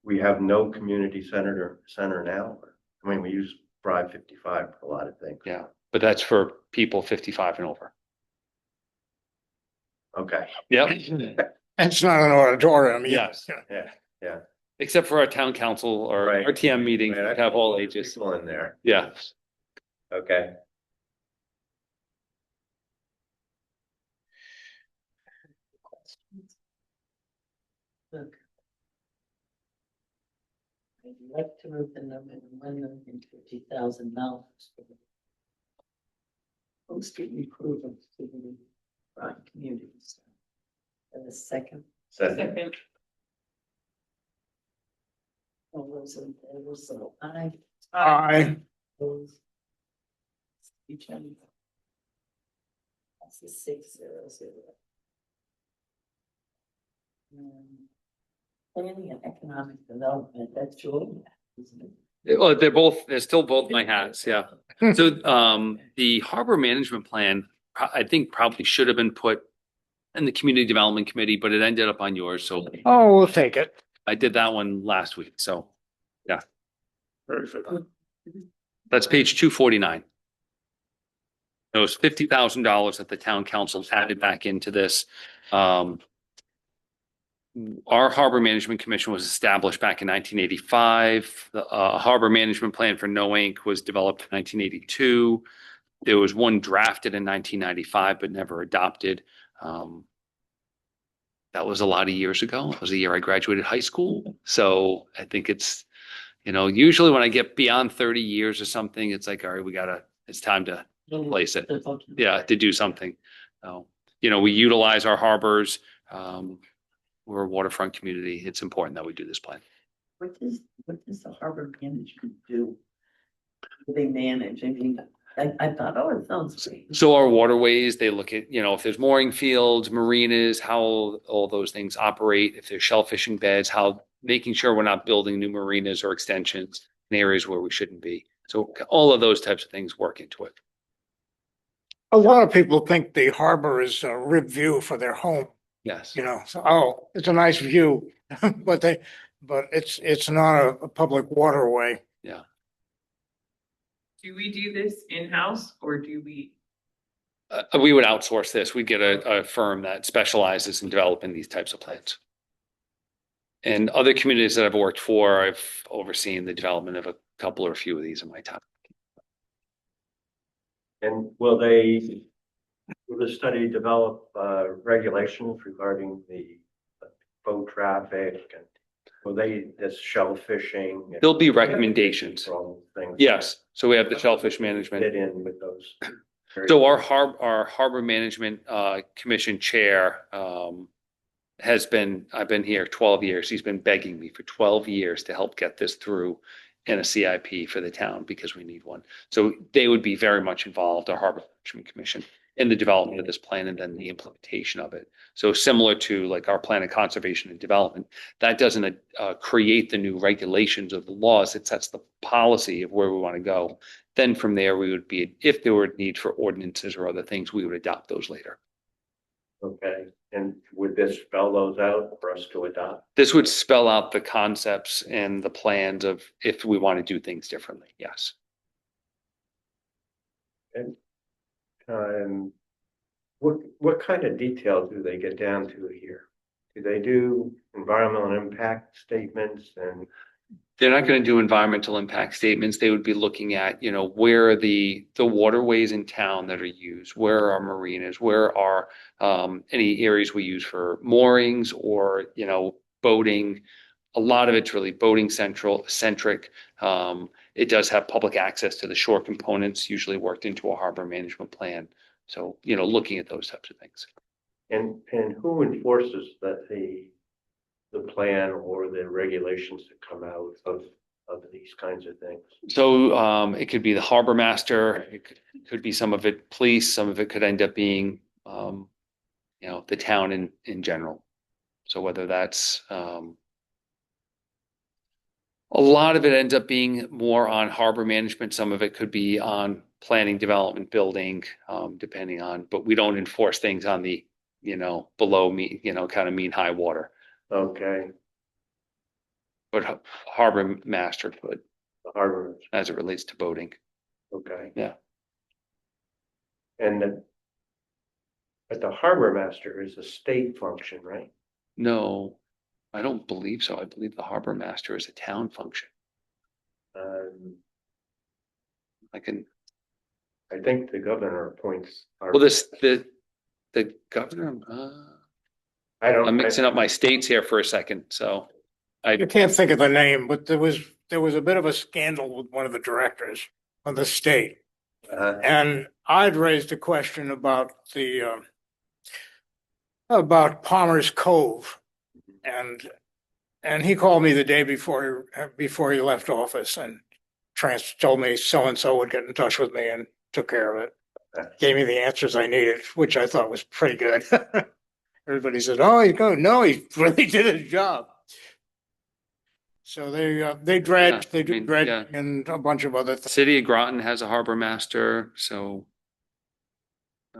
we have no community center now. I mean, we use Thrive 55 for a lot of things. Yeah, but that's for people 55 and over. Okay. Yep. It's not an auditorium. Yes. Yeah. except for our town council or Right. RTM meeting, Right. have all ages. People in there. Yeah. Okay. Look. I'd like to move the number to $1,050,000. Posted improvements to the Groton communities. And the second, Second. all those in favor, so I. Aye. Opposed? Each other. That's a 600. Planning and economic development, that's your, isn't it? Well, they're still both my hats, yeah. So, the harbor management plan, I think probably should have been put in the community development committee, but it ended up on yours, so Oh, we'll take it. I did that one last week, so Perfect. that's page 249. It was $50,000 that the town council added back into this. Our Harbor Management Commission was established back in 1985. The Harbor Management Plan for No Inc. was developed in 1982. There was one drafted in 1995, but never adopted. That was a lot of years ago. It was the year I graduated high school. So I think it's, usually when I get beyond 30 years or something, it's like, all right, it's time to replace it. Yeah, to do something. So, we utilize our harbors. We're a waterfront community. It's important that we do this plan. What does the harbor management do? Do they manage? I mean, I thought, oh, it sounds great. So our waterways, they look at, if there's mooring fields, marinas, how all those things operate, if there's shellfishing beds, how making sure we're not building new marinas or extensions in areas where we shouldn't be. So all of those types of things work into it. A lot of people think the harbor is a rib view for their home, Yes. so, oh, it's a nice view, but it's not a public waterway. Yeah. Do we do this in-house or do we? We would outsource this. We'd get a firm that specializes in developing these types of plans. And other communities that I've worked for, I've overseen the development of a couple or a few of these in my time. And will the study develop regulations regarding the boat traffic and this shellfishing? There'll be recommendations. Things. Yes. So we have the shellfish management. Fit in with those. So our harbor management commission chair I've been here 12 years. He's been begging me for 12 years to help get this through in a CIP for the town because we need one. So they would be very much involved, our harbor management commission, in the development of this plan and then the implementation of it. So similar to like our plan of conservation and development, that doesn't create the new regulations of the laws. It sets the policy of where we want to go. Then from there, we would be, if there were a need for ordinances or other things, we would adopt those later. Okay, and would this spell those out for us to adopt? This would spell out the concepts and the plans of if we want to do things differently. Yes. And what kind of detail do they get down to here? Do they do environmental impact statements and? They're not going to do environmental impact statements. They would be looking at, where are the waterways in town that are used? Where are marinas? Where are any areas we use for moorings or, boating? A lot of it's really boating centric. It does have public access to the shore components, usually worked into a harbor management plan. So, looking at those types of things. And who enforces the plan or the regulations that come out of these kinds of things? So it could be the harbor master, it could be some of it police, some of it could end up being, the town in general. So whether that's, a lot of it ends up being more on harbor management. Some of it could be on planning, development, building, depending on, but we don't enforce things on the, below me, kind of mean high water. Okay, But harbor master could, the harbor, as it relates to boating. okay. Yeah. But the harbor master is a state function, right? No, I don't believe so. I believe the harbor master is a town function. I can, I think the governor appoints. well, the governor, I'm mixing up my states here for a second, so. You can't think of the name, but there was a bit of a scandal with one of the directors of the state. And I'd raised a question about about Palmer's Cove. And he called me the day before he left office and told me so-and-so would get in touch with me and took care of it. Gave me the answers I needed, which I thought was pretty good. Everybody said, "Oh, he's good." No, he really did his job. So they dredge, Yeah, I mean, yeah. and a bunch of other The things. city of Groton has a harbor master, so.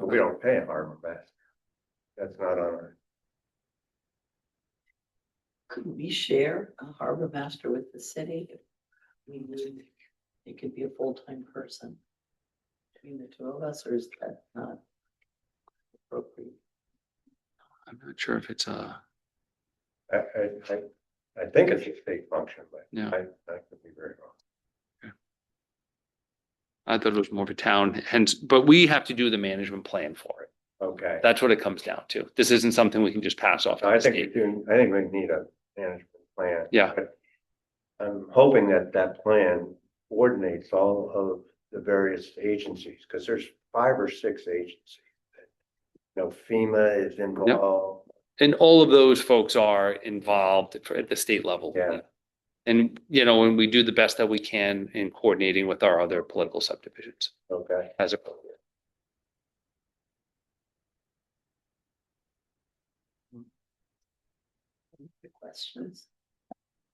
We don't pay a harbor master. That's not on our. Could we share a harbor master with the city? It could be a full-time person between the two of us, or is that not appropriate? I'm not sure if it's a, I think it's a state function, but Yeah. I could be very wrong. I thought it was more of a town, hence, but we have to do the management plan for it. Okay. That's what it comes down to. This isn't something we can just pass off. to I the think state. I think we need a management plan. Yeah. But I'm hoping that plan coordinates all of the various agencies, because there's 5 or 6 agencies. FEMA is involved. And all of those folks are involved at the state level. Yeah. And, and we do the best that we can in coordinating with our other political subdivisions Okay. as appropriate. The questions.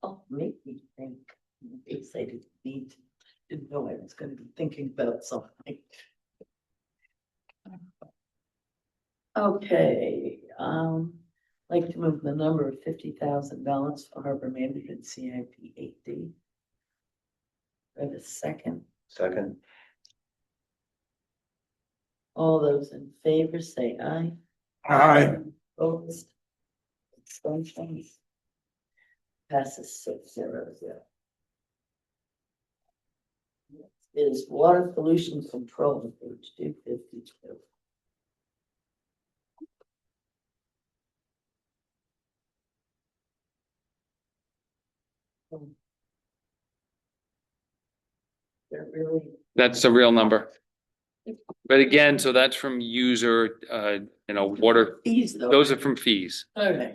Oh, make me think. They say didn't know I was gonna be thinking about something. Okay, like to move the number of $50,000 for harbor management CIP 8D. For the second, Second. all those in favor say aye. Aye. Opposed? Abstentions? Passes 6-0. Is water pollution control, page 252. They're really. That's the real number. But again, so that's from user, water, Fees though. those are from fees. Okay.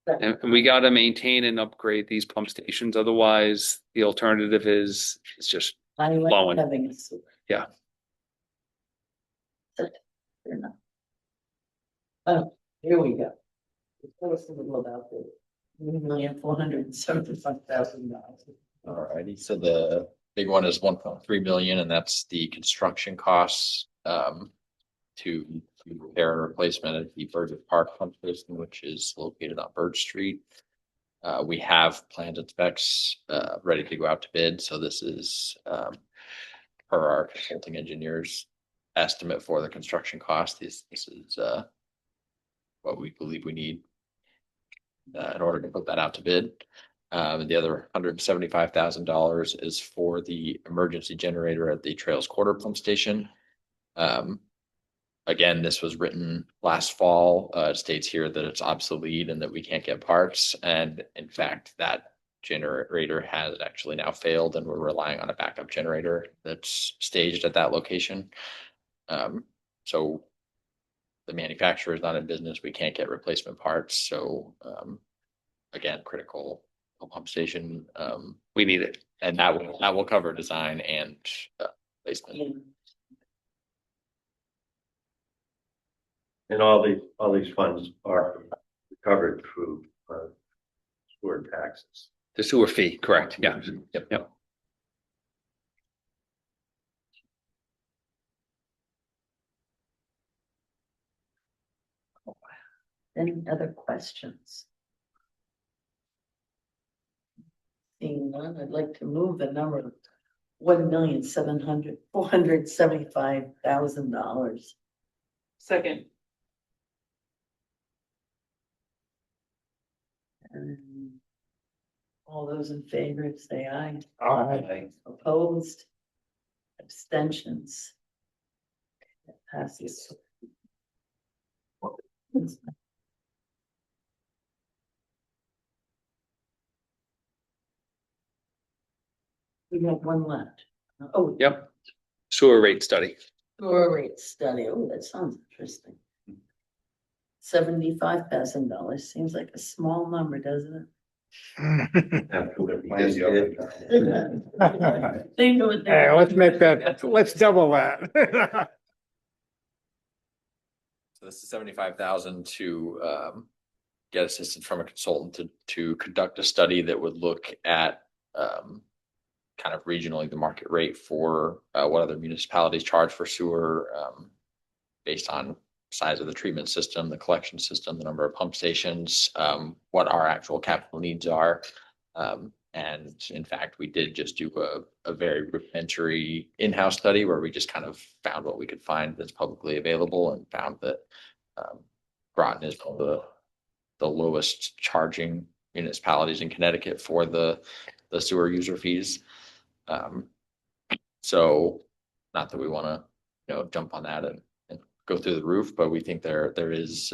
And we gotta maintain and upgrade these pump stations, otherwise the alternative is, it's just I like flowing. having a sewer. Yeah. Fair enough. Oh, here we go. Tell us a little about the $1,475,000. Alrighty, so the big one is 1.3 million, and that's the construction costs to repair and replacement at the Burgess Park pump station, which is located on Birch Street. We have plans and specs ready to go out to bid, so this is per our consulting engineer's estimate for the construction cost. This is what we believe we need in order to put that out to bid. The other $175,000 is for the emergency generator at the Trails Quarter pump station. Again, this was written last fall. It states here that it's obsolete and that we can't get parts. And in fact, that generator has actually now failed, and we're relying on a backup generator that's staged at that location. So the manufacturer is not in business. We can't get replacement parts. So again, critical pump station. We need it. And that will cover design and placement. And all these funds are covered through sewer taxes. The sewer fee, correct, yeah, yep. Any other questions? Seeing none, I'd like to move the number of $1,475,000. Second. And all those in favor, say aye. Aye. Opposed? Abstentions? That passes. We have one left. Oh. Yep. Sewer rate study. Sewer rate study. Oh, that sounds interesting. $75,000 seems like a small number, doesn't it? They know what Hey, they're. let's make that, let's double that. So this is 75,000 to get assistance from a consultant to conduct a study that would look at kind of regionally the market rate for what other municipalities charge for sewer based on size of the treatment system, the collection system, the number of pump stations, what our actual capital needs are. And in fact, we did just do a very rudimentary in-house study where we just kind of found what we could find that's publicly available and found that Groton is one of the lowest charging municipalities in Connecticut for the sewer user fees. So not that we want to, jump on that and go through the roof, but we think there is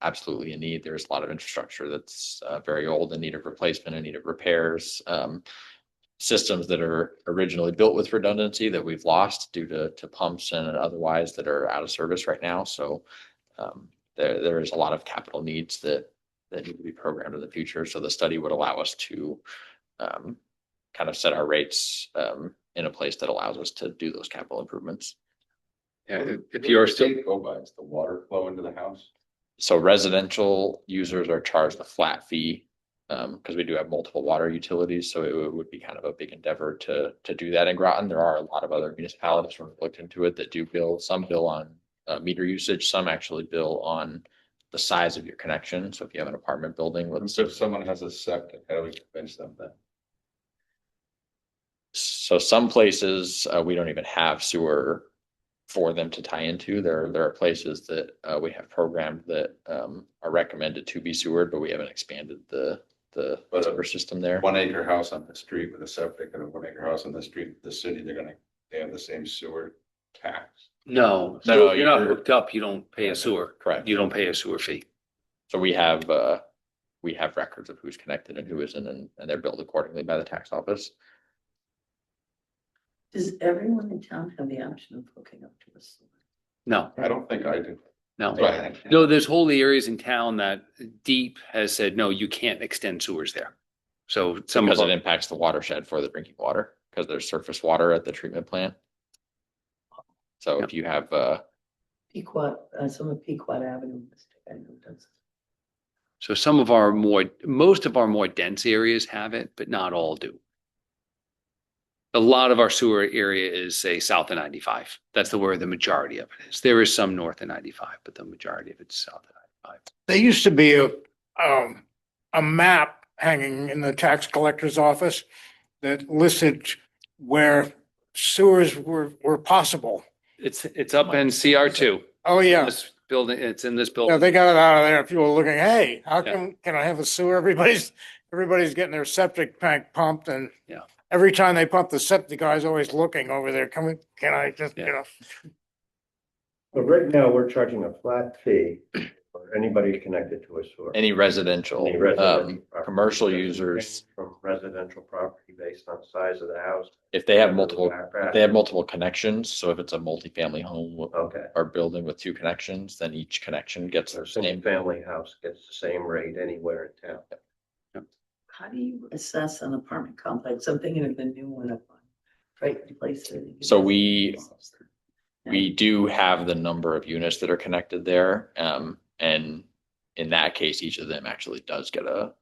absolutely a need. There's a lot of infrastructure that's very old, in need of replacement, in need of repairs. Systems that are originally built with redundancy that we've lost due to pumps and otherwise that are out of service right now. So there is a lot of capital needs that need to be programmed in the future. So the study would allow us to kind of set our rates in a place that allows us to do those capital improvements. Yeah, if you're still, Go by, it's the water flow into the house. So residential users are charged a flat fee because we do have multiple water utilities. So it would be kind of a big endeavor to do that in Groton. There are a lot of other municipalities who have looked into it that do bill. Some bill on meter usage. Some actually bill on the size of your connection. So if you have an apartment building with. So if someone has a septic, how do we convince them that? So some places we don't even have sewer for them to tie into. There are places that we have programmed that are recommended to be sewered, but we haven't expanded the sewer system there. 1 acre house on the street with a septic and a 1 acre house on the street, with the city, they have the same sewer tax. no, No, you're not you're- hooked up. You don't pay a sewer. Correct. You don't pay a sewer fee. So we have records of who's connected and who isn't, and they're billed accordingly by the tax office. Does everyone in town have the option of hooking up to a sewer? No, I don't think I do. no. Right. No, there's whole areas in town that Deep has said, no, you can't extend sewers there. So some of Because it them, impacts the watershed for the drinking water, because there's surface water at the treatment plant. So if you have Pequot, some of Pequot Avenue, I know does. so most of our more dense areas have it, but not all do. A lot of our sewer area is, say, south of 95. That's where the majority of it is. There is some north of 95, but the majority of it's south of 95. There used to be a map hanging in the tax collector's office that listed where sewers were possible. It's up in CR2. Oh, yeah. This building, it's in this Yeah, building. they got it out of there. People were looking, hey, how Yeah. come, can I have a sewer? Everybody's getting their septic tank pumped and Yeah. every time they pump the septic, the guy's always looking over there, can I just, Yeah. But right now, we're charging a flat fee for anybody connected to a sewer. any residential, Any residential property. commercial users, From residential property based on size of the house. if they have multiple connections, so if it's a multifamily home Okay. or building with 2 connections, then each connection gets So the a single same. family house gets the same rate anywhere in town. How do you assess an apartment complex? I'm thinking of the new one up on Triton Place. So we do have the number of units that are connected there. And in that case, each of them actually does get a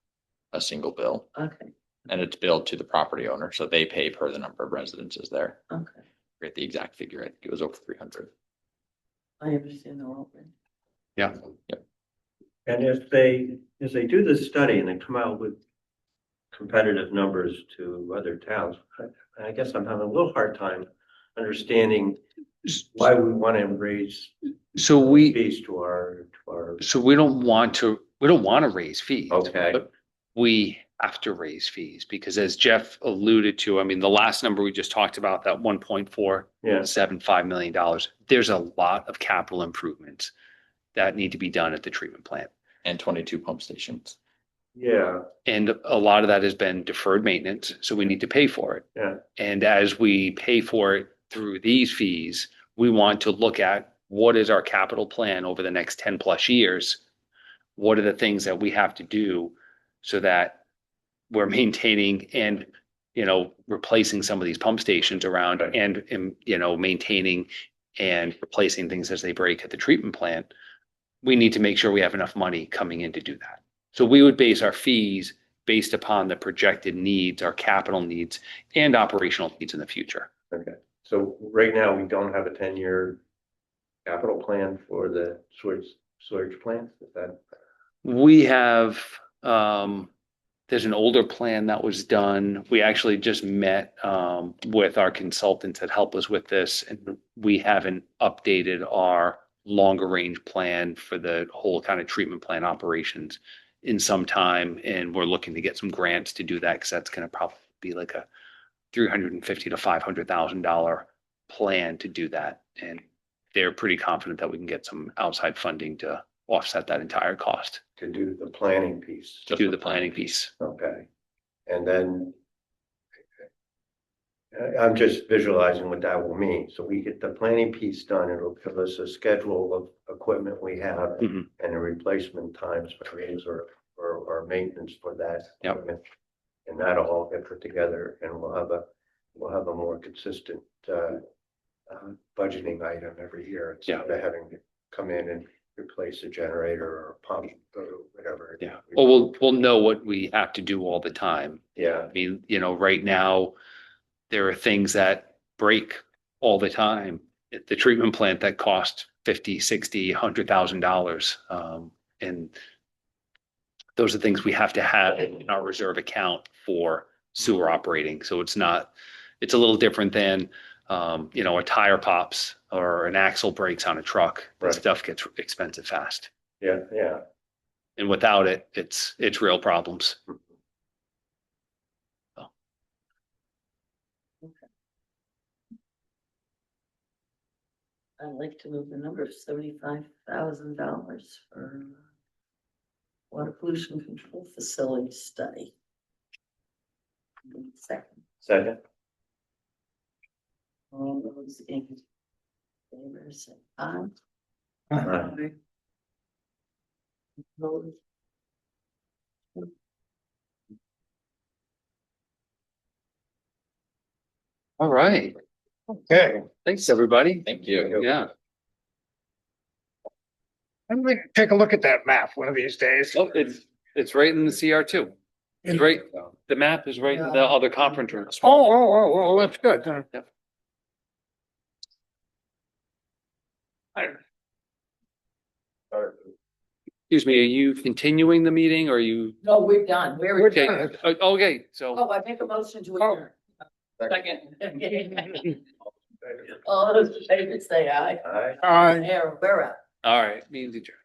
single bill, Okay, and it's billed to the property owner. So they pay per the number of residences there. okay. I forget the exact figure. I think it was over 300. I understand the role. Yeah. Yep. And as they do this study and they come out with competitive numbers to other towns, I guess I'm having a little hard time understanding why we want to raise So we fees to our. don't want to raise fees. Okay. But we have to raise fees because as Jeff alluded to, I mean, the last number we just talked about, that $1.475 million, there's a lot of capital improvements that need to be done at the treatment plant. And 22 pump stations. Yeah, And a lot of that has been deferred maintenance, so we need to pay for it. yeah. And as we pay for it through these fees, we want to look at what is our capital plan over the next 10 plus years? What are the things that we have to do so that we're maintaining and, replacing some of these pump stations around and, maintaining and replacing things as they break at the treatment plant. We need to make sure we have enough money coming in to do that. So we would base our fees based upon the projected needs, our capital needs and operational needs in the future. Okay, so right now we don't have a 10-year capital plan for the sewage plants, is that? We have, there's an older plan that was done. We actually just met with our consultants that help us with this, and we haven't updated our longer range plan for the whole kind of treatment plant operations in some time. And we're looking to get some grants to do that because that's going to probably be like a $350,000 to $500,000 plan to do that. And they're pretty confident that we can get some outside funding to offset that entire cost. To do the planning piece? To do the planning piece. Okay, and then I'm just visualizing what that will mean. So we get the planning piece done, it'll give us a schedule of equipment we have Mhm. and the replacement times or maintenance for that Yep. equipment. And that'll all get put together and we'll have a more consistent budgeting item every year instead of having to come in and replace a generator or a pump or whatever. Yeah. Well, we'll know what we have to do all the time. Yeah, I mean, right now, there are things that break all the time at the treatment plant that cost $50,000, $60,000, $100,000. And those are things we have to have in our reserve account for sewer operating. So it's a little different than, a tire pops or an axle breaks on a truck. That Right. stuff gets expensive fast. yeah. And without it, it's real problems. I'd like to move the number of $75,000 for water pollution control facility study. Second, All those in favor say aye. Aye. Opposed? All right. Okay, Thanks, everybody. Thank you. Yeah. I'm gonna take a look at that map one of these days. Oh, it's right in the CR2. It's right, the map is right in the other conference room. Oh, that's good. Yep. Excuse me, are you continuing the meeting or are you? No, we're done. We're Okay, done. okay, so, Oh, I make a motion to Oh. adjourn. Second. All those in favor say aye. aye. Uh, There, we're up. all right, means adjourned.